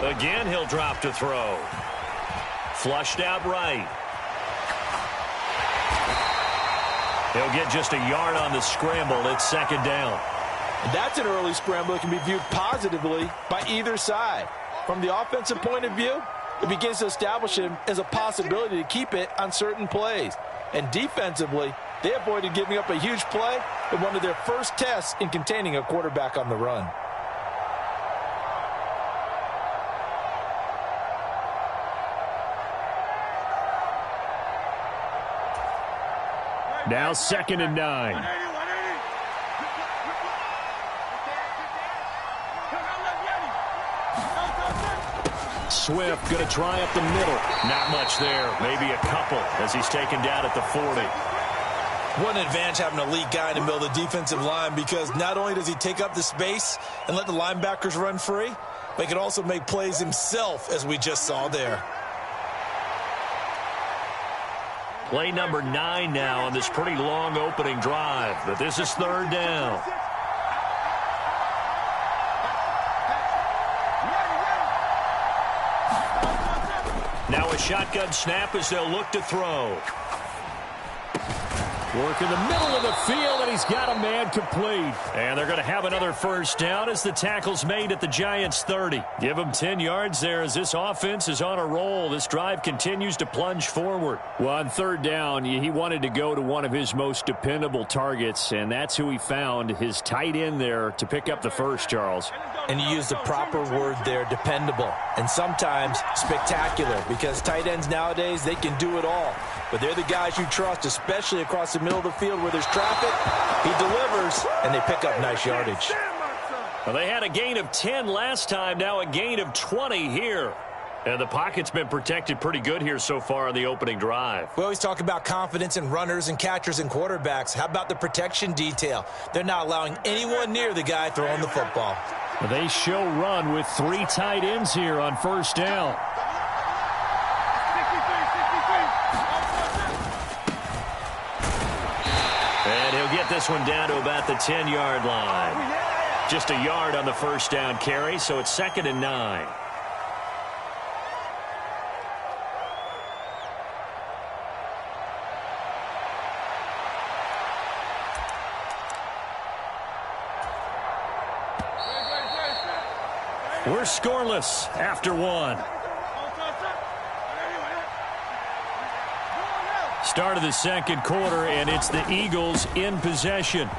Again, he'll drop to throw. Flushed out right. He'll get just a yard on the scramble. It's 2nd down. That's an early scramble that can be viewed positively by either side. From the offensive point of view, it begins to establish him as a possibility to keep it on certain plays. And defensively, they avoided giving up a huge play in one of their first tests in containing a quarterback on the run. Now 2nd and 9. Swift going to try up the middle. Not much there. Maybe a couple as he's taken down at the 40. What an advantage having an elite guy in the middle of the defensive line, because not only does he take up the space and let the linebackers run free, but he can also make plays himself, as we just saw there. Play number 9 now on this pretty long opening drive. But this is 3rd down. Now a shotgun snap as they'll look to throw. Work in the middle of the field, and he's got a man complete. And they're going to have another 1st down as the tackle's made at the Giants' 30. Give them 10 yards there as this offense is on a roll. This drive continues to plunge forward. Well, on 3rd down, he wanted to go to one of his most dependable targets, and that's who he found, his tight end there, to pick up the first, Charles. And you used the proper word there, dependable, and sometimes spectacular, because tight ends nowadays, they can do it all. But they're the guys you trust, especially across the the middle of the field where there's traffic. He delivers, and they pick up nice yardage. Well, they had a gain of 10 last time, now a gain of 20 here. And the pocket's been protected pretty good here so far on the opening drive. We always talk about confidence in runners and catchers and quarterbacks. How about the protection detail? They're not allowing anyone near the guy throwing the football. Well, they show run with 3 tight ends here on first down. And he'll get this one down to about the 10-yard line. Just a yard on the first down carry, so it's 2nd and 9. We're scoreless after 1. Start of the second quarter, and it's the Eagles in possession.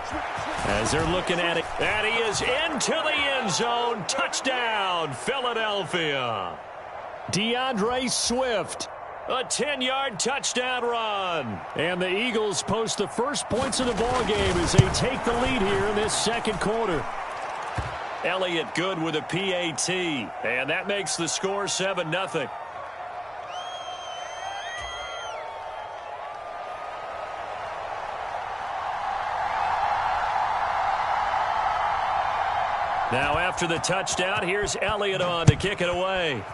As they're looking at it, and he is into the end zone. Touchdown, Philadelphia. DeAndre Swift, a 10-yard touchdown run. And the Eagles post the first points of the ball game as they take the lead here in this second quarter. Elliott good with a PAT, and that makes the score 7-0. Now after the touchdown, here's Elliott on to kick it away.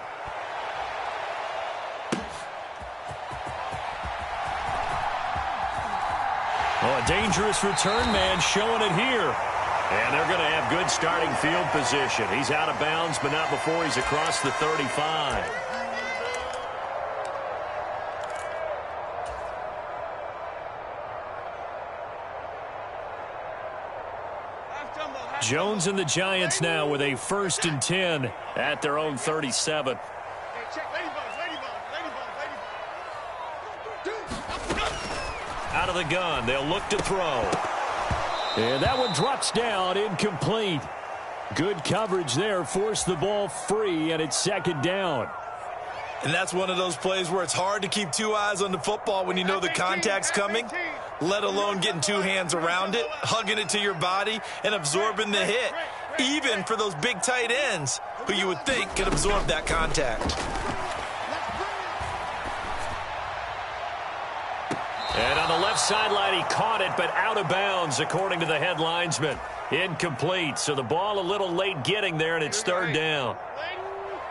Oh, a dangerous return man showing it here. And they're going to have good starting field position. He's out of bounds, but not before he's across the 35. Jones and the Giants now with a 1st and 10 at their own 37. Out of the gun, they'll look to throw. And that one drops down, incomplete. Good coverage there, forced the ball free, and it's 2nd down. And that's one of those plays where it's hard to keep 2 eyes on the football when you know the contact's coming, let alone getting 2 hands around it, hugging it to your body, and absorbing the hit, even for those big tight ends who you would think could absorb that contact. And on the left sideline, he caught it, but out of bounds, according to the head linesman. Incomplete, so the ball a little late getting there, and it's 3rd down.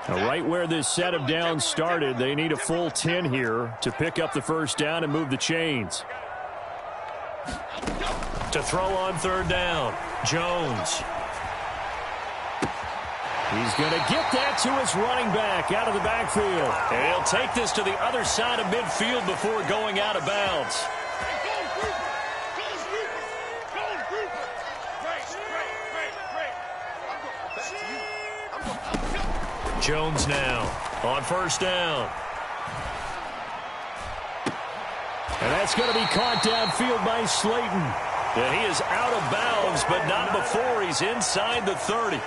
Now, right where this set of downs started, they need a full 10 here to pick up the first down and move the chains. To throw on 3rd down, Jones. He's going to get that to his running back out of the backfield. And he'll take this to the other side of midfield before going out of bounds. Jones now on 1st down. And that's going to be caught downfield by Slayton. And he is out of bounds, but not before he's inside the 30.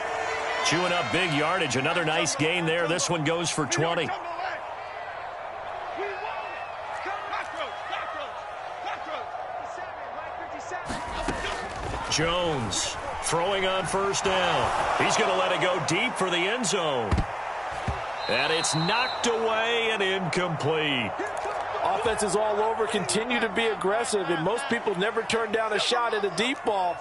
Chewing up big yardage. Another nice gain there. This one goes for 20. Jones throwing on 1st down. He's going to let it go deep for the end zone. And it's knocked away and incomplete. Offenses all over continue to be aggressive, and most people never turn down a shot at a deep ball.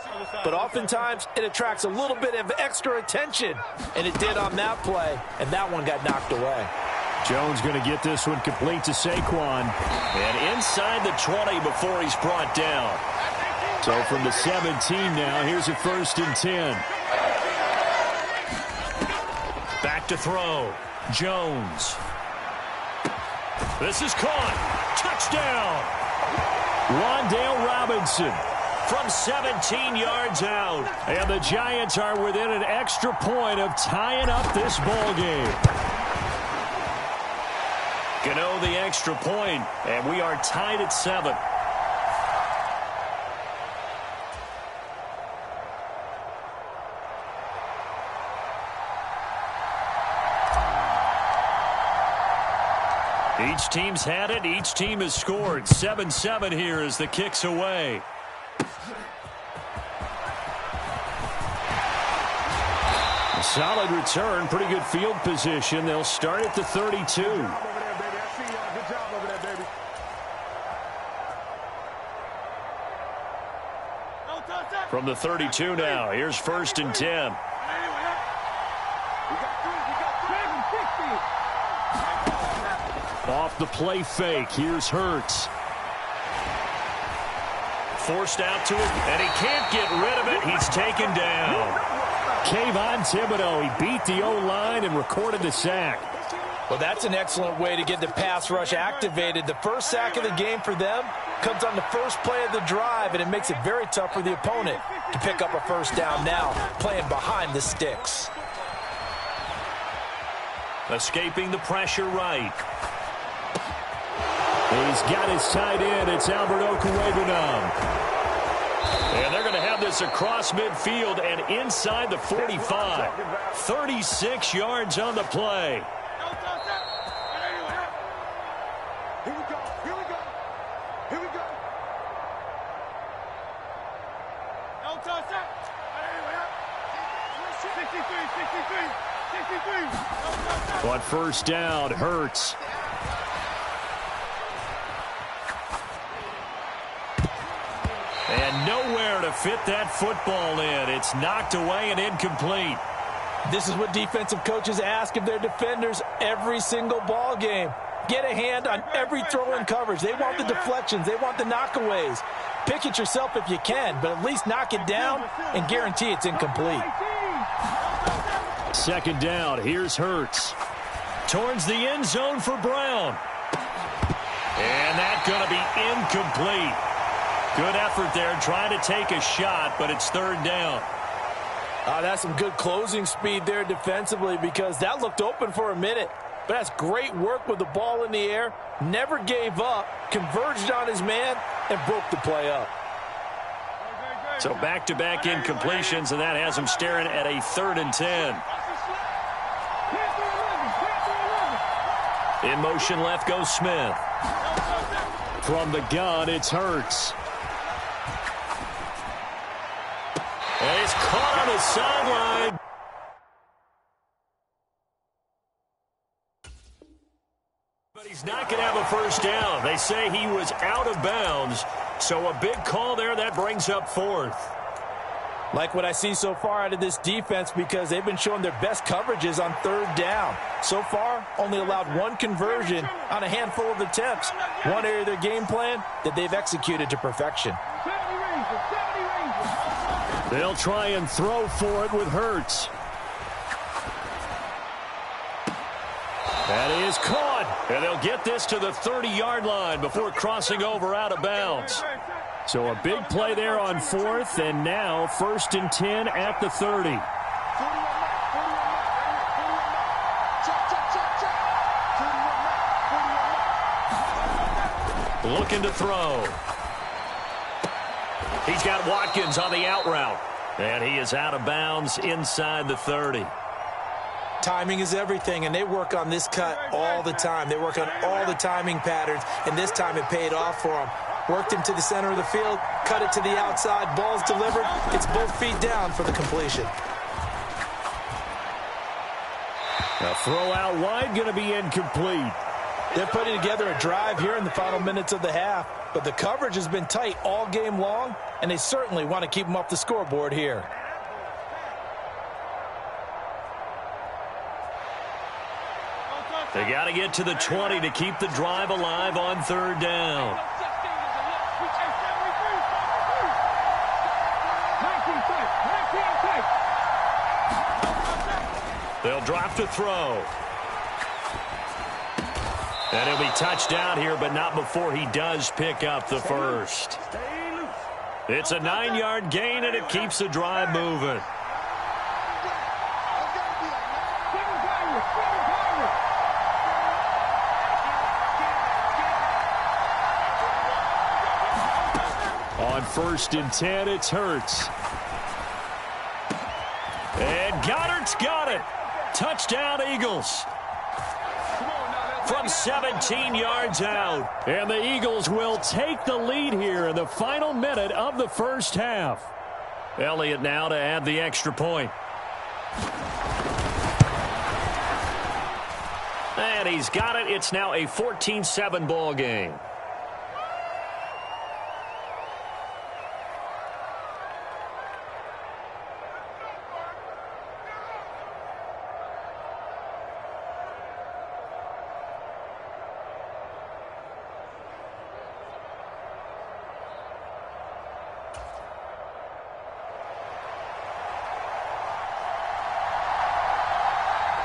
But oftentimes, it attracts a little bit of extra attention, and it did on that play, and that one got knocked away. Jones going to get this one complete to Saquon. And inside the 20 before he's brought down. So from the 17 now, here's a 1st and 10. Back to throw. Jones. This is caught. Touchdown. Wan'Dale Robinson from 17 yards out. And the Giants are within an extra point of tying up this ball game. Gano the extra point, and we are tied at 7. Each team's had it. Each team has scored. 7-7 here as the kick's away. A solid return. Pretty good field position. They'll start at the 32. From the 32 now. Here's 1st and 10. Off the play fake. Here's Hurts. Forced out to it, and he can't get rid of it. He's taken down. Kayvon Thibodeau, he beat the O-line and recorded the sack. Well, that's an excellent way to get the pass rush activated. The first sack of the game for them comes on the first play of the drive, and it makes it very tough for the opponent to pick up a first down now, playing behind the sticks. Escaping the pressure right. He's got his tight end. It's Albert Okwuegbunam. And they're going to have this across midfield and inside the 45. 36 yards on the play. Here we go. Here we go. Here we go. No touchdown. 63. On first down, Hurts. And nowhere to fit that football in. It's knocked away and incomplete. This is what defensive coaches ask of their defenders every single ball game. Get a hand on every throw in coverage. They want the deflections. They want the knockaways. Pick it yourself if you can, but at least knock it down and guarantee it's incomplete. 2nd down. Here's Hurts. Towards the end zone for Brown. And that's going to be incomplete. Good effort there trying to take a shot, but it's 3rd down. That's some good closing speed there defensively because that looked open for a minute. But that's great work with the ball in the air. Never gave up, converged on his man, and broke the play up. So back-to-back incompletions, and that has him staring at a 3rd and 10. In motion left goes Smith. From the gun, it's Hurts. And he's caught on the sideline. But he's not going to have a first down. They say he was out of bounds. So a big call there. That brings up 4th. Like what I see so far out of this defense because they've been showing their best coverages on 3rd down. So far, only allowed 1 conversion on a handful of attempts. One area of their game plan that they've executed to perfection. They'll try and throw for it with Hurts. That is caught. And they'll get this to the 30-yard line before crossing over out of bounds. So a big play there on 4th, and now 1st and 10 at the 30. Looking to throw. He's got Watkins on the out route. And he is out of bounds inside the 30. Timing is everything, and they work on this cut all the time. They work on all the timing patterns, and this time it paid off for them. Worked him to the center of the field, cut it to the outside, ball's delivered. It's both feet down for the completion. A throw out wide, going to be incomplete. They're putting together a drive here in the final minutes of the half, but the coverage has been tight all game long, and they certainly want to keep them off the scoreboard here. They got to get to the 20 to keep the drive alive on 3rd down. They'll drop to throw. And he'll be touched down here, but not before he does pick up the first. It's a 9-yard gain, and it keeps the drive moving. On 1st and 10, it's Hurts. And Goddard's got it. Touchdown, Eagles. from 17 yards out. And the Eagles will take the lead here in the final minute of the first half. Elliott now to add the extra point. And he's got it. It's now a 14-7 ball game.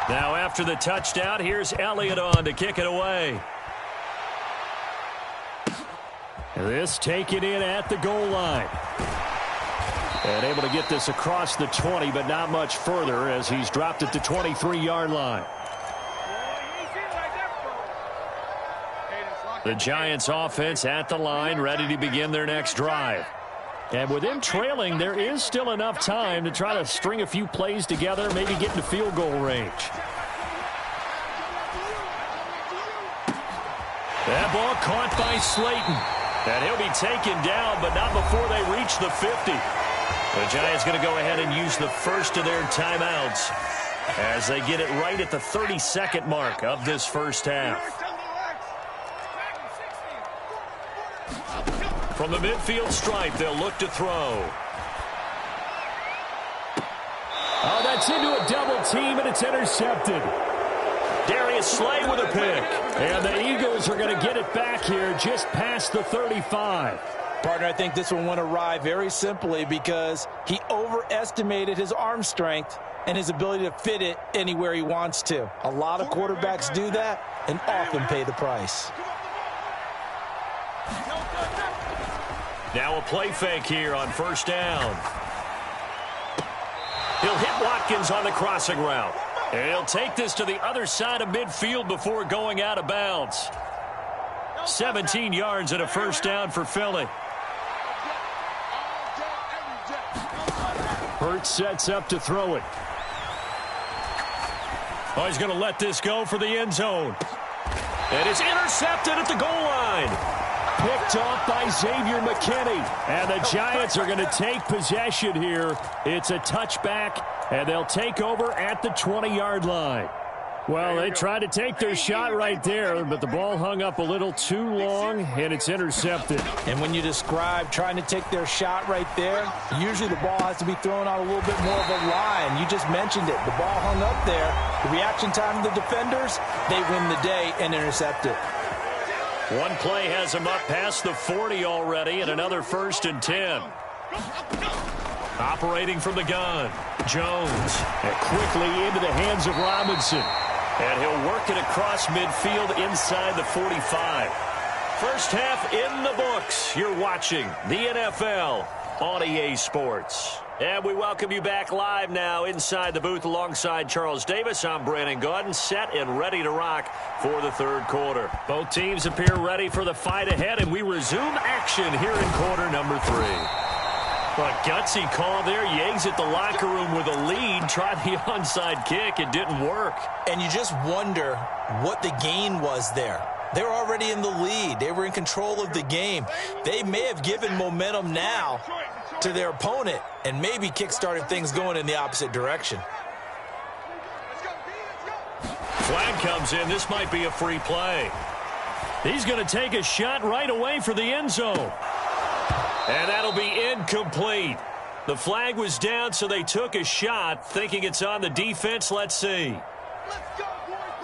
Now after the touchdown, here's Elliott on to kick it away. This taken in at the goal line. And able to get this across the 20, but not much further as he's dropped at the 23-yard line. The Giants offense at the line, ready to begin their next drive. And with them trailing, there is still enough time to try to string a few plays together, maybe get into field goal range. That ball caught by Slayton. And he'll be taken down, but not before they reach the 50. The Giants going to go ahead and use the first of their timeouts as they get it right at the 32nd mark of this first half. From the midfield stripe, they'll look to throw. Oh, that's into a double team, and it's intercepted. Darius Slay with a pick. And the Eagles are going to get it back here just past the 35. Partner, I think this one went awry very simply because he overestimated his arm strength and his ability to fit it anywhere he wants to. A lot of quarterbacks do that and often pay the price. Now a play fake here on first down. He'll hit Watkins on the crossing route. And he'll take this to the other side of midfield before going out of bounds. 17 yards and a first down for Philly. Hurts sets up to throw it. Oh, he's going to let this go for the end zone. And it's intercepted at the goal line. Picked off by Xavier McKinney. And the Giants are going to take possession here. It's a touchback, and they'll take over at the 20-yard line. Well, they tried to take their shot right there, but the ball hung up a little too long, and it's intercepted. And when you describe trying to take their shot right there, usually the ball has to be thrown out a little bit more of a line. You just mentioned it. The ball hung up there. The reaction time of the defenders, they win the day and intercept it. One play has him up past the 40 already, and another 1st and 10. Operating from the gun, Jones. And quickly into the hands of Robinson. And he'll work it across midfield inside the 45. First half in the books. You're watching the NFL on EA Sports. And we welcome you back live now inside the booth alongside Charles Davis. I'm Brandon Gaudin, set and ready to rock for the third quarter. Both teams appear ready for the fight ahead, and we resume action here in quarter number 3. A gutsy call there. Yates at the locker room with a lead. Tried the onside kick. It didn't work. And you just wonder what the gain was there. They were already in the lead. They were in control of the game. They may have given momentum now to their opponent and maybe kick-started things going in the opposite direction. Flag comes in. This might be a free play. He's going to take a shot right away for the end zone. And that'll be incomplete. The flag was down, so they took a shot, thinking it's on the defense. Let's see.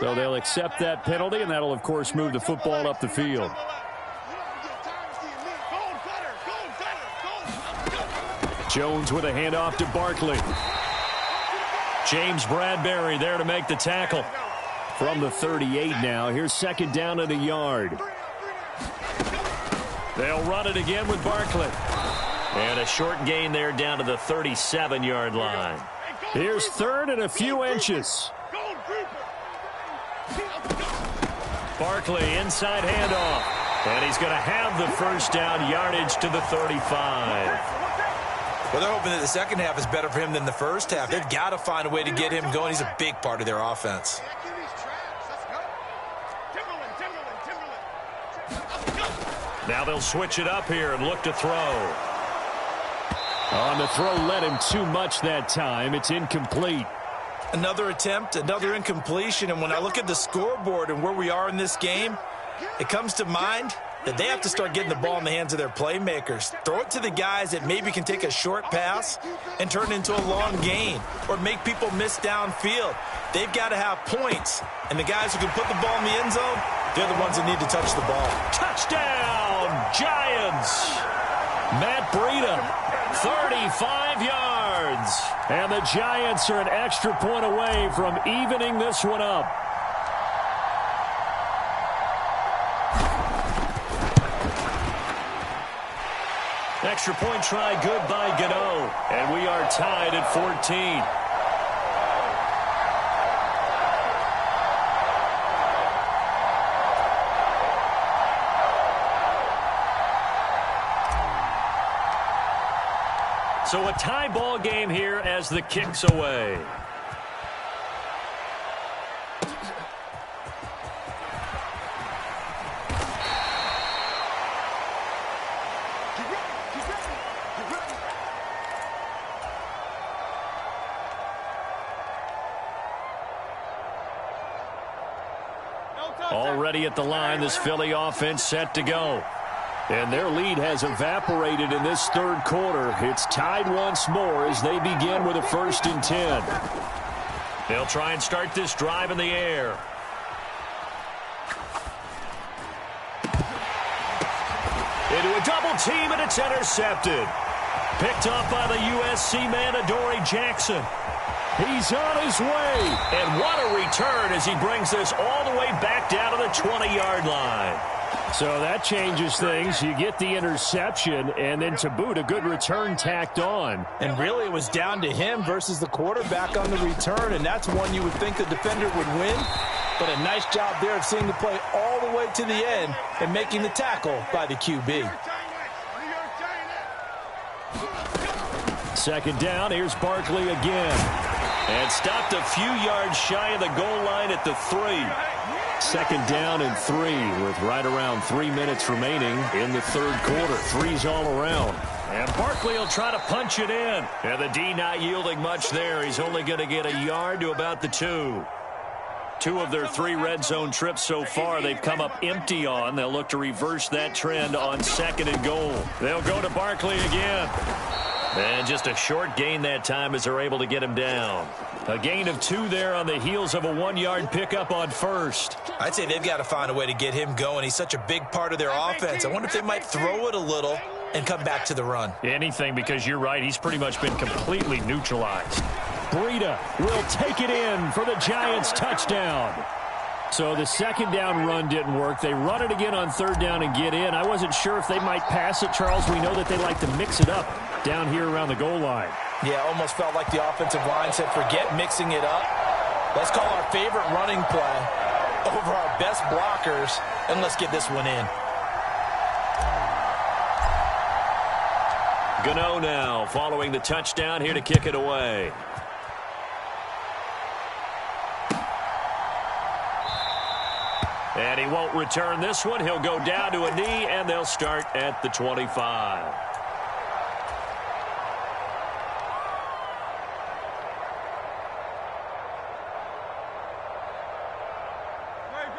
So they'll accept that penalty, and that'll, of course, move the football up the field. Jones with a handoff to Barkley. James Bradbury there to make the tackle. From the 38 now. Here's second down and a yard. They'll run it again with Barkley. And a short gain there down to the 37-yard line. Here's third and a few inches. Barkley inside handoff. And he's going to have the first down, yardage to the 35. Well, they're hoping that the second half is better for him than the first half. They've got to find a way to get him going. He's a big part of their offense. Now they'll switch it up here and look to throw. On the throw, led him too much that time. It's incomplete. Another attempt, another incompletion, and when I look at the scoreboard and where we are in this game, it comes to mind that they have to start getting the ball in the hands of their playmakers. Throw it to the guys that maybe can take a short pass and turn it into a long gain or make people miss downfield. They've got to have points, and the guys who can put the ball in the end zone, they're the ones that need to touch the ball. Touchdown, Giants! Matt Breida, 35 yards. And the Giants are an extra point away from evening this one up. Extra point try good by Gano. And we are tied at 14. So a tie ball game here as the kick's away. Already at the line, this Philly offense set to go. And their lead has evaporated in this third quarter. It's tied once more as they begin with a 1st and 10. They'll try and start this drive in the air. Into a double team, and it's intercepted. Picked off by the USC man, Adoree Jackson. He's on his way. And what a return as he brings this all the way back down to the 20-yard line. So that changes things. You get the interception, and then to boot, a good return tacked on. And really, it was down to him versus the quarterback on the return, and that's one you would think the defender would win. But a nice job there of seeing the play all the way to the end and making the tackle by the QB. 2nd down, here's Barkley again. And stopped a few yards shy of the goal line at the 3. 2nd down and 3 with right around 3 minutes remaining in the third quarter. 3's all around. And Barkley will try to punch it in. And the D not yielding much there. He's only going to get a yard to about the 2. 2 of their 3 red zone trips so far they've come up empty on. They'll look to reverse that trend on 2nd and goal. They'll go to Barkley again. And just a short gain that time as they're able to get him down. A gain of 2 there on the heels of a 1-yard pickup on 1st. I'd say they've got to find a way to get him going. He's such a big part of their offense. I wonder if they might throw it a little and come back to the run. Anything, because you're right. He's pretty much been completely neutralized. Breida will take it in for the Giants touchdown. So the 2nd down run didn't work. They run it again on 3rd down and get in. I wasn't sure if they might pass it, Charles. We know that they like to mix it up down here around the goal line. Yeah, almost felt like the offensive line said, forget mixing it up. Let's call our favorite running play over our best blockers, and let's get this one in. Gano now following the touchdown here to kick it away. And he won't return this one. He'll go down to a knee, and they'll start at the 25.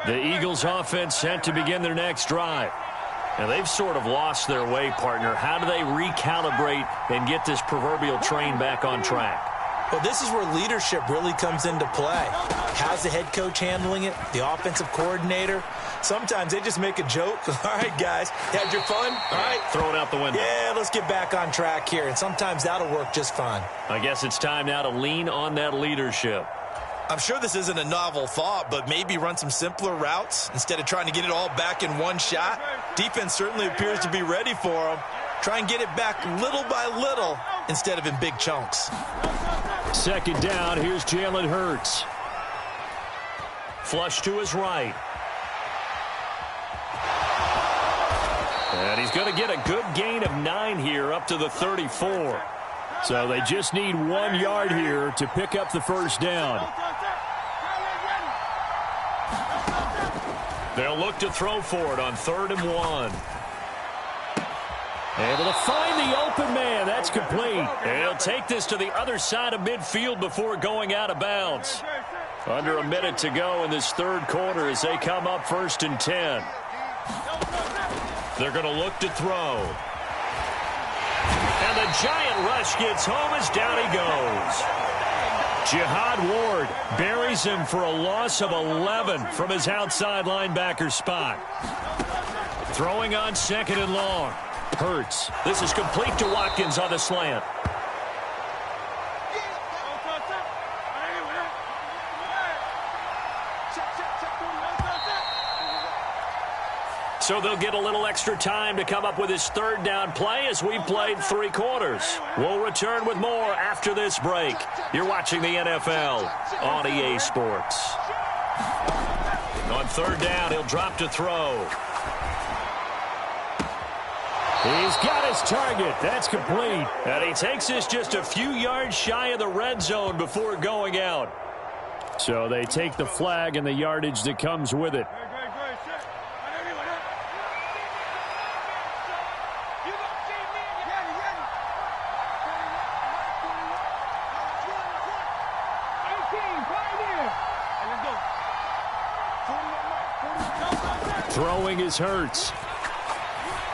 The Eagles offense set to begin their next drive. And they've sort of lost their way, partner. How do they recalibrate and get this proverbial train back on track? Well, this is where leadership really comes into play. How's the head coach handling it? The offensive coordinator? Sometimes they just make a joke. All right, guys, had your fun? All right. Throw it out the window. Yeah, let's get back on track here. And sometimes that'll work just fine. I guess it's time now to lean on that leadership. I'm sure this isn't a novel thought, but maybe run some simpler routes instead of trying to get it all back in one shot. Defense certainly appears to be ready for them. Try and get it back little by little instead of in big chunks. 2nd down, here's Jalen Hurts. Flush to his right. And he's going to get a good gain of 9 here up to the 34. So they just need 1 yard here to pick up the 1st down. They'll look to throw for it on 3rd and 1. Able to find the open man. That's complete. And he'll take this to the other side of midfield before going out of bounds. Under a minute to go in this third quarter as they come up 1st and 10. They're going to look to throw. And the giant rush gets home as down he goes. Jihad Ward buries him for a loss of 11 from his outside linebacker spot. Throwing on 2nd and long. Hurts. This is complete to Watkins on the slant. So they'll get a little extra time to come up with his 3rd down play as we've played 3 quarters. We'll return with more after this break. You're watching the NFL on EA Sports. On 3rd down, he'll drop to throw. He's got his target. That's complete. And he takes this just a few yards shy of the red zone before going out. So they take the flag and the yardage that comes with it. Throwing is Hurts.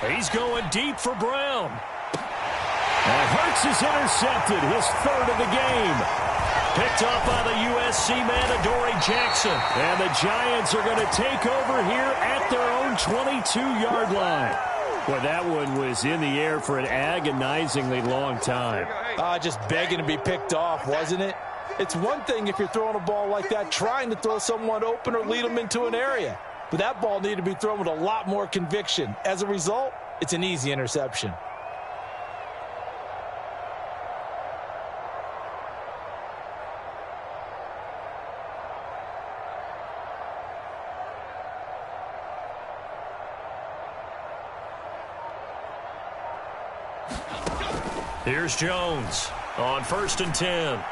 He's going deep for Brown. And Hurts is intercepted, his 3rd of the game. Picked off by the USC man, Adoree Jackson. And the Giants are going to take over here at their own 22-yard line. Well, that one was in the air for an agonizingly long time. Just begging to be picked off, wasn't it? It's one thing if you're throwing a ball like that, trying to throw someone open or lead them into an area. But that ball needed to be thrown with a lot more conviction. As a result, it's an easy interception. Here's Jones on 1st and 10.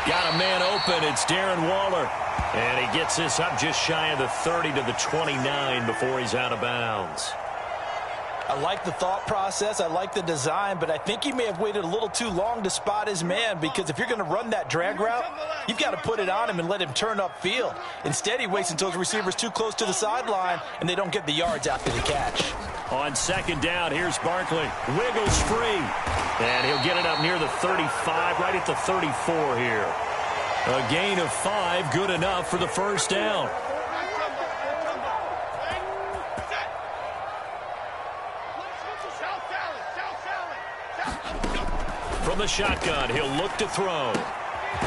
Got a man open. It's Darren Waller. And he gets this up just shy of the 30 to the 29 before he's out of bounds. I like the thought process. I like the design, but I think he may have waited a little too long to spot his man, because if you're going to run that drag route, you've got to put it on him and let him turn upfield. Instead, he waits until his receiver's too close to the sideline, and they don't get the yards after the catch. On 2nd down, here's Barkley. Wiggles free. And he'll get it up near the 35, right at the 34 here. A gain of 5, good enough for the 1st down. From the shotgun, he'll look to throw.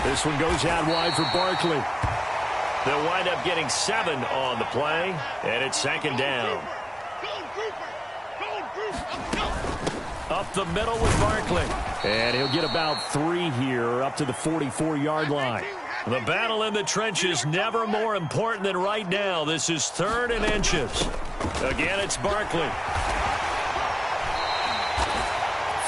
This one goes out wide for Barkley. They'll wind up getting 7 on the play, and it's 2nd down. Up the middle with Barkley. And he'll get about 3 here, up to the 44-yard line. The battle in the trenches never more important than right now. This is 3rd and inches. Again, it's Barkley.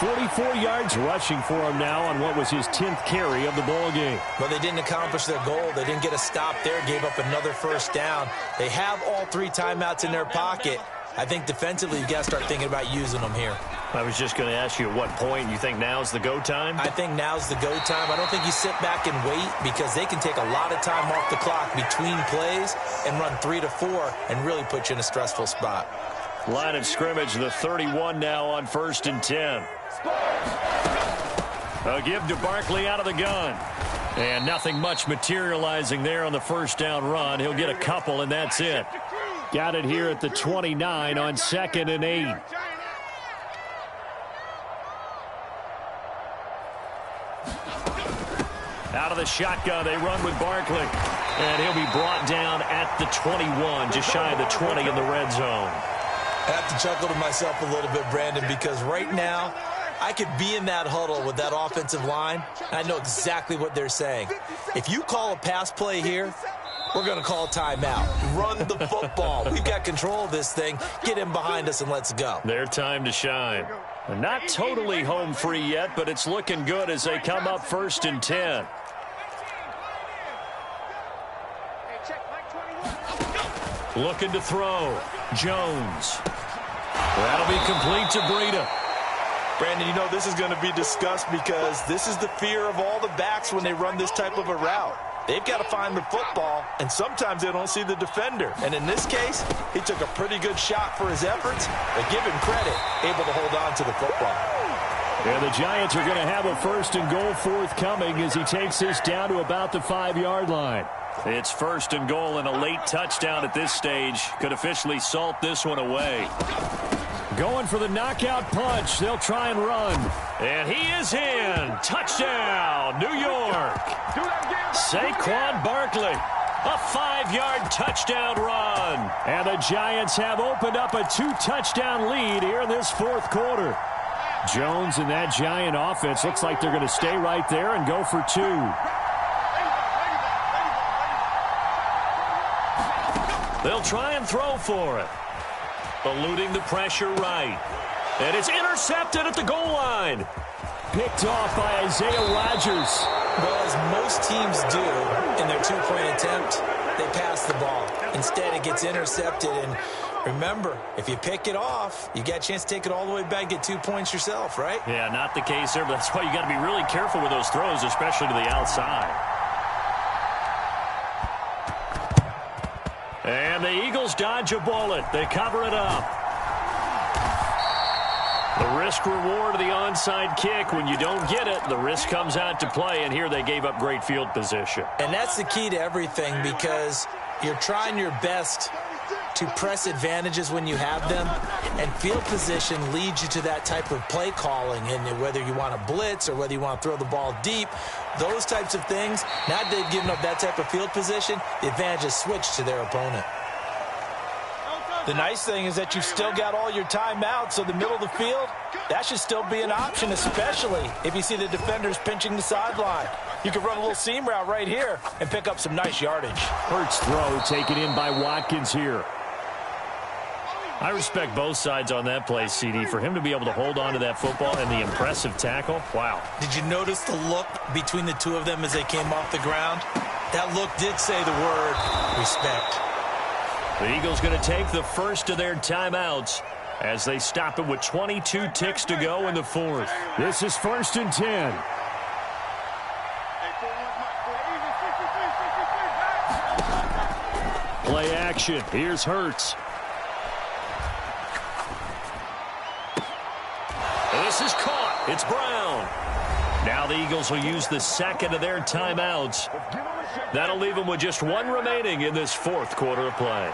44 yards rushing for him now on what was his 10th carry of the ball game. But they didn't accomplish their goal. They didn't get a stop there, gave up another 1st down. They have all 3 timeouts in their pocket. I think defensively you've got to start thinking about using them here. I was just going to ask you at what point you think now's the go time? I think now's the go time. I don't think you sit back and wait, because they can take a lot of time off the clock between plays and run 3 to 4 and really put you in a stressful spot. Line of scrimmage, the 31 now on 1st and 10. A give to Barkley out of the gun. And nothing much materializing there on the 1st down run. He'll get a couple, and that's it. Got it here at the 29 on 2nd and 8. Out of the shotgun, they run with Barkley. And he'll be brought down at the 21, just shy of the 20 in the red zone. I have to chuckle to myself a little bit, Brandon, because right now I could be in that huddle with that offensive line, and I know exactly what they're saying. If you call a pass play here, we're going to call a timeout. Run the football. We've got control of this thing. Get him behind us and let's go. Their time to shine. Not totally home free yet, but it's looking good as they come up 1st and 10. Looking to throw. Jones. That'll be complete to Breida. Brandon, you know this is going to be discussed because this is the fear of all the backs when they run this type of a route. They've got to find the football, and sometimes they don't see the defender. And in this case, he took a pretty good shot for his efforts, but give him credit, able to hold on to the football. And the Giants are going to have a 1st and goal forthcoming as he takes this down to about the 5-yard line. It's 1st and goal and a late touchdown at this stage. Could officially salt this one away. Going for the knockout punch. They'll try and run. And he is in. Touchdown, New York. Saquon Barkley. A 5-yard touchdown run. And the Giants have opened up a 2-touchdown lead here in this 4th quarter. Jones and that Giant offense looks like they're going to stay right there and go for 2. They'll try and throw for it. Eluding the pressure right. And it's intercepted at the goal line. Picked off by Isaiah Rodgers. Well, as most teams do in their 2-point attempt, they pass the ball. Instead, it gets intercepted. And remember, if you pick it off, you got a chance to take it all the way back, get 2 points yourself, right? Yeah, not the case there, but that's why you got to be really careful with those throws, especially to the outside. And the Eagles dodge a bullet. They cover it up. The risk-reward of the onside kick. When you don't get it, the risk comes out to play, and here they gave up great field position. And that's the key to everything because you're trying your best to press advantages when you have them, and field position leads you to that type of play calling. And whether you want to blitz or whether you want to throw the ball deep, those types of things, now that they've given up that type of field position, the advantage is switched to their opponent. The nice thing is that you've still got all your timeouts, so the middle of the field, that should still be an option, especially if you see the defenders pinching the sideline. You can run a little seam route right here and pick up some nice yardage. Hurts throw taken in by Watkins here. I respect both sides on that play, CD. For him to be able to hold on to that football and the impressive tackle, wow. Did you notice the look between the two of them as they came off the ground? That look did say the word respect. The Eagles going to take the first of their timeouts as they stop it with 22 ticks to go in the 4th. This is 1st and 10. Play action. Here's Hurts. This is caught. It's Brown. Now the Eagles will use the 2nd of their timeouts. That'll leave them with just 1 remaining in this 4th quarter of play.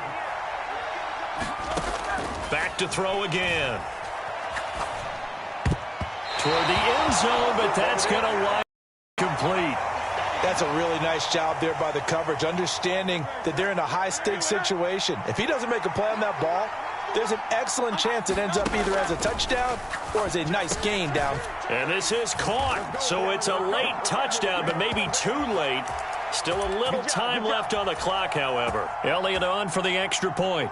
Back to throw again. Toward the end zone, but that's going to wide complete. That's a really nice job there by the coverage, understanding that they're in a high-stakes situation. If he doesn't make a play on that ball, there's an excellent chance it ends up either as a touchdown or as a nice gain down. And this is caught, so it's a late touchdown, but maybe too late. Still a little time left on the clock, however. Elliott on for the extra point.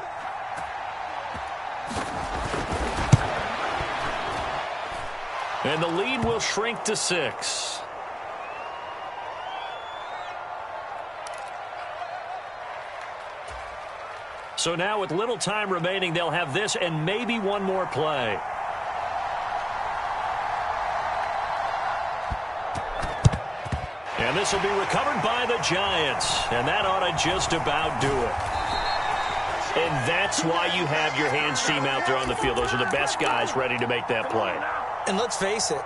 And the lead will shrink to 6. So now with little time remaining, they'll have this and maybe one more play. And this will be recovered by the Giants. And that ought to just about do it. And that's why you have your hands team out there on the field. Those are the best guys ready to make that play. And let's face it,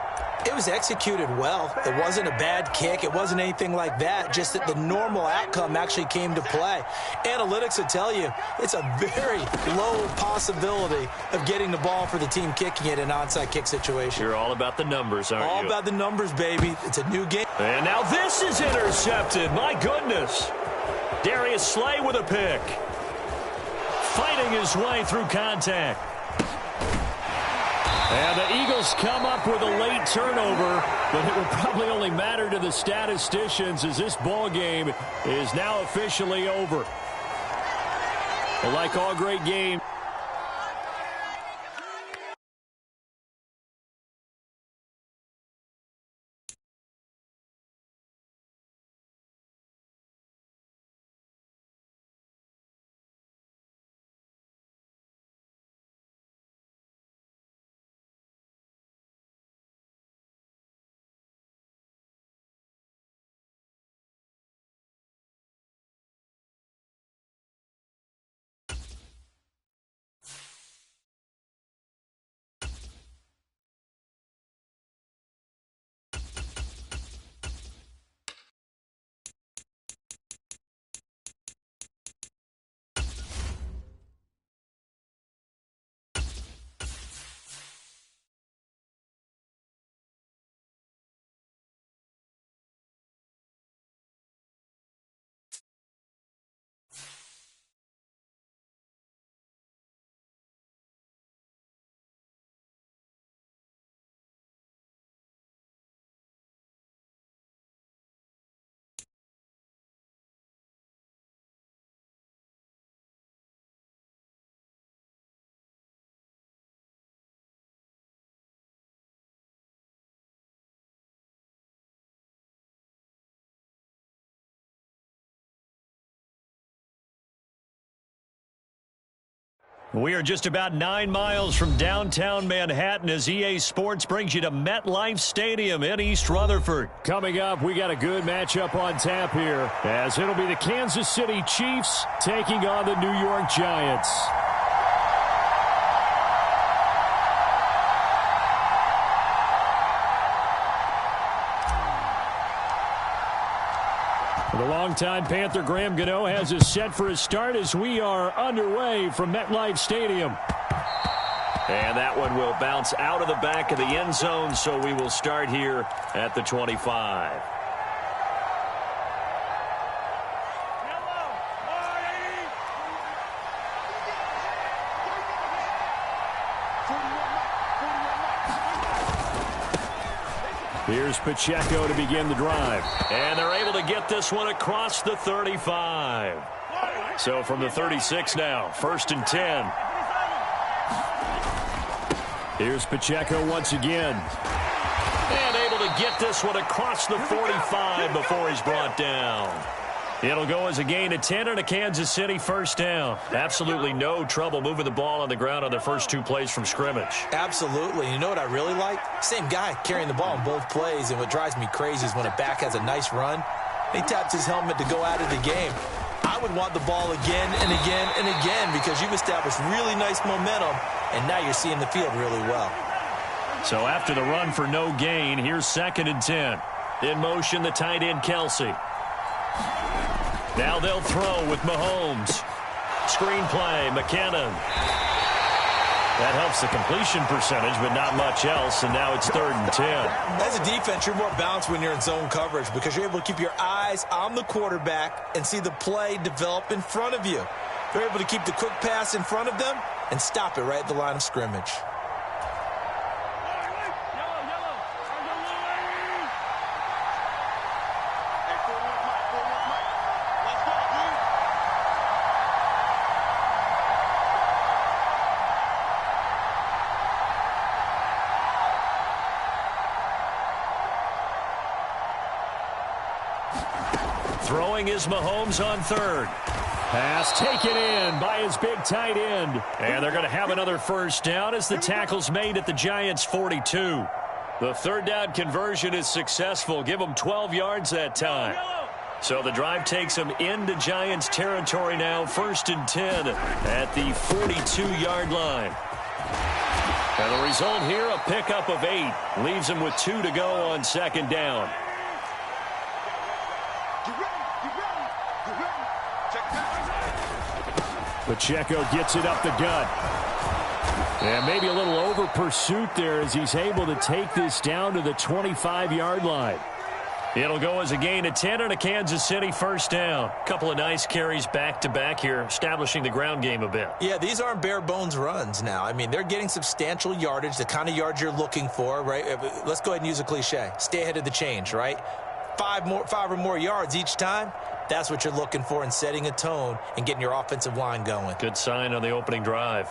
it was executed well. It wasn't a bad kick. It wasn't anything like that. Just that the normal outcome actually came to play. Analytics will tell you it's a very low possibility of getting the ball for the team kicking it in an onside kick situation. You're all about the numbers, aren't you? All about the numbers, baby. It's a new game. And now this is intercepted. My goodness. Darius Slay with a pick. Fighting his way through contact. And the Eagles come up with a late turnover, but it will probably only matter to the statisticians as this ball game is now officially over. But like all great games, We are just about 9 miles from downtown Manhattan as EA Sports brings you to MetLife Stadium in East Rutherford. Coming up, we got a good matchup on tap here, as it'll be the Kansas City Chiefs taking on the New York Giants. The longtime Panther Graham Gano has us set for a start as we are underway from MetLife Stadium. And that one will bounce out of the back of the end zone, so we will start here at the 25. Here's Pacheco to begin the drive. And they're able to get this one across the 35. So from the 36 now, 1st and 10. Here's Pacheco once again. And able to get this one across the 45 before he's brought down. It'll go as a gain of 10 and a Kansas City first down. Absolutely no trouble moving the ball on the ground on their first 2 plays from scrimmage. Absolutely. You know what I really like? Same guy carrying the ball in both plays, and what drives me crazy is when a back has a nice run, he taps his helmet to go out of the game. I would want the ball again and again and again because you've established really nice momentum, and now you're seeing the field really well. So after the run for no gain, here's 2nd and 10. In motion, the tight end, Kelsey. Now they'll throw with Mahomes. Screen play, McKinnon. That helps the completion percentage, but not much else, and now it's 3rd and 10. As a defense, you're more balanced when you're in zone coverage because you're able to keep your eyes on the quarterback and see the play develop in front of you. They're able to keep the quick pass in front of them and stop it right at the line of scrimmage. Throwing is Mahomes on 3rd. Pass taken in by his big tight end. And they're going to have another first down as the tackle's made at the Giants' 42. The 3rd down conversion is successful. Give them 12 yards that time. So the drive takes them into Giants territory now. 1st and 10 at the 42-yard line. And the result here, a pickup of 8. Leaves them with 2 to go on 2nd down. Pacheco gets it up the gut. And maybe a little over pursuit there as he's able to take this down to the 25-yard line. It'll go as a gain of 10 and a Kansas City first down. Couple of nice carries back-to-back here, establishing the ground game a bit. Yeah, these aren't bare-bones runs now. I mean, they're getting substantial yardage, the kind of yards you're looking for, right? Let's go ahead and use a cliche. Stay ahead of the change, right? 5 or more yards each time. That's what you're looking for in setting a tone and getting your offensive line going. Good sign on the opening drive.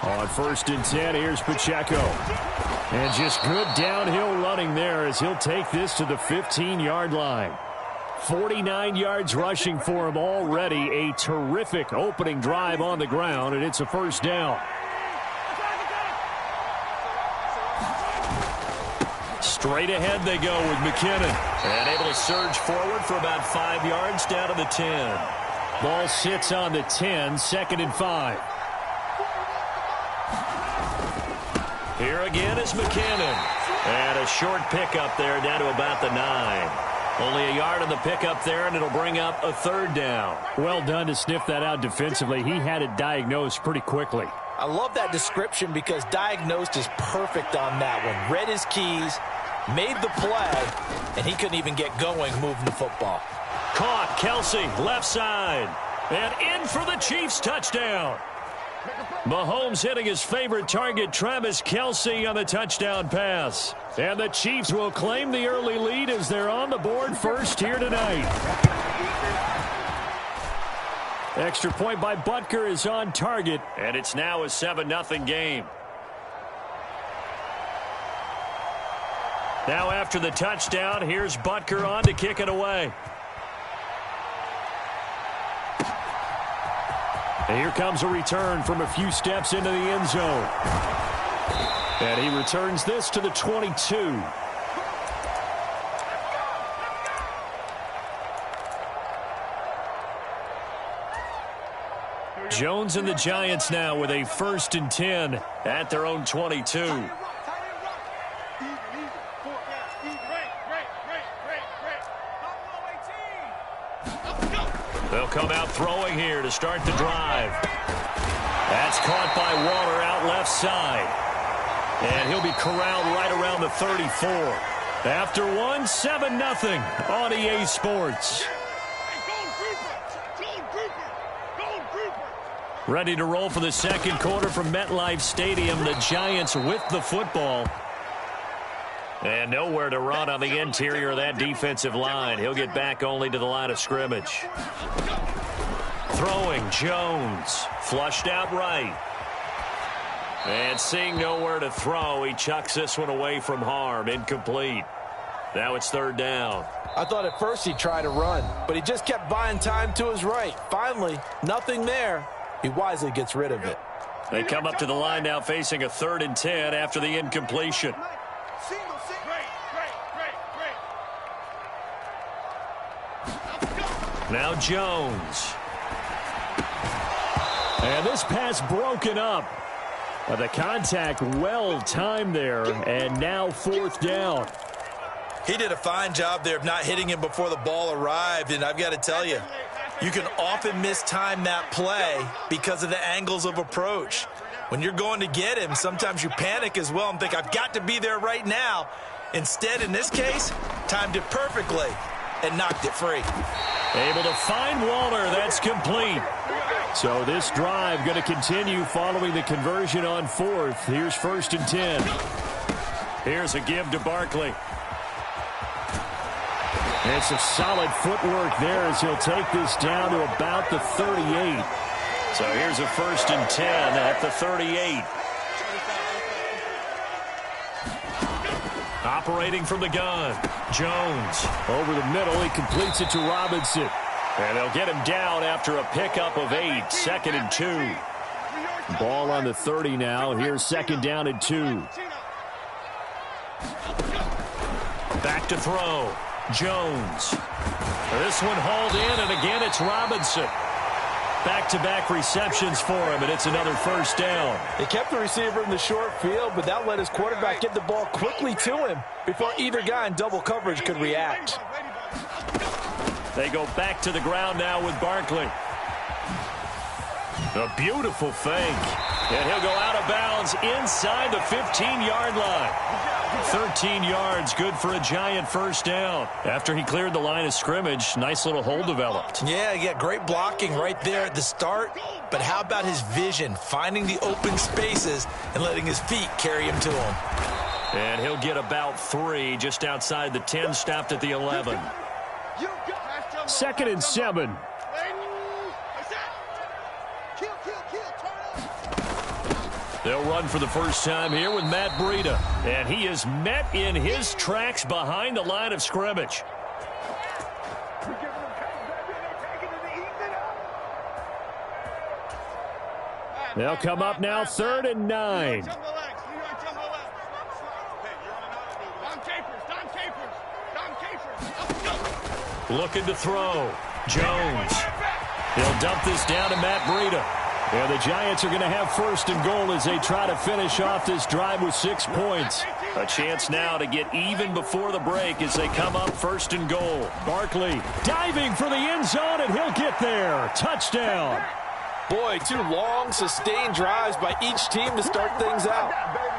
On 1st and 10, here's Pacheco. And just good downhill running there as he'll take this to the 15-yard line. 49 yards rushing for him already. A terrific opening drive on the ground, and it's a first down. Straight ahead they go with McKinnon. And able to surge forward for about 5 yards down to the 10. Ball sits on the 10, 2nd and 5. Here again is McKinnon. And a short pickup there down to about the 9. Only a yard on the pickup there, and it'll bring up a 3rd down. Well done to sniff that out defensively. He had it diagnosed pretty quickly. I love that description because diagnosed is perfect on that one. Read his keys, made the play, and he couldn't even get going moving the football. Caught, Kelsey, left side. And in for the Chiefs touchdown. Mahomes hitting his favorite target, Travis Kelsey, on the touchdown pass. And the Chiefs will claim the early lead as they're on the board first here tonight. Extra point by Butker is on target. And it's now a 7-0 game. Now after the touchdown, here's Butker on to kick it away. And here comes a return from a few steps into the end zone. And he returns this to the 22. Jones and the Giants now with a 1st and 10 at their own 22. They'll come out throwing here to start the drive. That's caught by Waller out left side. And he'll be corralled right around the 34. After one, 7-0 on EA Sports. Ready to roll for the second quarter from MetLife Stadium. The Giants with the football. And nowhere to run on the interior of that defensive line. He'll get back only to the line of scrimmage. Throwing, Jones. Flushed out right. And seeing nowhere to throw, he chucks this one away from harm. Incomplete. Now it's 3rd down. I thought at first he'd try to run, but he just kept buying time to his right. Finally, nothing there. He wisely gets rid of it. They come up to the line now facing a 3rd and 10 after the incompletion. Now Jones. And this pass broken up. The contact well timed there, and now 4th down. He did a fine job there of not hitting him before the ball arrived, and I've got to tell you, you can often mistime that play because of the angles of approach. When you're going to get him, sometimes you panic as well and think, I've got to be there right now. Instead, in this case, timed it perfectly and knocked it free. Able to find Waller. That's complete. So this drive going to continue following the conversion on 4th. Here's 1st and 10. Here's a give to Barkley. And some solid footwork there as he'll take this down to about the 38. So here's a 1st and 10 at the 38. Operating from the gun. Jones. Over the middle, he completes it to Robinson. And they'll get him down after a pickup of 8. 2nd and 2. Ball on the 30 now. Here's 2nd down and 2. Back to throw. Jones. This one hauled in, and again it's Robinson. Back-to-back receptions for him, and it's another 1st down. They kept the receiver in the short field, but that let his quarterback get the ball quickly to him before either guy in double coverage could react. They go back to the ground now with Barkley. A beautiful fake. And he'll go out of bounds inside the 15-yard line. 13 yards, good for a Giant 1st down. After he cleared the line of scrimmage, nice little hole developed. Yeah, great blocking right there at the start. But how about his vision, finding the open spaces and letting his feet carry him to him. And he'll get about 3 just outside the 10, stopped at the 11. 2nd and 7. They'll run for the first time here with Matt Breida. And he is met in his tracks behind the line of scrimmage. They'll come up now 3rd and 9. Looking to throw. Jones. He'll dump this down to Matt Breida. And the Giants are going to have 1st and goal as they try to finish off this drive with 6 points. A chance now to get even before the break as they come up 1st and goal. Barkley diving for the end zone, and he'll get there. Touchdown. Boy, 2 long, sustained drives by each team to start things out.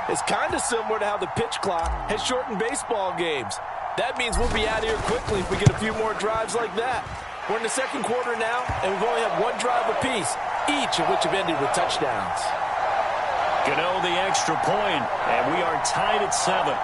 It's kind of similar to how the pitch clock has shortened baseball games. That means we'll be out of here quickly if we get a few more drives like that. We're in the second quarter now, and we've only had 1 drive apiece, each of which have ended with touchdowns. Gano the extra point, and we are tied at 7.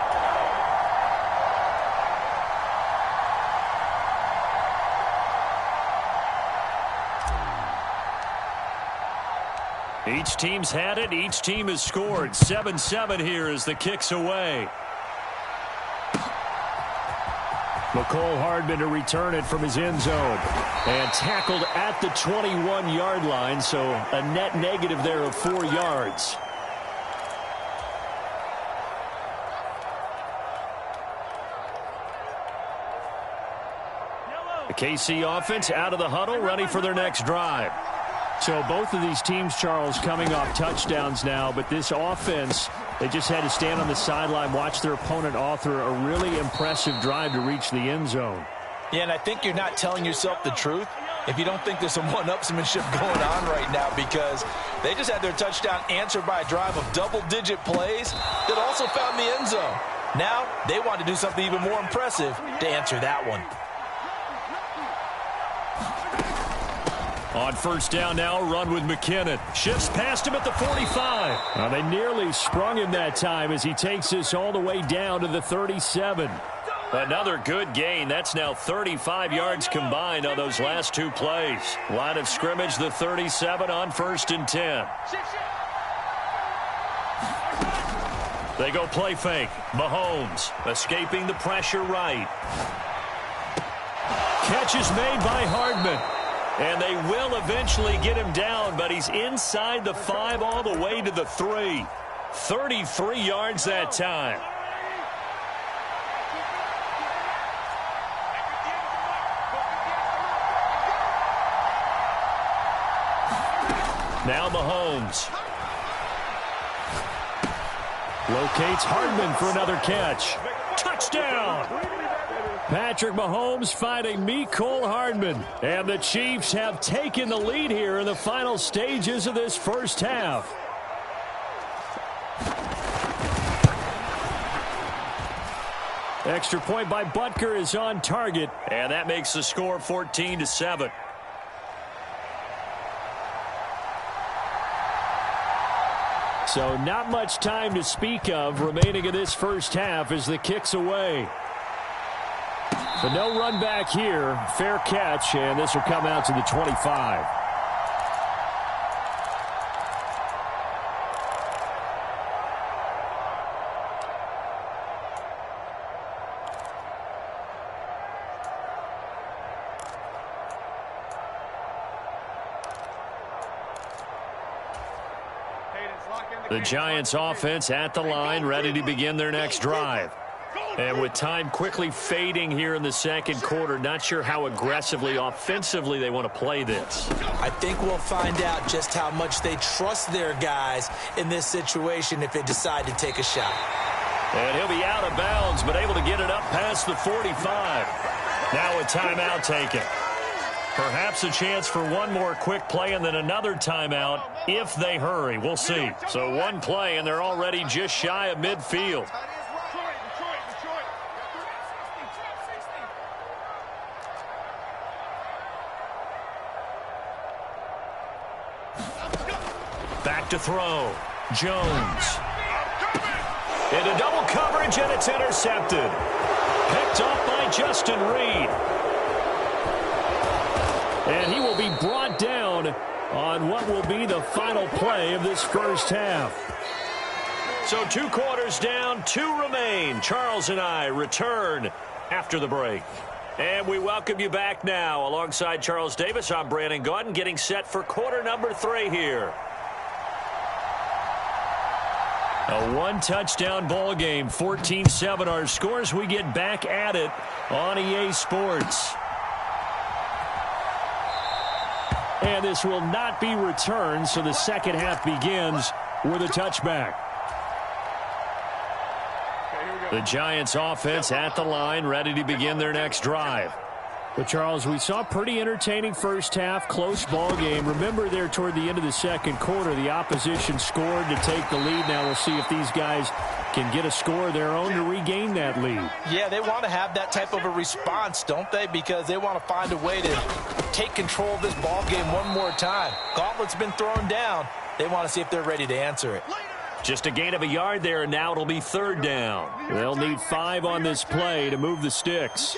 Each team's had it. Each team has scored. 7-7 here as the kick's away. McCole Hardman to return it from his end zone. And tackled at the 21-yard line, so a net negative there of 4 yards. The KC offense out of the huddle, ready for their next drive. So both of these teams, Charles, coming off touchdowns now, but this offense, they just had to stand on the sideline, watch their opponent author a really impressive drive to reach the end zone. Yeah, and I think you're not telling yourself the truth if you don't think there's some one-upsmanship going on right now, because they just had their touchdown answered by a drive of double-digit plays that also found the end zone. Now they want to do something even more impressive to answer that one. On first down now, run with McKinnon. Shifts past him at the 45. Well, they nearly sprung him that time as he takes this all the way down to the 37. Another good gain. That's now 35 yards combined on those last 2 plays. Line of scrimmage, the 37 on first and 10. They go play fake. Mahomes escaping the pressure right. Catch is made by Hardman. And they will eventually get him down, but he's inside the 5 all the way to the 3. 33 yards that time. Now Mahomes. Locates Hardman for another catch. Touchdown! Patrick Mahomes finding Mecole Hardman. And the Chiefs have taken the lead here in the final stages of this first half. Extra point by Butker is on target. And that makes the score 14-7. So not much time to speak of remaining in this first half as the kick's away. But no run back here. Fair catch, and this will come out to the 25. The Giants offense at the line, ready to begin their next drive. And with time quickly fading here in the second quarter, not sure how aggressively, offensively they want to play this. I think we'll find out just how much they trust their guys in this situation if they decide to take a shot. And he'll be out of bounds, but able to get it up past the 45. Now a timeout taken. Perhaps a chance for one more quick play and then another timeout if they hurry. We'll see. So one play, and they're already just shy of midfield. Back to throw. Jones. Into double coverage, and it's intercepted. Picked off by Justin Reed. And he will be brought down on what will be the final play of this first half. So 2 quarters down, 2 remain. Charles and I return after the break. And we welcome you back now. Alongside Charles Davis, I'm Brandon Gaudin, getting set for quarter number 3 here. A 1-touchdown ball game, 14-7 our scores. We get back at it on EA Sports. And this will not be returned, so the second half begins with a touchback. The Giants offense at the line, ready to begin their next drive. But, Charles, we saw a pretty entertaining first half, close ball game. Remember there toward the end of the second quarter, the opposition scored to take the lead. Now we'll see if these guys can get a score of their own to regain that lead. Yeah, they want to have that type of a response, don't they? Because they want to find a way to take control of this ball game one more time. Gauntlet's been thrown down. They want to see if they're ready to answer it. Just a gain of a yard there, and now it'll be 3rd down. They'll need 5 on this play to move the sticks.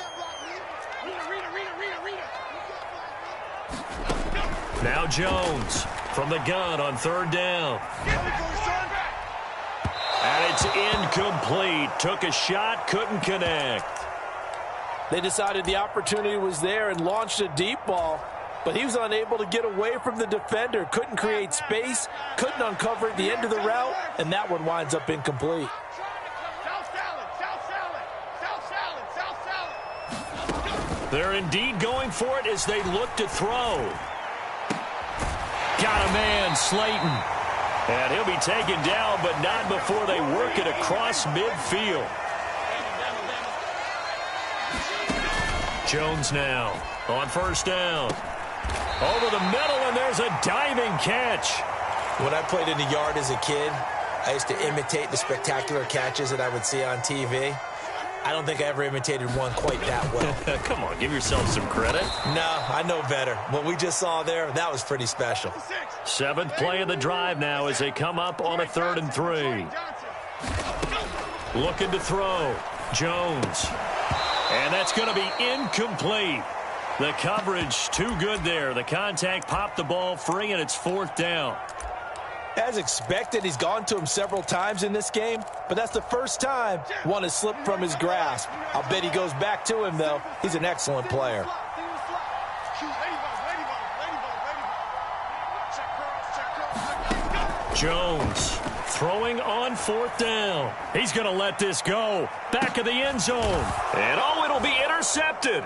Now Jones from the gun on 3rd down. And it's incomplete. Took a shot, couldn't connect. They decided the opportunity was there and launched a deep ball, but he was unable to get away from the defender, couldn't create space, couldn't uncover the end of the route, and that one winds up incomplete. They're indeed going for it as they look to throw. Got a man, Slayton. And he'll be taken down, but not before they work it across midfield. Jones now on first down. Over the middle, and there's a diving catch. When I played in the yard as a kid, I used to imitate the spectacular catches that I would see on TV. I don't think I ever imitated one quite that well. Come on, give yourself some credit. No, I know better. What we just saw there, that was pretty special. 7th play of the drive now as they come up on a 3rd and 3. Looking to throw. Jones. And that's going to be incomplete. The coverage too good there. The contact popped the ball free, and it's 4th down. As expected, he's gone to him several times in this game, but that's the first time one has slipped from his grasp. I'll bet he goes back to him, though. He's an excellent player. Jones throwing on 4th down. He's going to let this go. Back of the end zone. And, oh, it'll be intercepted.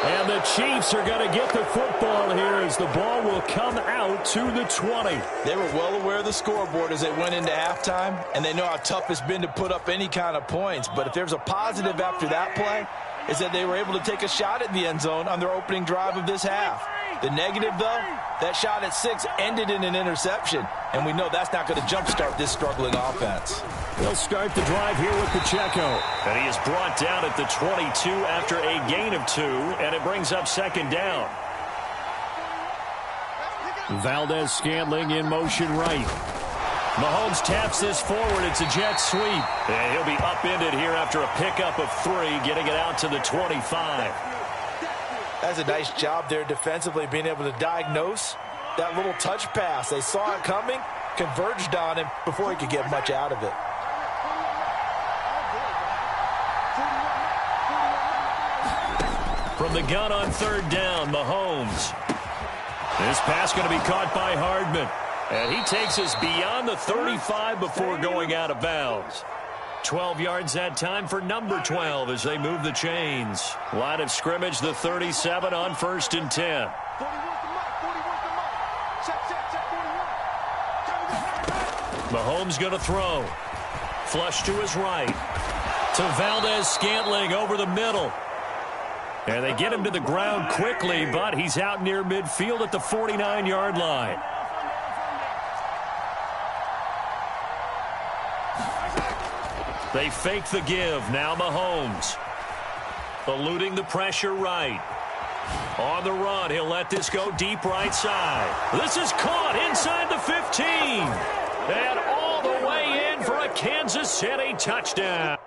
And the Chiefs are going to get the football here as the ball will come out to the 20. They were well aware of the scoreboard as they went into halftime, and they know how tough it's been to put up any kind of points. But if there's a positive after that play, is that they were able to take a shot at the end zone on their opening drive of this half. The negative, though, that shot at 6 ended in an interception, and we know that's not going to jumpstart this struggling offense. They'll start the drive here with Pacheco. And he is brought down at the 22 after a gain of 2, and it brings up 2nd down. Valdez-Scantling in motion right. Mahomes taps this forward. It's a jet sweep. And he'll be upended here after a pickup of 3, getting it out to the 25. That's a nice job there defensively, being able to diagnose that little touch pass. They saw it coming, converged on him before he could get much out of it. From the gun on 3rd down, Mahomes. This pass going to be caught by Hardman. And he takes us beyond the 35 before going out of bounds. 12 yards that time for number 12 as they move the chains. Line of scrimmage, the 37 on 1st and 10. Mahomes going to throw. Flush to his right. To Valdez-Scantling over the middle. And they get him to the ground quickly, but he's out near midfield at the 49-yard line. They fake the give. Now Mahomes. Eluding the pressure right. On the run, he'll let this go deep right side. This is caught inside the 15. And all the way in for a Kansas City touchdown.